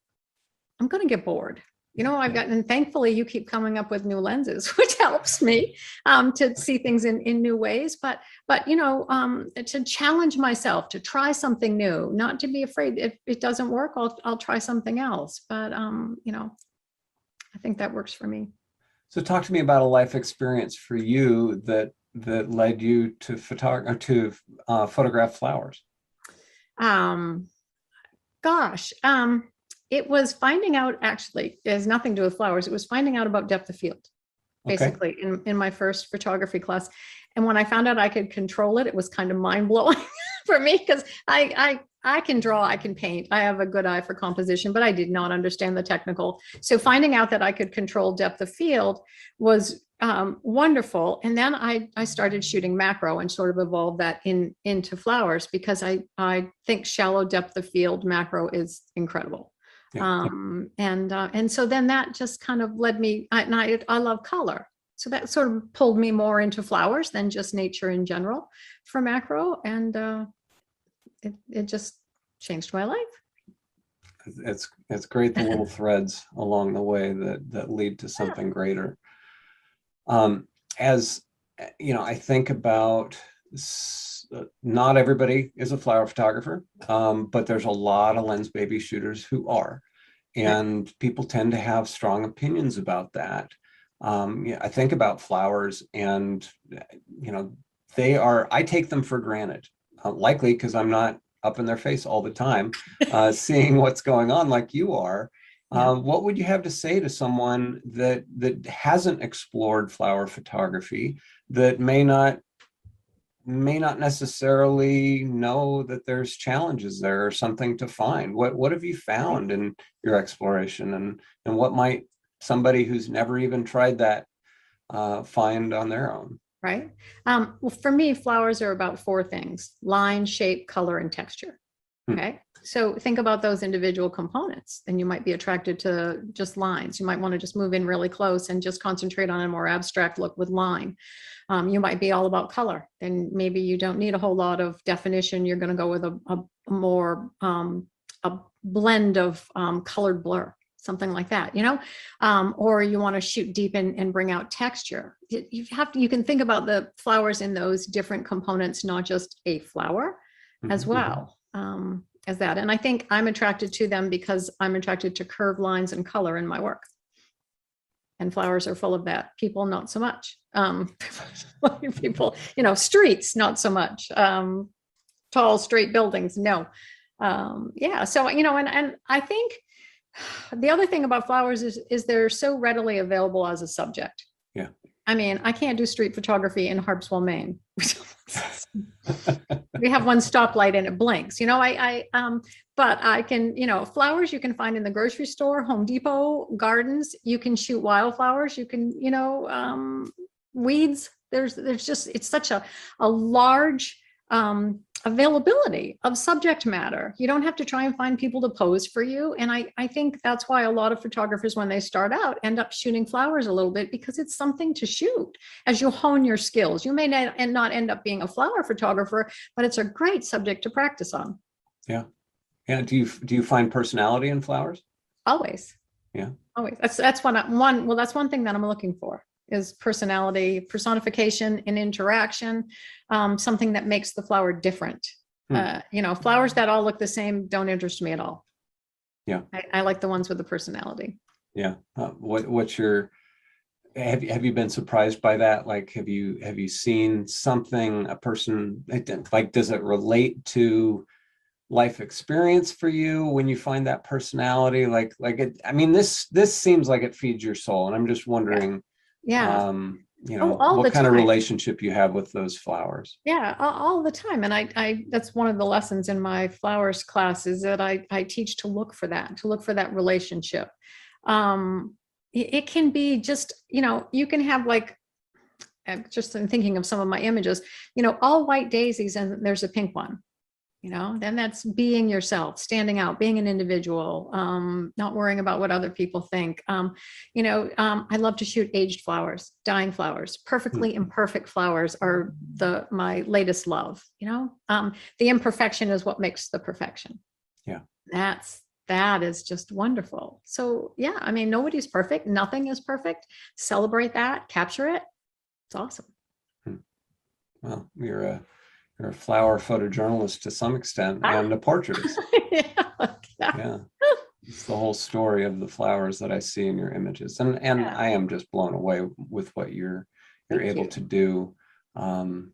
I'm going to get bored. And thankfully you keep coming up with new lenses, which helps me to see things in new ways, but to challenge myself, to try something new, not to be afraid. If it doesn't work, I'll try something else. But, I think that works for me. So talk to me about a life experience for you that led you to photograph flowers. It was finding out, actually, it has nothing to do with flowers. It was finding out about depth of field, basically, in my first photography class. And when I found out I could control it, it was kind of mind blowing for me, because I can draw, I can paint. I have a good eye for composition, but I did not understand the technical. So finding out that I could control depth of field was wonderful. And then I started shooting macro and sort of evolved that into flowers, because I think shallow depth of field macro is incredible. Yeah. And so then that just kind of led me, I love color. So that sort of pulled me more into flowers than just nature in general for macro. And it just changed my life. It's great, the little threads along the way that lead to something greater. As I think about not everybody is a flower photographer, but there's a lot of Lensbaby shooters who are, and people tend to have strong opinions about that. Yeah, I think about flowers, and I take them for granted, likely because I'm not up in their face all the time, seeing what's going on like you are. What would you have to say to someone that hasn't explored flower photography, that may not necessarily know that there's challenges there or something to find? What have you found in your exploration, and what might somebody who's never even tried that find on their own? Right. Well, for me, flowers are about four things: line, shape, color, and texture. Okay. So think about those individual components, and you might be attracted to just lines. You might want to just move in really close and just concentrate on a more abstract look with line. You might be all about color, and maybe you don't need a whole lot of definition. You're going to go with a more a blend of colored blur, something like that, or you want to shoot deep and bring out texture. You can think about the flowers in those different components, not just a flower as well. As that. And I think I'm attracted to them because I'm attracted to curved lines and color in my work. And flowers are full of that. People, not so much. People, streets, not so much. Tall, straight buildings, no. Yeah. So, and I think the other thing about flowers is they're so readily available as a subject. Yeah. I mean, I can't do street photography in Harpswell, Maine. We have one stoplight and it blinks, but I can, flowers you can find in the grocery store, Home Depot, gardens. You can shoot wildflowers. You can, weeds. There's just, it's such a large availability of subject matter. You don't have to try and find people to pose for you. And I think that's why a lot of photographers, when they start out, end up shooting flowers a little bit, because it's something to shoot as you hone your skills. You may not end up being a flower photographer, but it's a great subject to practice on. Yeah. Yeah. Do you find personality in flowers? Always. Yeah. Always. That's one thing that I'm looking for, is personality, personification, and interaction, something that makes the flower different. Flowers that all look the same don't interest me at all. Yeah. I like the ones with the personality. Yeah. What's your, have you been surprised by that? Like, have you seen something, a person, like, does it relate to life experience for you when you find that personality? This seems like it feeds your soul. And I'm just wondering, what kind of relationship you have with those flowers. Yeah, all the time. And I that's one of the lessons in my flowers class, is that I teach to look for that relationship. It can be just, you can have, like, just in thinking of some of my images, all white daisies and there's a pink one. Then that's being yourself, standing out, being an individual, not worrying about what other people think. I love to shoot aged flowers, dying flowers. Perfectly imperfect flowers are my latest love. The imperfection is what makes the perfection. Yeah. That is just wonderful. So yeah, I mean, nobody's perfect. Nothing is perfect. Celebrate that, capture it. It's awesome. Well, you're a flower photojournalist to some extent, and a portraitist. Yeah. It's the whole story of the flowers that I see in your images. And I am just blown away with what you're able to do. And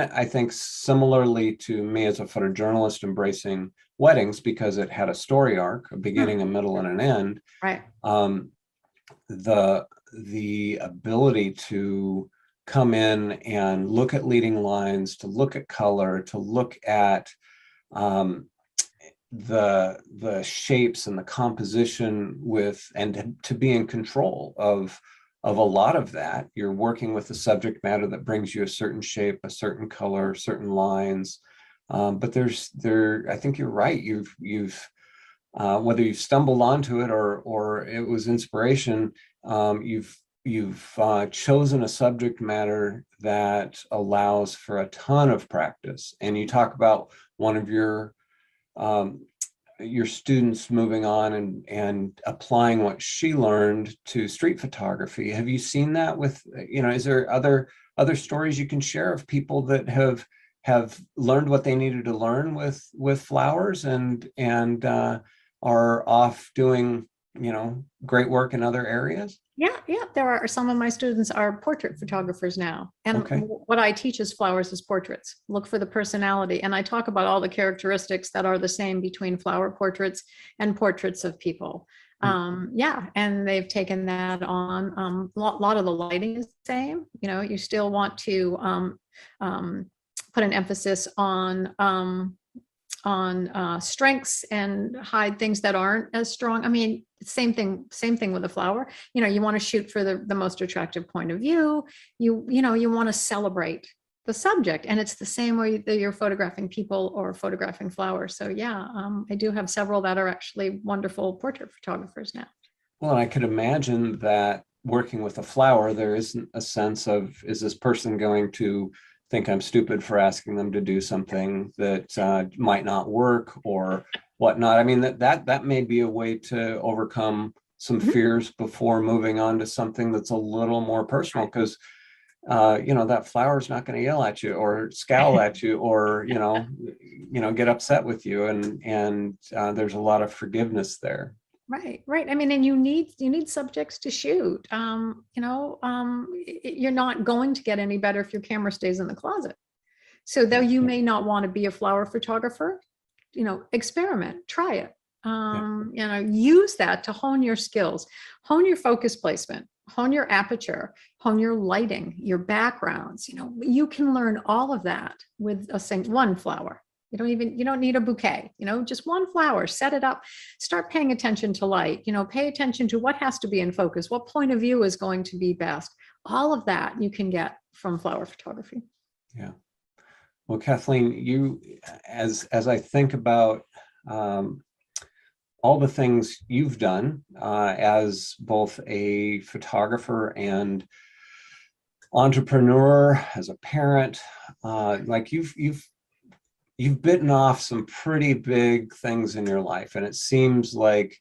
I think similarly to me as a photojournalist embracing weddings, because it had a story arc, a beginning, a middle, and an end. Right. The ability to come in and look at leading lines, to look at color, to look at the shapes and the composition and to be in control of a lot of that. You're working with the subject matter that brings you a certain shape, a certain color, certain lines. But I think you're right. You've whether you've stumbled onto it or it was inspiration, you've chosen a subject matter that allows for a ton of practice. And you talk about one of your students moving on and applying what she learned to street photography. Have you seen that with, is there other stories you can share of people that have have learned what they needed to learn with flowers and are off doing, great work in other areas? Yeah, there are some of my students are portrait photographers now. And what I teach is flowers as portraits. Look for the personality. And I talk about all the characteristics that are the same between flower portraits and portraits of people. And they've taken that on. A lot of the lighting is the same. You still want to put an emphasis on strengths and hide things that aren't as strong. I mean, same thing with a flower. You want to shoot for the most attractive point of view. You want to celebrate the subject, and it's the same way that you're photographing people or photographing flowers. So yeah, I do have several that are actually wonderful portrait photographers now. Well, and I could imagine that working with a flower, there isn't a sense of, is this person going to think I'm stupid for asking them to do something that might not work or whatnot. I mean, that may be a way to overcome some fears before moving on to something that's a little more personal, because that flower's not going to yell at you or scowl at you or get upset with you, and there's a lot of forgiveness there. Right. I mean, and you need subjects to shoot. You're not going to get any better if your camera stays in the closet. So though you may not want to be a flower photographer, experiment, try it. Use that to hone your skills, hone your focus placement, hone your aperture, hone your lighting, your backgrounds. You can learn all of that with one flower. You don't need a bouquet, just one flower, set it up, start paying attention to light, pay attention to what has to be in focus, what point of view is going to be best. All of that you can get from flower photography. Yeah. Well, Kathleen, you, as I think about all the things you've done as both a photographer and entrepreneur, as a parent, like you've bitten off some pretty big things in your life, and it seems like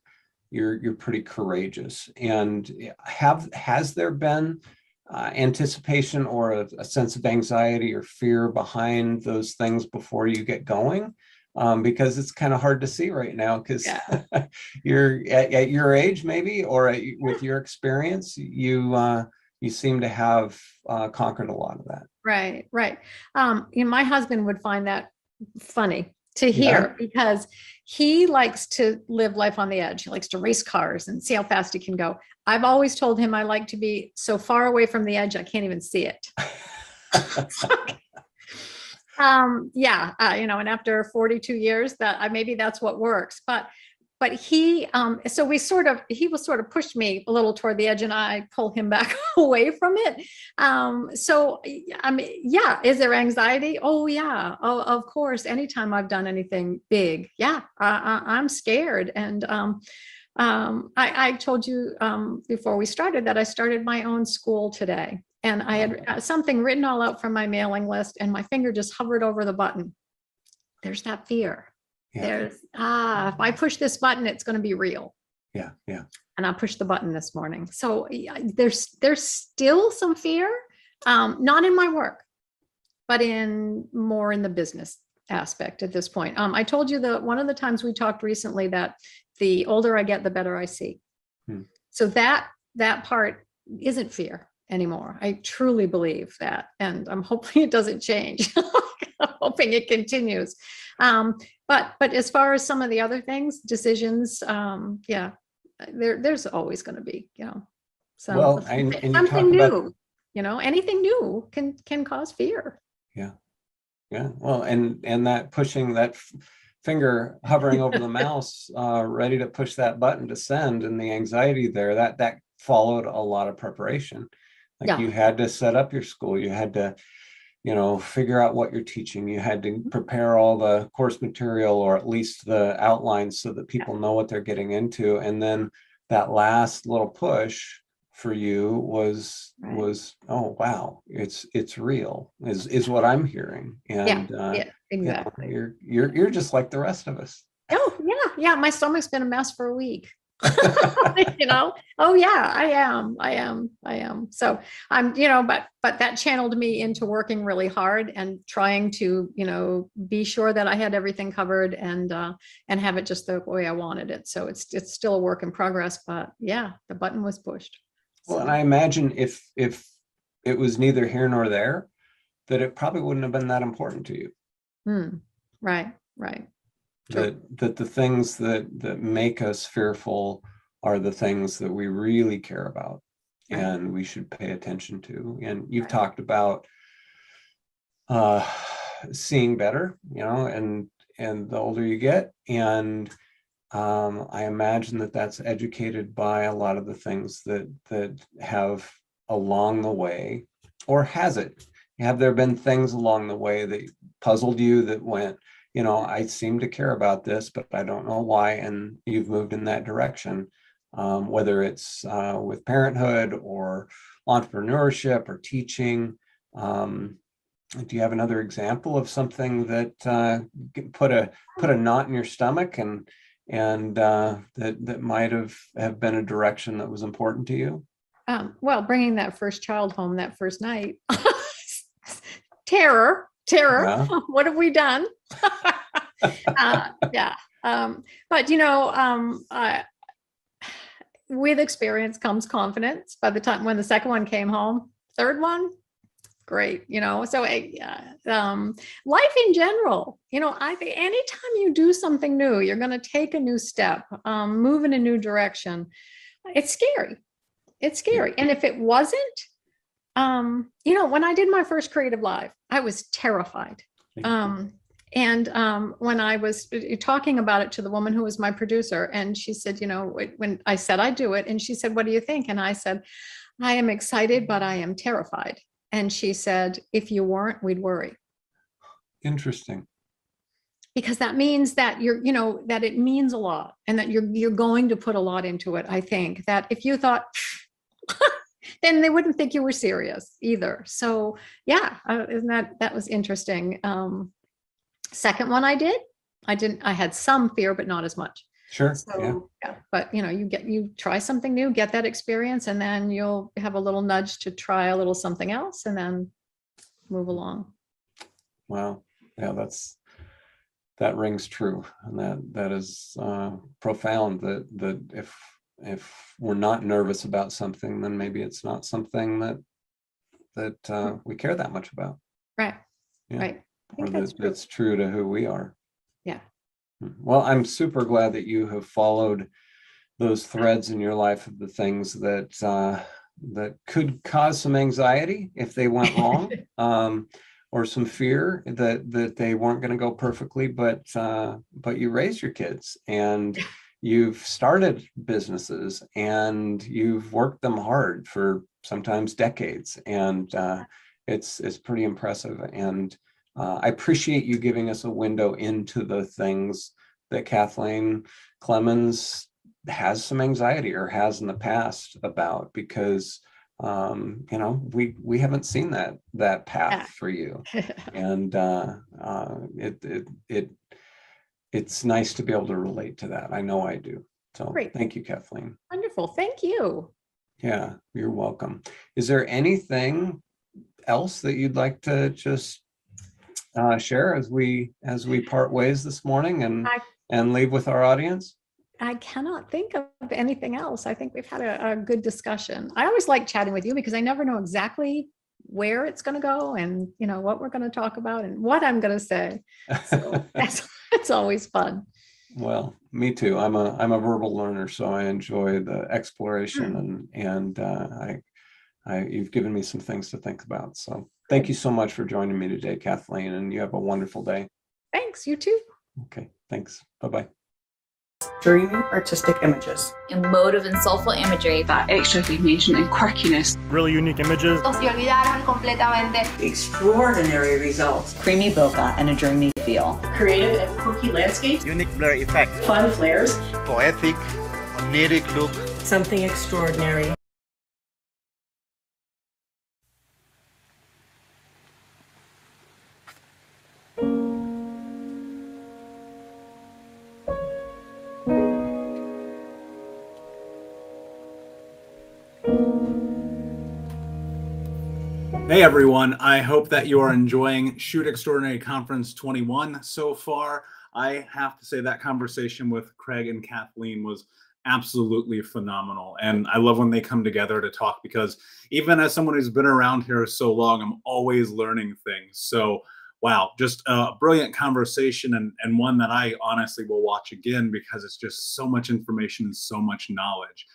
you're pretty courageous. And has there been anticipation or a sense of anxiety or fear behind those things before you get going? Because it's kind of hard to see right now, because you're at your age, maybe, or with your experience, you seem to have conquered a lot of that. Right. My husband would find that funny to hear, because he likes to live life on the edge. He likes to race cars and see how fast he can go. I've always told him I like to be so far away from the edge I can't even see it. And after 42 years, that maybe that's what works. But he he will sort of push me a little toward the edge, and I pull him back away from it. Is there anxiety? Oh yeah. Oh, of course. Anytime I've done anything big, I'm scared. And I told you before we started that I started my own school today, and I had something written all out from my mailing list, and my finger just hovered over the button. There's that fear. There's if I push this button, it's going to be real. Yeah. And I pushed the button this morning. So there's still some fear, not in my work, but more in the business aspect at this point. I told you that one of the times we talked recently that the older I get, the better I see. So that part isn't fear anymore. I truly believe that, and I'm hoping it doesn't change. I'm hoping it continues. But as far as some of the other things, decisions, there's always going to be, something new. Anything new can cause fear. Yeah. Well, and that pushing that finger hovering over the mouse, ready to push that button to send, and the anxiety there, that followed a lot of preparation. You had to set up your school. You had to, figure out what you're teaching. You had to prepare all the course material, or at least the outlines, so that people know what they're getting into. And then that last little push for you was, oh, wow, it's real, is what I'm hearing. And exactly. You're just like the rest of us. Oh yeah. My stomach's been a mess for a week. You know, oh yeah, I am. So I'm, you know, but that channeled me into working really hard and trying to, you know, be sure that I had everything covered and have it just the way I wanted it. So it's still a work in progress, but yeah, the button was pushed. Well, and I imagine if it was neither here nor there, that it probably wouldn't have been that important to you. Right. True. That the things that make us fearful are the things that we really care about, right, and we should pay attention to. And you've talked about seeing better, you know, and the older you get, and I imagine that that's educated by a lot of the things that have along the way, or has it? Have there been things along the way that puzzled you that went, you know, I seem to care about this, but I don't know why, and you've moved in that direction, whether it's with parenthood or entrepreneurship or teaching. Do you have another example of something that put a knot in your stomach and that might have been a direction that was important to you? Well, bringing that first child home that first night, terror. Yeah. What have we done? Yeah. But you know, with experience comes confidence. By the time when the second one came home, third one, great, you know. So life in general, you know, I think anytime you do something new, you're going to take a new step, move in a new direction. It's scary. And if it wasn't, you know, when I did my first creative live, I was terrified. And when I was talking about it to the woman who was my producer, and she said, you know, when I said I'd do it, and she said, what do you think? And I said, I am excited, but I am terrified. And she said, if you weren't, we'd worry. Interesting. Because that means that you're, you know, that it means a lot, and that you're going to put a lot into it. I think that if you thought, then they wouldn't think you were serious either. So yeah, isn't that was interesting. Second one I had some fear, but not as much. Sure. So, yeah. But you know, you try something new, get that experience, and then you'll have a little nudge to try a little something else, and then move along. Wow. Yeah, that rings true. And that is profound, that if we're not nervous about something, then maybe it's not something that we care that much about. Right. Yeah. Right. Or that's true to who we are. Yeah. Well, I'm super glad that you have followed those threads in your life of the things that could cause some anxiety if they went wrong, or some fear that they weren't going to go perfectly, but you raised your kids, and you've started businesses, and you've worked them hard for sometimes decades, and it's pretty impressive. And I appreciate you giving us a window into the things that Kathleen Clemens has some anxiety, or has in the past, about, because you know, we haven't seen that path for you, and it's nice to be able to relate to that. I know I do. So great. Thank you, Kathleen. Wonderful. Thank you. Yeah, you're welcome. Is there anything else that you'd like to just share as we part ways this morning and leave with our audience? I cannot think of anything else. I think we've had a good discussion. I always like chatting with you because I never know exactly where it's going to go, and you know what we're going to talk about and what I'm going to say. So it's always fun. Well, me too. I'm a verbal learner, so I enjoy the exploration, and you've given me some things to think about. So thank you so much for joining me today, Kathleen, and you have a wonderful day. Thanks. You too. Okay. Thanks. Bye-bye. Dreamy artistic images. Emotive and soulful imagery. That extra dimension and quirkiness. Really unique images. Se olvidaron completamente. Extraordinary results. Creamy bokeh and a dreamy feel. Creative and quirky landscapes. Unique blur effect. Fun flares. Poetic, oniric look. Something extraordinary. Hey everyone, I hope that you are enjoying Shoot Extraordinary Conference 21 so far. I have to say that conversation with Craig and Kathleen was absolutely phenomenal. And I love when they come together to talk, because even as someone who's been around here so long, I'm always learning things. So wow, just a brilliant conversation, and one that I honestly will watch again because it's just so much information and so much knowledge.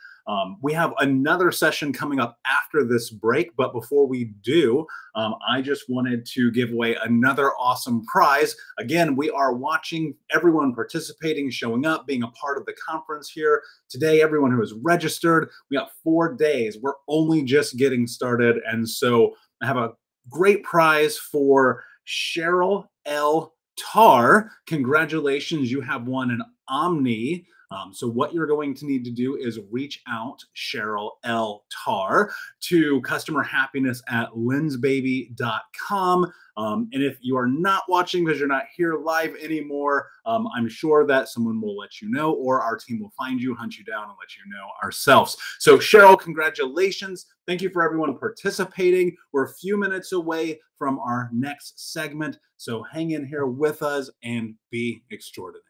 We have another session coming up after this break, but before we do, I just wanted to give away another awesome prize. Again, we are watching everyone participating, showing up, being a part of the conference here today. Everyone who is registered, we got 4 days. We're only just getting started, and so I have a great prize for Cheryl L. Tarr. Congratulations, you have won an Omni. So what you're going to need to do is reach out, Cheryl L. Tarr, to customerhappiness@lensbaby.com. And if you are not watching because you're not here live anymore, I'm sure that someone will let you know, or our team will find you, hunt you down, and let you know ourselves. So Cheryl, congratulations. Thank you for everyone participating. We're a few minutes away from our next segment, so hang in here with us and be extraordinary.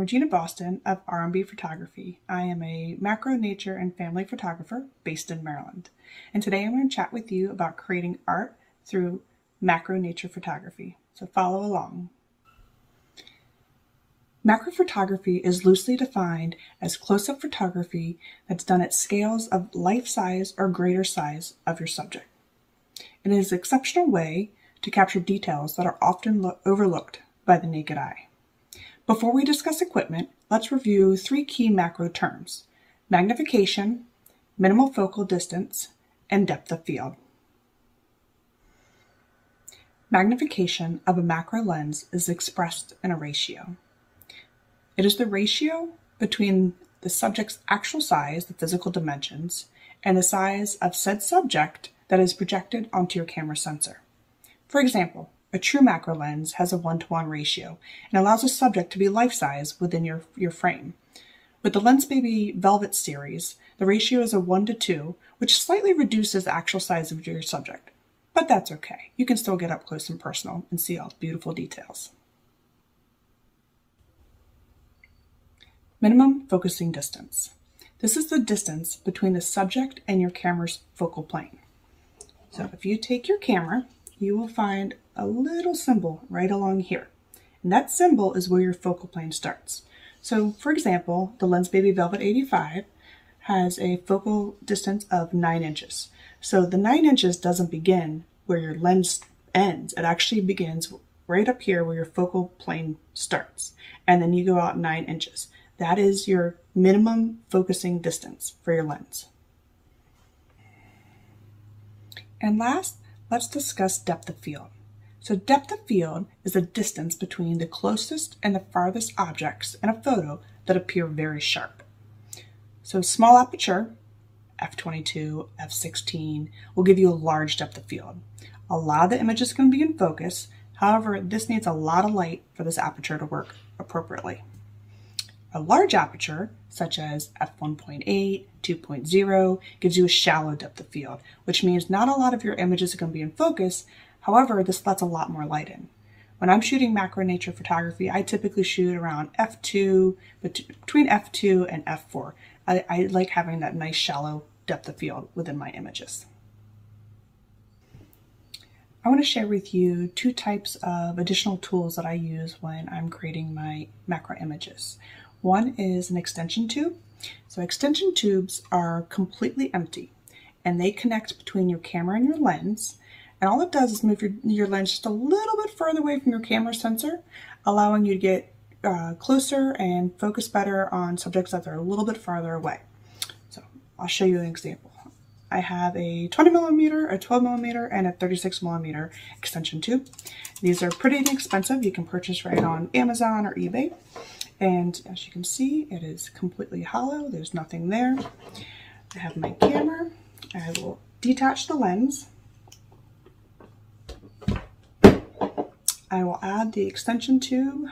Regina Boston of R&B Photography. I am a macro, nature, and family photographer based in Maryland. And today I'm going to chat with you about creating art through macro nature photography. So follow along. Macro photography is loosely defined as close-up photography that's done at scales of life size or greater size of your subject. It is an exceptional way to capture details that are often overlooked by the naked eye. Before we discuss equipment, let's review three key macro terms: magnification, minimal focal distance, and depth of field. Magnification of a macro lens is expressed in a ratio. It is the ratio between the subject's actual size, the physical dimensions, and the size of said subject that is projected onto your camera sensor. For example, a true macro lens has a 1-to-1 ratio and allows a subject to be life-size within your frame. With the Lensbaby Velvet series, the ratio is a 1-to-2, which slightly reduces the actual size of your subject. But that's okay. You can still get up close and personal and see all the beautiful details. Minimum focusing distance. This is the distance between the subject and your camera's focal plane. So if you take your camera, you will find a little symbol right along here. And that symbol is where your focal plane starts. So for example, the Lensbaby Velvet 85 has a focal distance of 9 inches. So the 9 inches doesn't begin where your lens ends. It actually begins right up here where your focal plane starts. And then you go out 9 inches. That is your minimum focusing distance for your lens. And last, let's discuss depth of field. So depth of field is the distance between the closest and the farthest objects in a photo that appear very sharp. So small aperture, f/22, f/16, will give you a large depth of field. A lot of the image is going to be in focus. However, this needs a lot of light for this aperture to work appropriately. A large aperture, such as f1.8, 2.0, gives you a shallow depth of field, which means not a lot of your images are going to be in focus. However, this lets a lot more light in. When I'm shooting macro nature photography, I typically shoot around f2, between f2 and f4. I like having that nice shallow depth of field within my images. I want to share with you two types of additional tools that I use when I'm creating my macro images. One is an extension tube. So extension tubes are completely empty and they connect between your camera and your lens. And all it does is move your lens just a little bit further away from your camera sensor, allowing you to get closer and focus better on subjects that are a little bit farther away. So I'll show you an example. I have a 20mm, a 12mm, and a 36mm extension tube. These are pretty inexpensive. You can purchase right on Amazon or eBay. And as you can see, it is completely hollow. There's nothing there. I have my camera. I will detach the lens. I will add the extension tube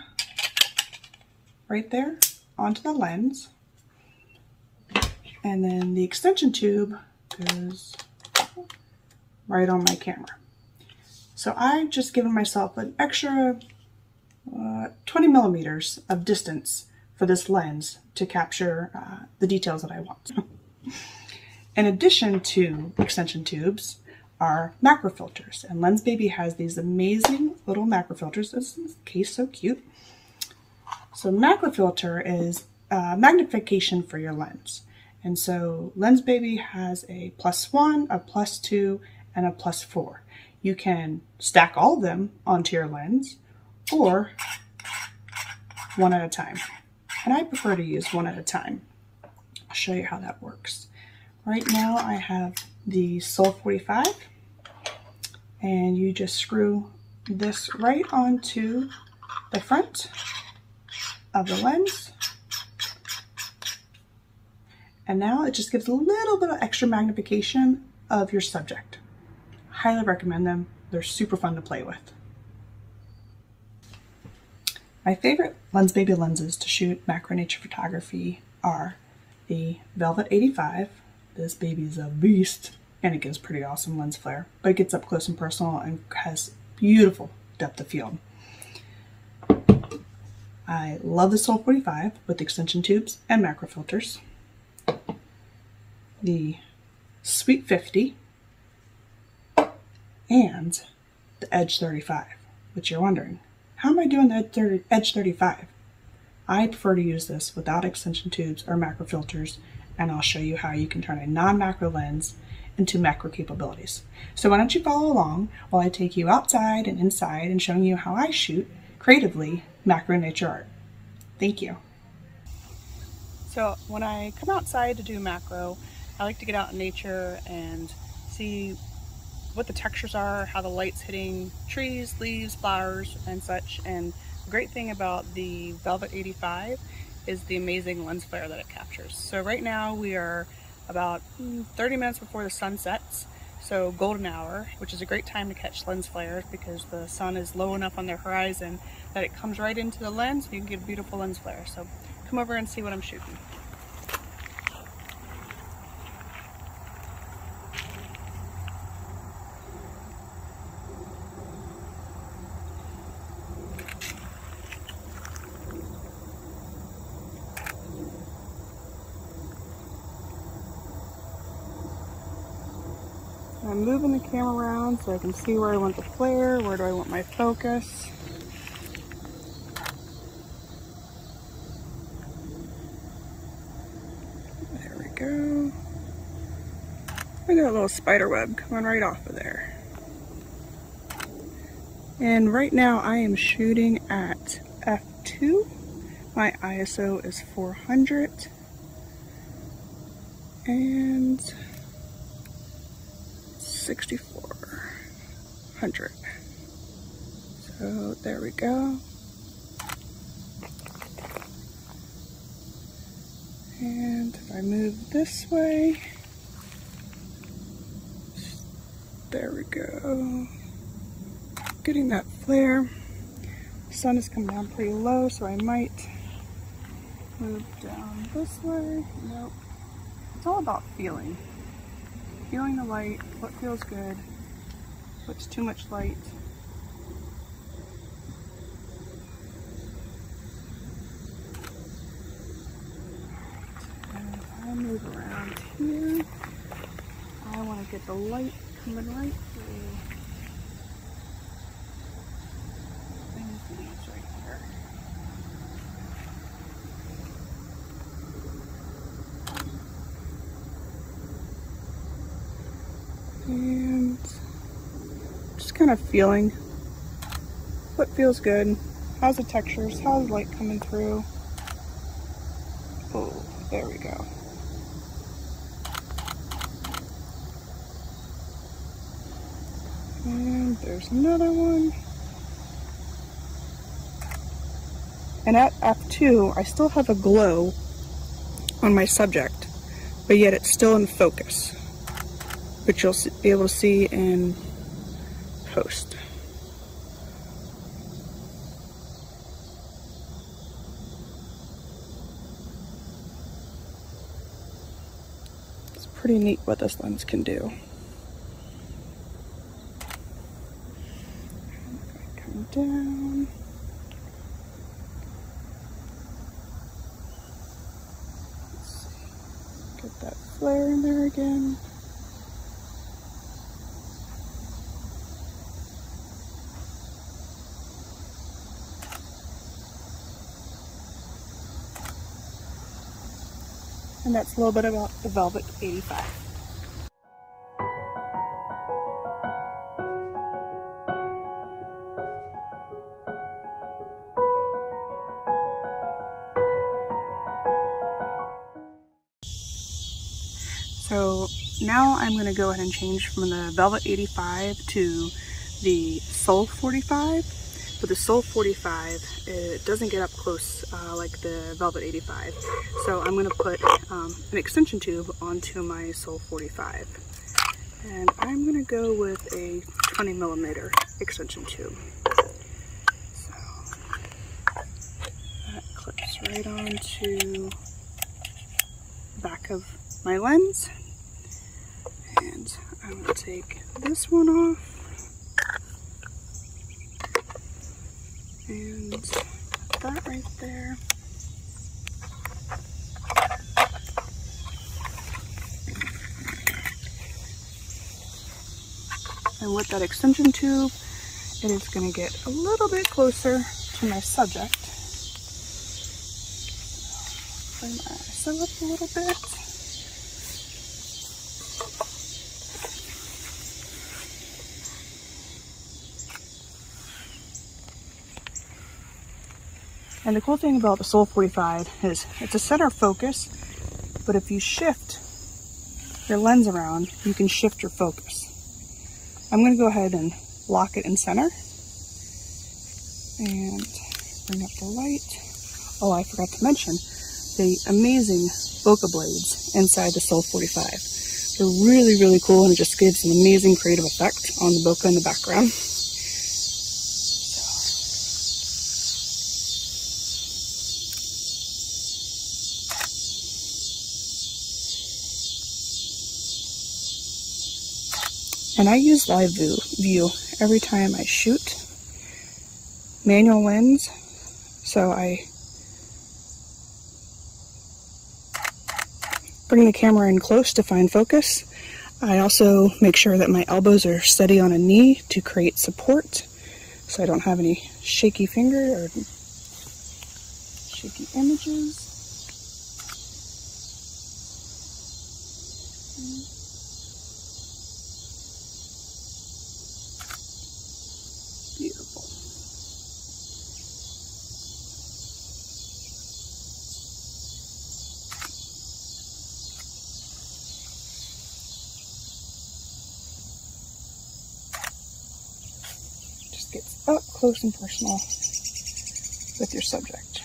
right there onto the lens. And then the extension tube goes right on my camera. So I've just given myself an extra 20 millimeters of distance for this lens to capture the details that I want. In addition to extension tubes are macro filters, and Lensbaby has these amazing little macro filters. This is the case so cute. So macro filter is magnification for your lens. And so Lensbaby has a +1, a +2, and a +4. You can stack all of them onto your lens or one at a time. And I prefer to use one at a time. I'll show you how that works. Right now I have the Sol 45 and you just screw this right onto the front of the lens. And now it just gives a little bit of extra magnification of your subject. Highly recommend them. They're super fun to play with. My favorite Lensbaby lenses to shoot macro nature photography are the Velvet 85. This baby is a beast and it gives pretty awesome lens flare, but it gets up close and personal and has beautiful depth of field. I love the Sol 45 with extension tubes and macro filters. The Sweet 50 and the Edge 35, which you're wondering, how am I doing the Edge 35? I prefer to use this without extension tubes or macro filters, and I'll show you how you can turn a non-macro lens into macro capabilities. So why don't you follow along while I take you outside and inside and showing you how I shoot creatively macro nature art. Thank you. So when I come outside to do macro, I like to get out in nature and see what the textures are, how the light's hitting trees, leaves, flowers, and such. And the great thing about the Velvet 85 is the amazing lens flare that it captures. So right now we are about 30 minutes before the sun sets, so golden hour, which is a great time to catch lens flares because the sun is low enough on the horizon that it comes right into the lens and you can get a beautiful lens flare. So come over and see what I'm shooting. I'm moving the camera around so I can see where I want the flare, where do I want my focus. There we go. I got a little spider web coming right off of there. And right now I am shooting at f2. My ISO is 400. And 6400. So there we go. And if I move this way, there we go. Getting that flare. The sun has come down pretty low, so I might move down this way. Nope. It's all about feeling. Feeling the light, what feels good, what's too much light. And if I move around here, I want to get the light coming right through these leaves right here. And just kind of feeling what feels good, how's the textures, how's the light coming through. Oh, there we go. And there's another one. And at f2, I still have a glow on my subject, but yet it's still in focus, which you'll be able to see in post. It's pretty neat what this lens can do. Come down. Let's see. Get that flare in there again. And that's a little bit about the Velvet 85. So now I'm going to go ahead and change from the Velvet 85 to the Sol 45. With the Sol 45, it doesn't get up close like the Velvet 85. So I'm going to put an extension tube onto my Sol 45. And I'm going to go with a 20mm extension tube. So that clips right onto the back of my lens. And I'm going to take this one off. And that right there. And with that extension tube, it is going to get a little bit closer to my subject. Bring my ISO up a little bit. And the cool thing about the Sol 45 is it's a center focus, but if you shift your lens around, you can shift your focus. I'm going to go ahead and lock it in center and bring up the light. Oh, I forgot to mention the amazing bokeh blades inside the Sol 45. They're really, really cool, and it just gives an amazing creative effect on the bokeh in the background. And I use live view every time I shoot. Manual lens, so I bring the camera in close to find focus. I also make sure that my elbows are steady on a knee to create support, so I don't have any shaky finger or shaky images. Beautiful. Just gets up close and personal with your subject.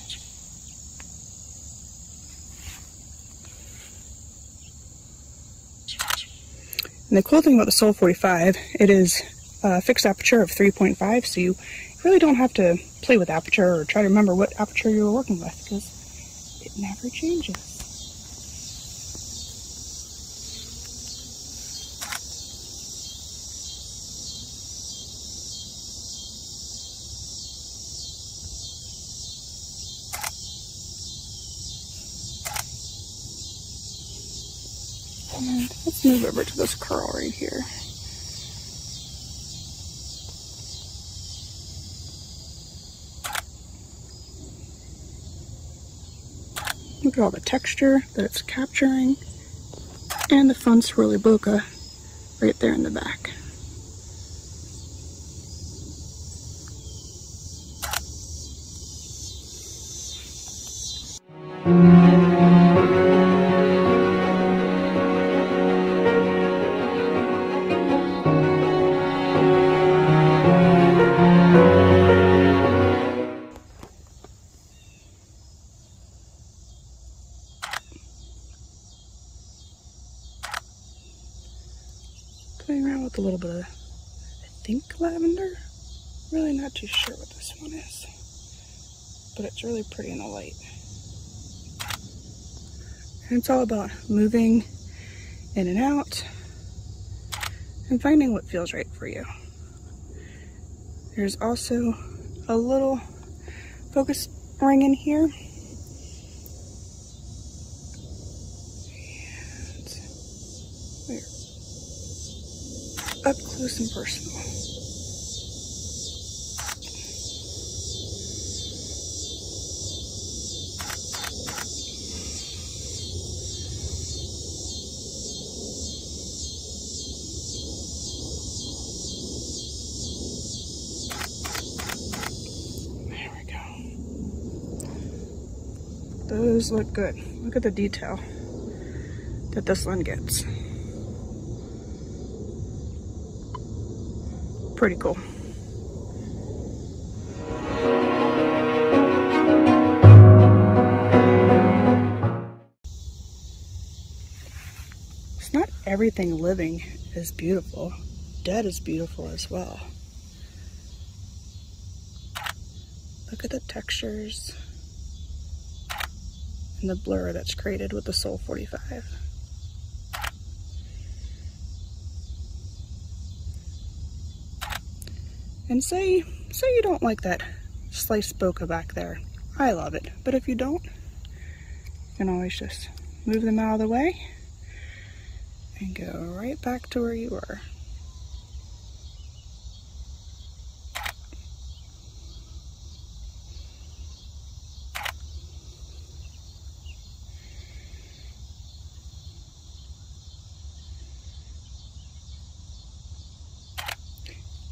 And the cool thing about the Sol 45, it is a fixed aperture of 3.5, so you really don't have to play with aperture or try to remember what aperture you were working with, because it never changes. And let's move over to this curl right here. Look at all the texture that it's capturing, and the fun swirly bokeh right there in the back. Playing around with a little bit of, I think, lavender. Really not too sure what this one is, but it's really pretty in the light. And it's all about moving in and out and finding what feels right for you. There's also a little focus ring in here. Up close and personal. There we go. Those look good. Look at the detail that this one gets. Pretty cool. It's not everything living is beautiful. Dead is beautiful as well. Look at the textures and the blur that's created with the Sol 45. And say you don't like that sliced bokeh back there. I love it. But if you don't, you can always just move them out of the way and go right back to where you were.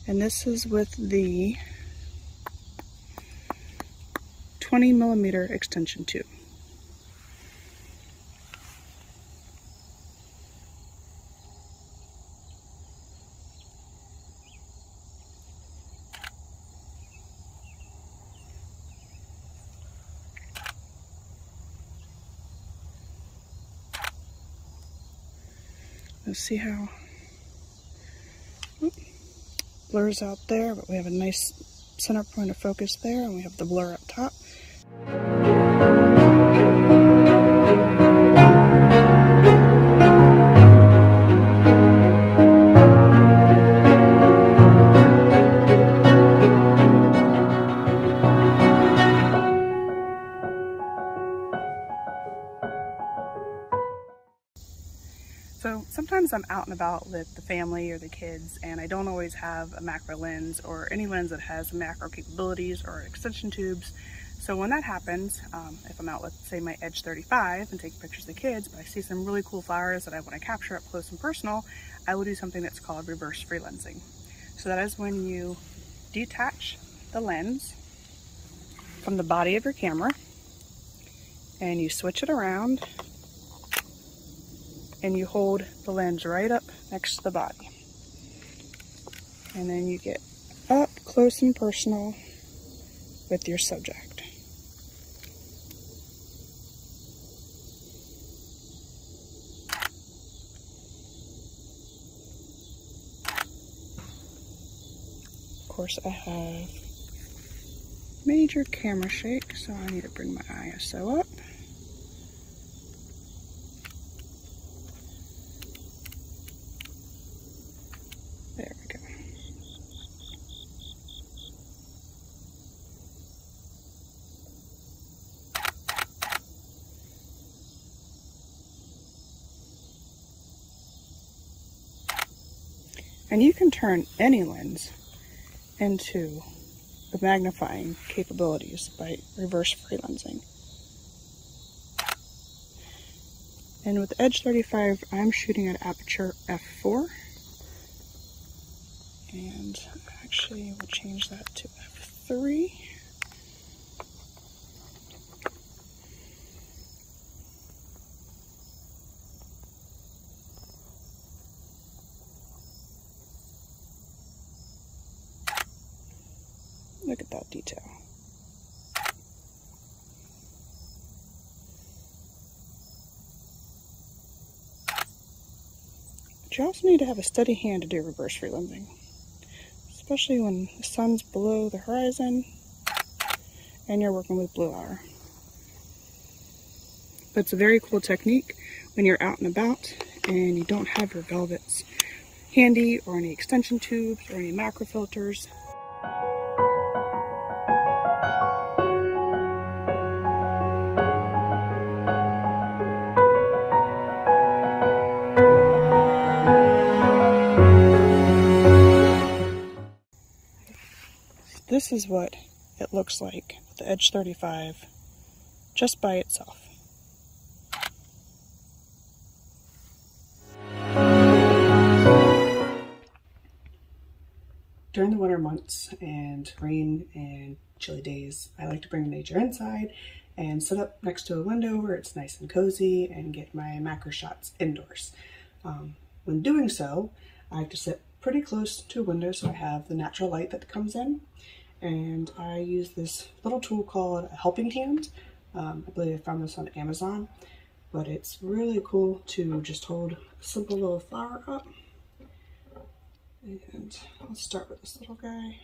And this is with the 20mm extension tube. Let's see how blurs out there, but we have a nice center point of focus there, and we have the blur up top. So sometimes I'm out and about with the family or the kids, and I don't always have a macro lens or any lens that has macro capabilities or extension tubes. So when that happens, if I'm out with, say, my Edge 35 and taking pictures of the kids, but I see some really cool flowers that I want to capture up close and personal, I will do something that's called reverse freelensing. So that is when you detach the lens from the body of your camera and you switch it around and you hold the lens right up next to the body. And then you get up close and personal with your subject. Of course, I have major camera shake, so I need to bring my ISO up. There we go. And you can turn any lens into the magnifying capabilities by reverse freelensing. And with Edge 35, I'm shooting at aperture f4. And actually we'll change that to f3. Look at that detail. But you also need to have a steady hand to do reverse freelensing, especially when the sun's below the horizon and you're working with blue hour. But it's a very cool technique when you're out and about and you don't have your velvets handy or any extension tubes or any macro filters. This is what it looks like with the Edge 35 just by itself. During the winter months and rain and chilly days, I like to bring nature inside and sit up next to a window where it's nice and cozy and get my macro shots indoors. When doing so, I like to sit pretty close to a window so I have the natural light that comes in. And I use this little tool called a helping hand. I believe I found this on Amazon, but it's really cool to just hold a simple little flower up. And let's start with this little guy.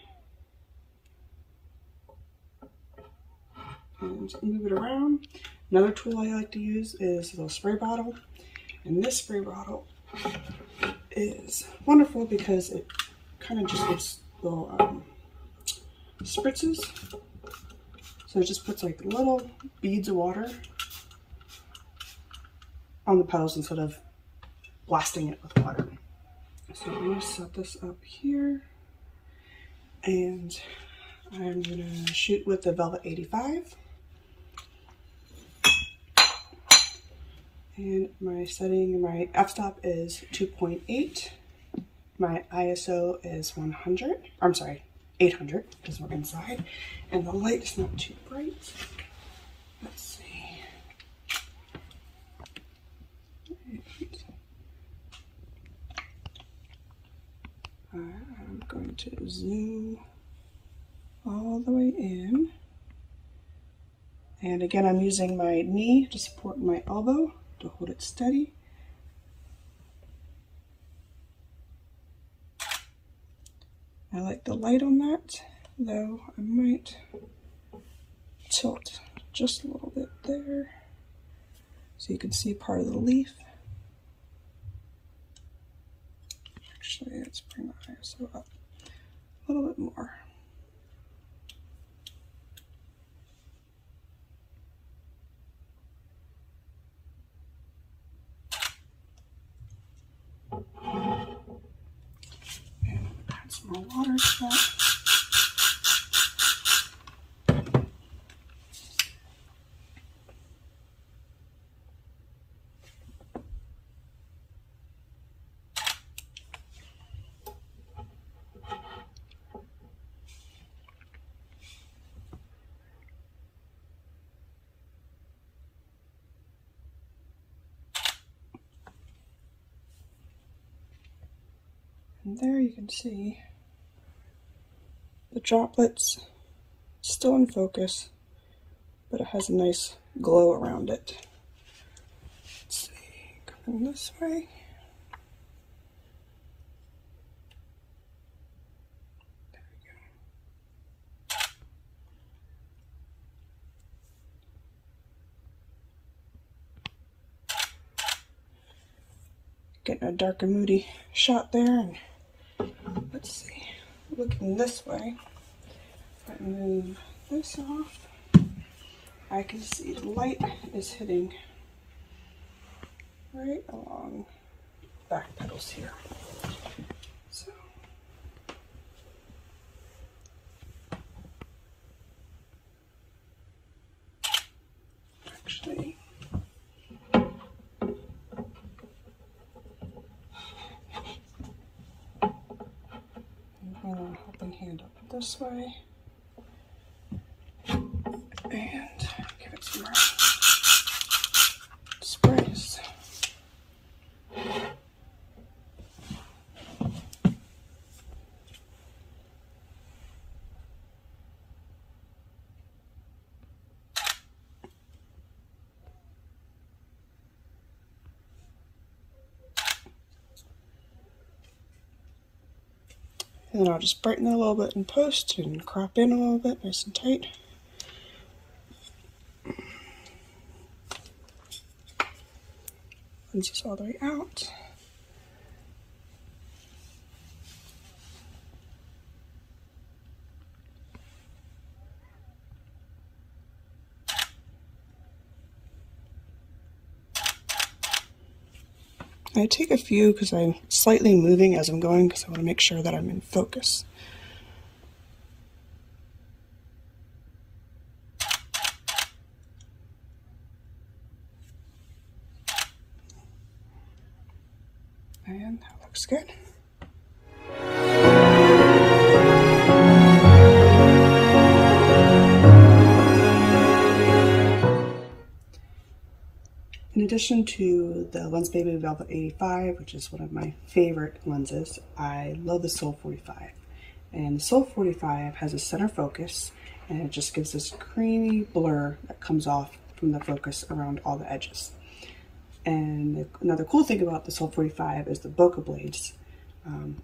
And move it around. Another tool I like to use is a little spray bottle. And this spray bottle is wonderful because it kind of just gives little spritzes. So it just puts like little beads of water on the petals instead of blasting it with water. So I'm going to set this up here, and I'm going to shoot with the Velvet 85. And my setting, my f-stop is 2.8. My ISO is 100. I'm sorry, 800, because we're inside. And the light is not too bright. Let's see. I'm going to zoom all the way in. And again, I'm using my knee to support my elbow to hold it steady. I like the light on that, though I might tilt just a little bit there so you can see part of the leaf. Actually, let's bring the ISO up a little bit more. And add some more water to that. And there you can see the droplets still in focus, but it has a nice glow around it. Let's see, coming this way. There we go. Getting a dark and moody shot there, and let's see, looking this way, if I move this off, I can see the light is hitting right along the back petals here. So actually, helping hand up this way and give it some more sprays. And then I'll just brighten it a little bit in post and crop in a little bit, nice and tight. Cleanse this all the way out. I take a few because I'm slightly moving as I'm going because I want to make sure that I'm in focus. And that looks good. In addition to the Lensbaby Velvet 85, which is one of my favorite lenses, I love the Sol 45. And the Sol 45 has a center focus, and it just gives this creamy blur that comes off from the focus around all the edges. And another cool thing about the Sol 45 is the bokeh blades,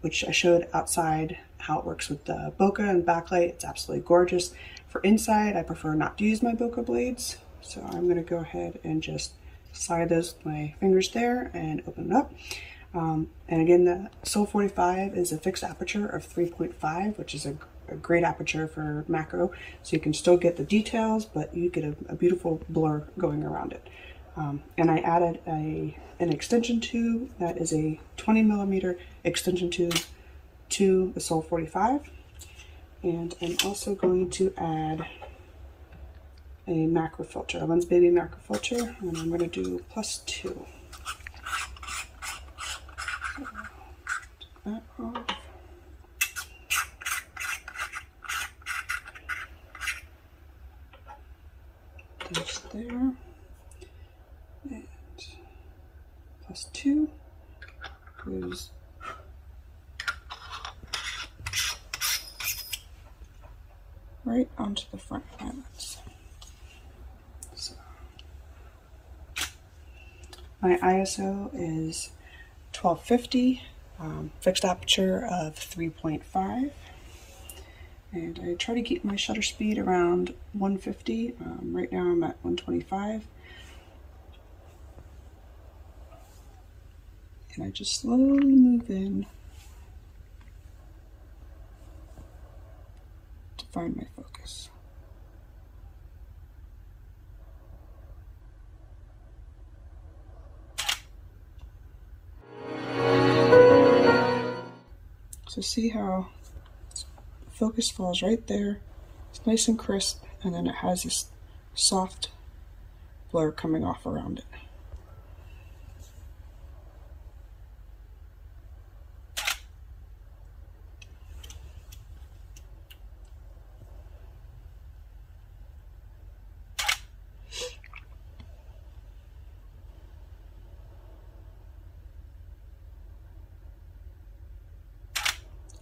which I showed outside how it works with the bokeh and backlight. It's absolutely gorgeous. For inside, I prefer not to use my bokeh blades, so I'm going to go ahead and just slide those with my fingers there and open it up. And again, the Sol 45 is a fixed aperture of 3.5, which is a a great aperture for macro, so you can still get the details, but you get a beautiful blur going around it. And I added an extension tube that is a 20mm extension tube to the Sol 45. And I'm also going to add a macro filter, a Lensbaby macro filter, and I'm going to do +2. That off. That's there. And +2 goes right onto the front eyelets. So my ISO is 1250, fixed aperture of 3.5, and I try to keep my shutter speed around 150. Right now I'm at 125, and I just slowly move in to find my focus. So see how focus falls right there. It's nice and crisp, and then it has this soft blur coming off around it.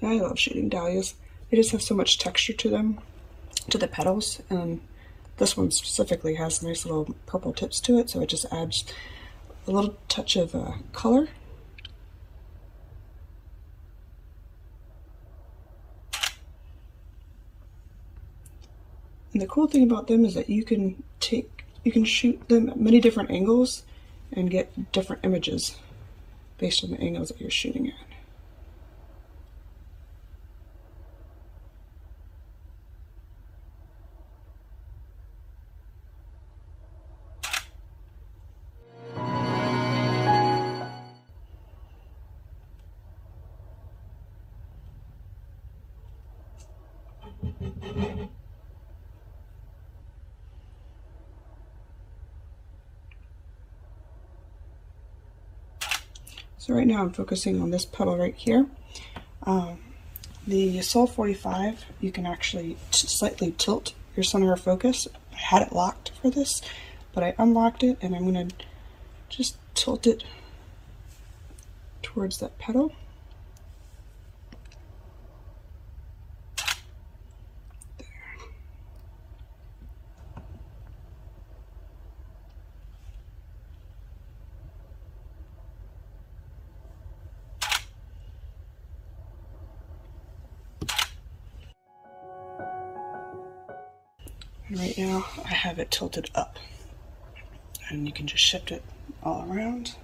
I love shooting dahlias. They just have so much texture to them, to the petals, and this one specifically has nice little purple tips to it, so it just adds a little touch of color. And the cool thing about them is that you can shoot them at many different angles and get different images based on the angles that you're shooting at. So right now I'm focusing on this petal right here. The Sol 45, you can actually slightly tilt your center of focus. I had it locked for this, but I unlocked it, and I'm going to just tilt it towards that petal. And right now I have it tilted up, and you can just shift it all around.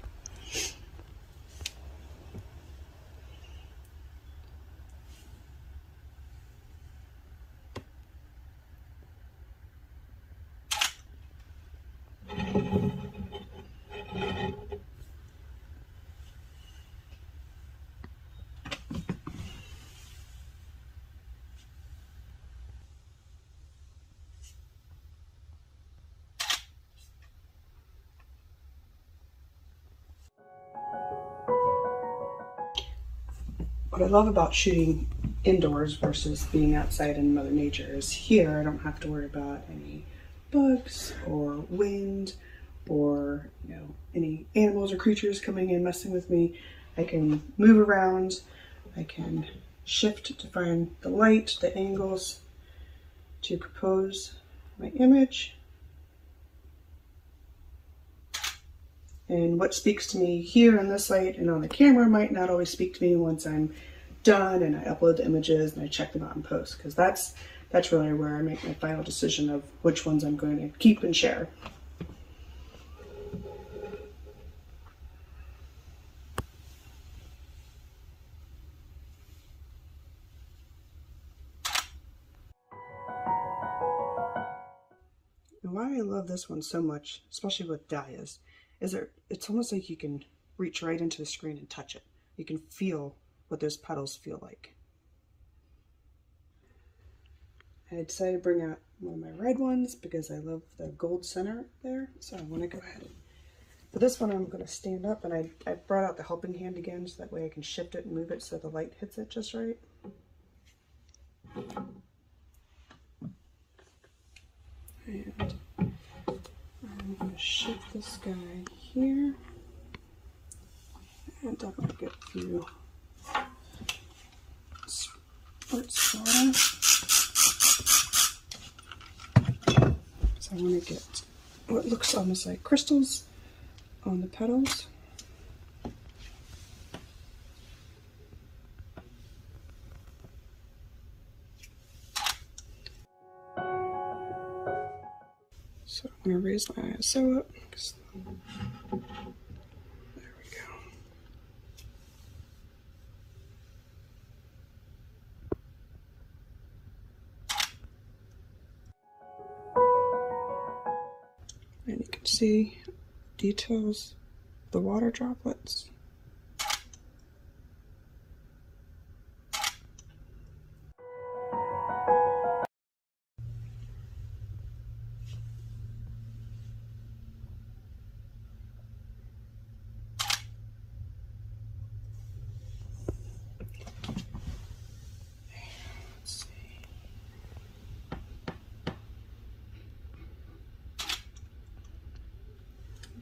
What I love about shooting indoors versus being outside in Mother Nature is here I don't have to worry about any bugs or wind or any animals or creatures coming in messing with me. I can move around, I can shift to find the light, the angles to compose my image. And what speaks to me here on this light and on the camera might not always speak to me once I'm done and I upload the images and I check them out in post, because that's really where I make my final decision of which ones I'm going to keep and share. And why I love this one so much, especially with dahlias, is it's almost like you can reach right into the screen and touch it. You can feel what those petals feel like. I decided to bring out one of my red ones because I love the gold center there. So I want to go ahead. For this one, I'm going to stand up, and I brought out the helping hand again so that way I can shift it and move it so the light hits it just right. And I'm going to shift this guy here. And definitely get a few spurts going. So I want to get what looks almost like crystals on the petals. So I'm going to raise my ISO up. There we go. And you can see details, the water droplets.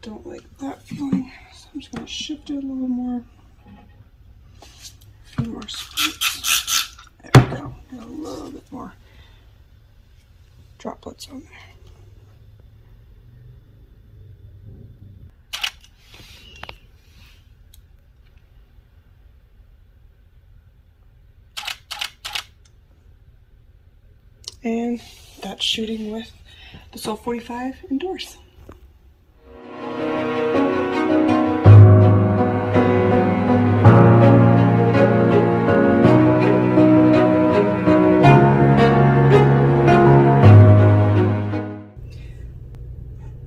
Don't like that feeling, so I'm just going to shift it a little more. A few more spurts. There we go. Got a little bit more droplets on there. And that's shooting with the Sol 45 indoors.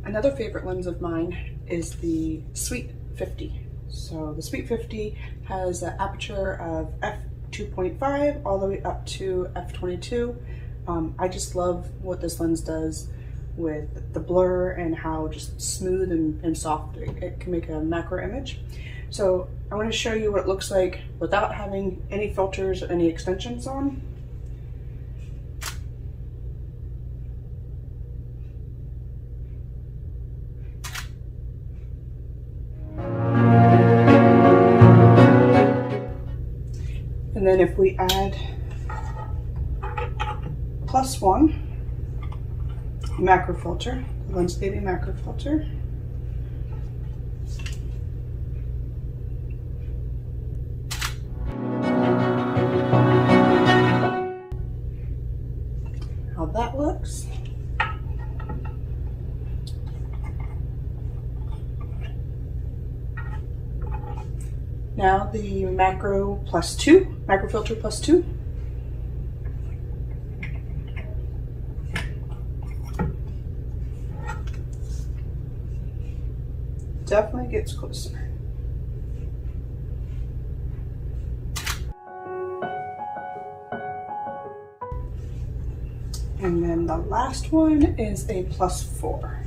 Another favorite lens of mine is the Suite 50. So the Suite 50 has an aperture of f2.5 all the way up to f22. I just love what this lens does with the blur and how just smooth and soft it can make a macro image. So I want to show you what it looks like without having any filters or any extensions on. And then if we add +1 macro filter, Lensbaby macro filter, how that looks. Now the macro +2, macro filter +2. Definitely gets closer. And then the last one is a +4.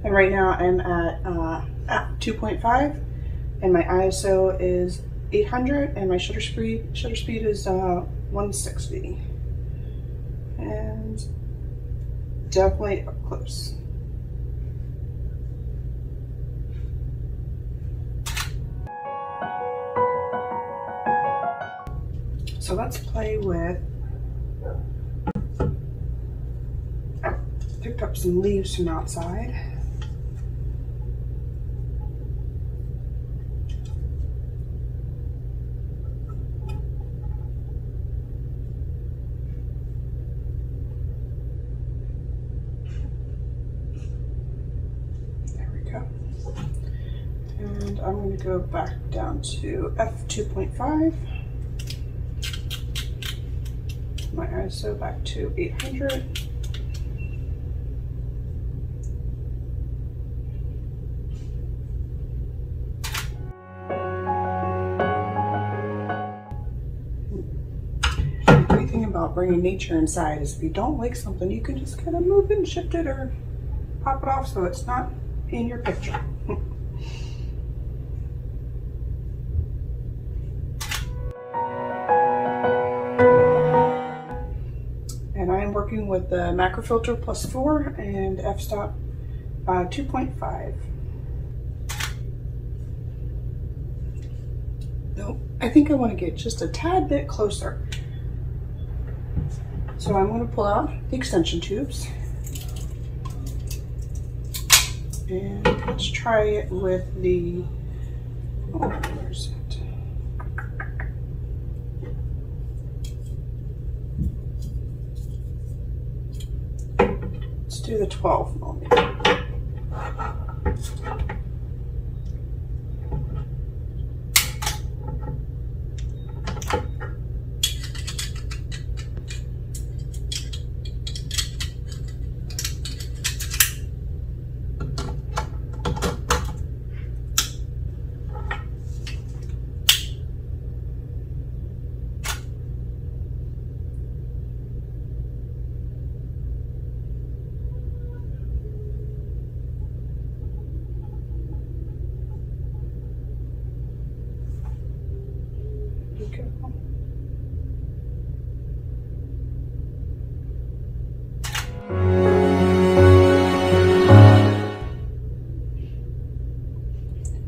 And right now I'm at 2.5 and my ISO is 800 and my shutter speed is 160. And definitely up close. So let's play with, I picked up some leaves from outside. And I'm going to go back down to f2.5. My ISO back to 800. The great thing about bringing nature inside is if you don't like something, you can just kind of move it and shift it or pop it off so it's not in your picture. And I am working with the macro filter +4 and f-stop 2.5. Nope, I think I want to get just a tad bit closer. So I'm going to pull out the extension tubes. And let's try it with the, oh, where's it? Let's do the 12mm.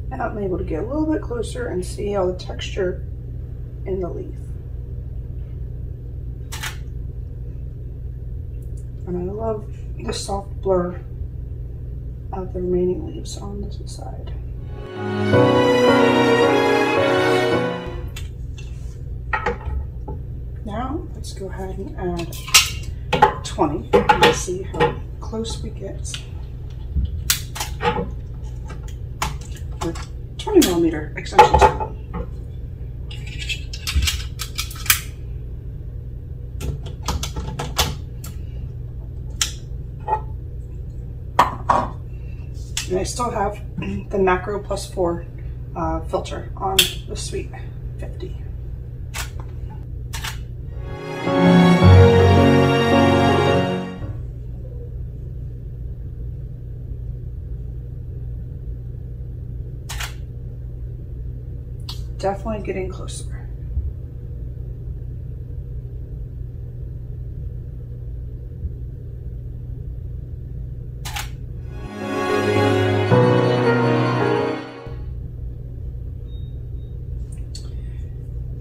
Now I'm able to get a little bit closer and see all the texture in the leaf. And I love the soft blur of the remaining leaves on this side. Now let's go ahead and add 20 and see how close we get with 20mm extension tube. And I still have the macro +4 filter on the Suite 50. Definitely getting closer.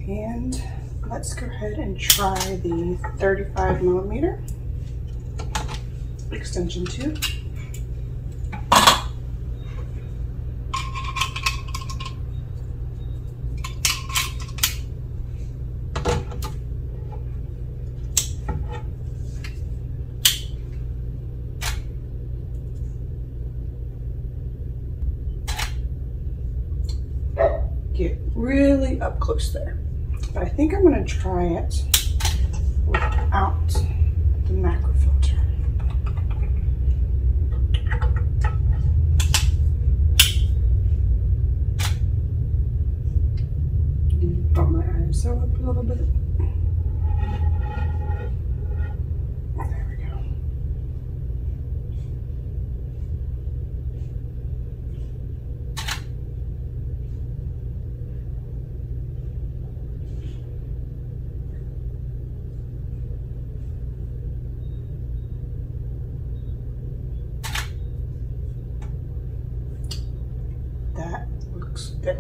And let's go ahead and try the 35mm extension tube. Get really up close there. But I think I'm going to try it without the macro filter. And bump my ISO up a little bit. There we go. That looks good.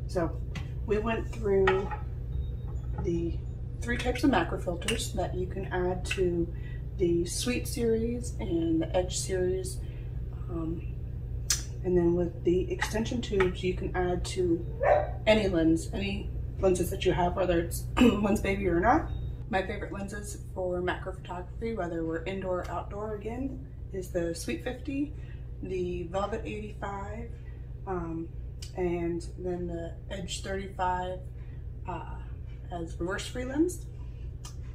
So we went through the 3 types of macro filters that you can add to the Suite series and the Edge series. And then with the extension tubes, you can add to any lens, any lenses that you have, whether it's Lensbaby or not. My favorite lenses for macro photography, whether we're indoor or outdoor again, is the Sweet 50, the Velvet 85, and then the Edge 35 as reverse free lens.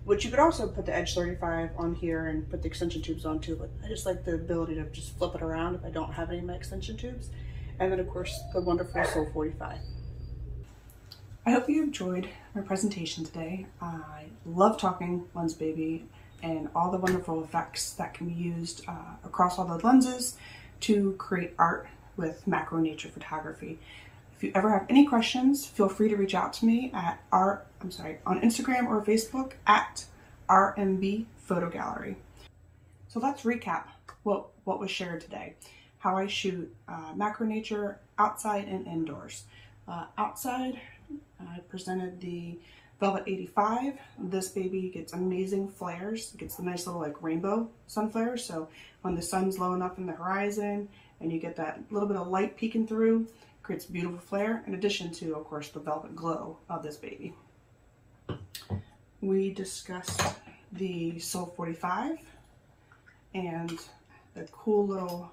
Which you could also put the Edge 35 on here and put the extension tubes on too, but I just like the ability to just flip it around if I don't have any of my extension tubes. And then of course the wonderful Sol 45. I hope you enjoyed my presentation today. I love talking Lensbaby and all the wonderful effects that can be used across all the lenses to create art with macro nature photography. If you ever have any questions, feel free to reach out to me at on Instagram or Facebook at RMB Photo Gallery. So let's recap what was shared today. How I shoot macro nature outside and indoors. Outside, I presented the Velvet 85. This baby gets amazing flares. It gets the nice little like rainbow sun flares. So when the sun's low enough in the horizon and you get that little bit of light peeking through, creates a beautiful flare, in addition to, of course, the velvet glow of this baby. We discussed the Sol 45 and the cool little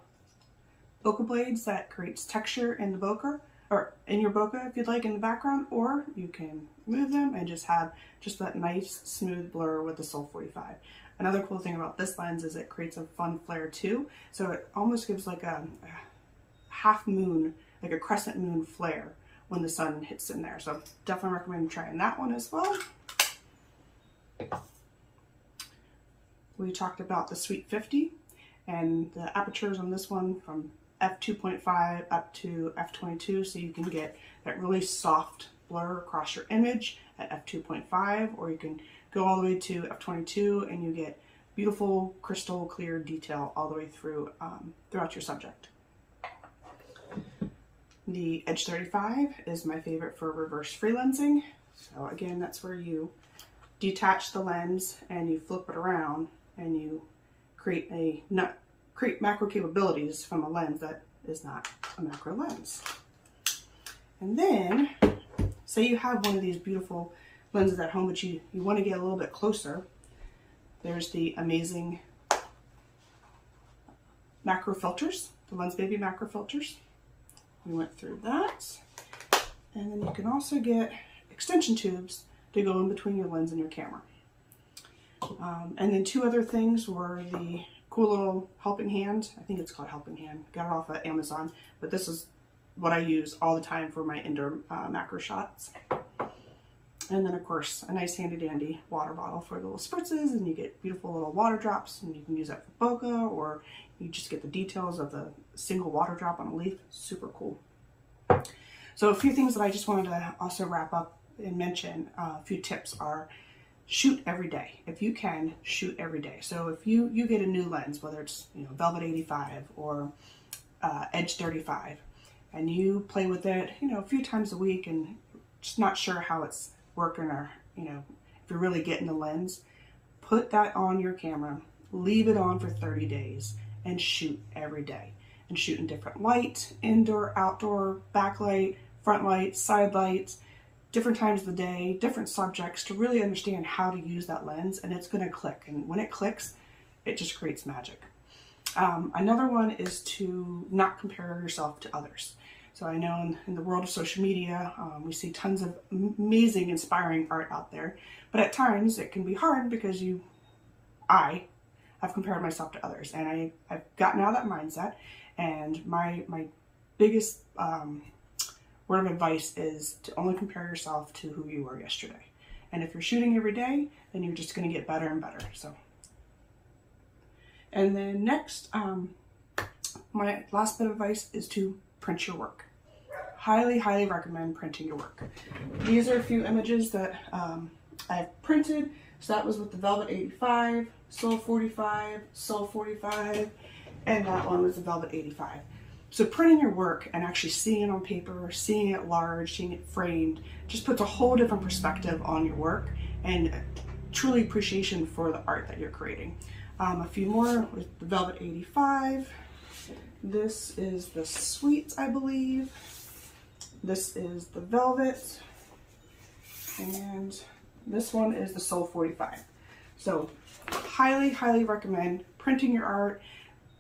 bokeh blades that creates texture in the bokeh, or in your bokeh if you'd like in the background, or you can move them and just have just that nice smooth blur with the Sol 45. Another cool thing about this lens is it creates a fun flare too, so it almost gives like a half moon, like a crescent moon flare when the sun hits in there. So definitely recommend trying that one as well. We talked about the Sweet 50 and the apertures on this one from f2.5 up to f22, so you can get that really soft blur across your image at f2.5, or you can go all the way to f22 and you get beautiful crystal clear detail all the way through throughout your subject. The Edge 35 is my favorite for reverse freelancing. So again, that's where you detach the lens and you flip it around and you create macro capabilities from a lens that is not a macro lens. And then, say you have one of these beautiful lenses at home, but you want to get a little bit closer. There's the amazing macro filters, the Lensbaby macro filters. We went through that. And then you can also get extension tubes to go in between your lens and your camera. And then two other things were the cool little helping hand. I think it's called helping hand. Got it off of Amazon, but this is what I use all the time for my indoor macro shots. And then of course a nice handy dandy water bottle for the little spritzes, and you get beautiful little water drops, and you can use that for bokeh, or you just get the details of the single water drop on a leaf. Super cool. So a few things that I just wanted to also wrap up and mention, a few tips are: shoot every day. If you can, shoot every day. So if you get a new lens, whether it's Velvet 85 or Edge 35, and you play with it a few times a week and just not sure how it's working, or if you're really getting the lens, put that on your camera, leave it on for 30 days and shoot every day, and shoot in different light, indoor, outdoor, backlight, front light, side lights, different times of the day, different subjects, to really understand how to use that lens, and it's going to click. And when it clicks, it just creates magic. Another one is to not compare yourself to others. So I know in the world of social media, we see tons of amazing, inspiring art out there, but at times it can be hard because I have compared myself to others, and I've gotten out of that mindset. And my biggest word of advice is to only compare yourself to who you were yesterday. And if you're shooting every day, then you're just going to get better and better. So, and then next, my last bit of advice is to print your work. Highly, highly recommend printing your work. These are a few images that I've printed. So that was with the Velvet 85, Sol 45, Sol 45, and that one was the Velvet 85. So printing your work and actually seeing it on paper, seeing it large, seeing it framed, just puts a whole different perspective on your work and truly appreciation for the art that you're creating. A few more with the Velvet 85. This is the Suite, I believe. This is the Velvet. And This one is the Soul 45. So highly, highly recommend printing your art.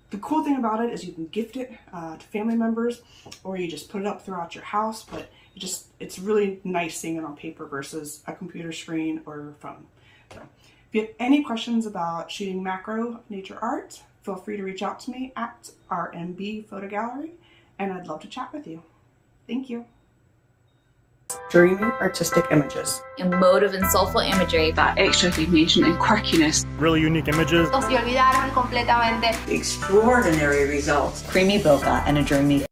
The cool thing about it is you can gift it to family members, or you just put it up throughout your house, but it's really nice seeing it on paper versus a computer screen or phone. So if you have any questions about shooting macro nature art, feel free to reach out to me at RMB Photo Gallery, and I'd love to chat with you. Thank you. Dreamy artistic images. Emotive and soulful imagery. That extra recognition and quirkiness. Really unique images. Se olvidaron completamente. Extraordinary results. Creamy bokeh and a dreamy.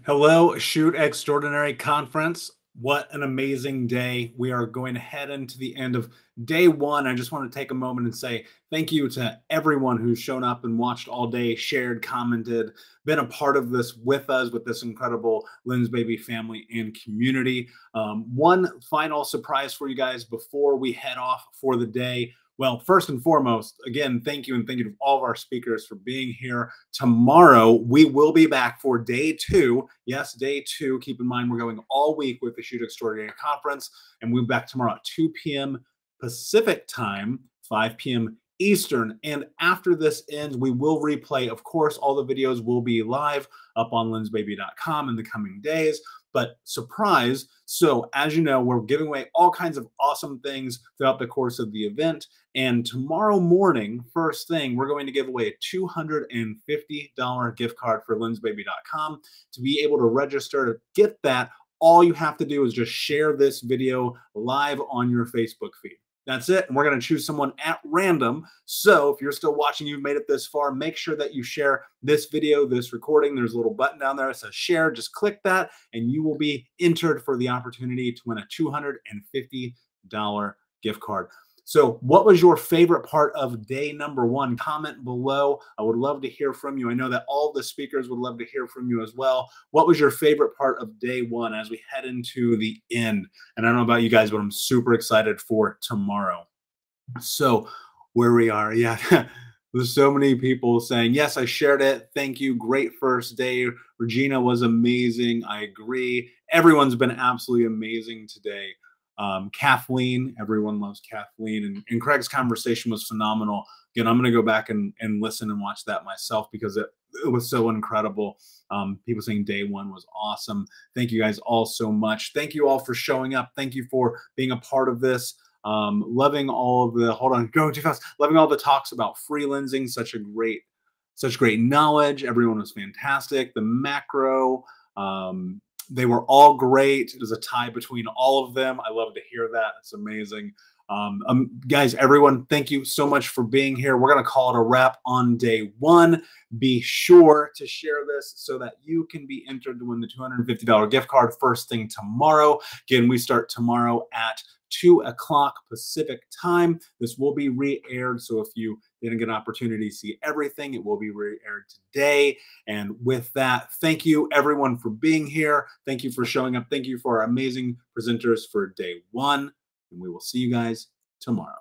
Hello, Shoot Extraordinary Conference. What an amazing day. We are going to head into the end of day one. I just want to take a moment and say thank you to everyone who's shown up and watched all day, shared, commented, been a part of this with us, with this incredible Lensbaby family and community. One final surprise for you guys before we head off for the day. Well, first and foremost, again, thank you, and thank you to all of our speakers for being here. Tomorrow, we will be back for day two. Yes, day two. Keep in mind, we're going all week with the Shoot Extraordinary Conference, and we'll be back tomorrow at 2 p.m. Pacific time, 5 p.m. Eastern. And after this ends, we will replay. Of course, all the videos will be live up on lensbaby.com in the coming days. But surprise, so as you know, we're giving away all kinds of awesome things throughout the course of the event. And tomorrow morning, first thing, we're going to give away a $250 gift card for lensbaby.com. To be able to register to get that, all you have to do is just share this video live on your Facebook feed. That's it. And we're going to choose someone at random. So if you're still watching, you've made it this far, make sure that you share this video, this recording. There's a little button down there that says share. Just click that and you will be entered for the opportunity to win a $250 gift card. So what was your favorite part of day number one? Comment below. I would love to hear from you. I know that all the speakers would love to hear from you as well. What was your favorite part of day one as we head into the end? And I don't know about you guys, but I'm super excited for tomorrow. So where we are, yeah. There's so many people saying, yes, I shared it. Thank you. Great first day. Regina was amazing. I agree. Everyone's been absolutely amazing today. Kathleen, everyone loves Kathleen, and Craig's conversation was phenomenal. Again, I'm going to go back and listen and watch that myself because it was so incredible. People saying day one was awesome. Thank you guys all so much. Thank you all for showing up. Thank you for being a part of this. Loving all of the, hold on, going too fast. Loving all the talks about free lensing, such great knowledge. Everyone was fantastic. The macro, they were all great. It was a tie between all of them. I love to hear that. It's amazing. Guys, everyone, thank you so much for being here. We're going to call it a wrap on day one. Be sure to share this so that you can be entered to win the $250 gift card first thing tomorrow. Again, we start tomorrow at 2 o'clock Pacific time. This will be re-aired, so if you didn't get an opportunity to see everything, it will be re-aired today. And with that, thank you everyone for being here. Thank you for showing up. Thank you for our amazing presenters for day one, and we will see you guys tomorrow.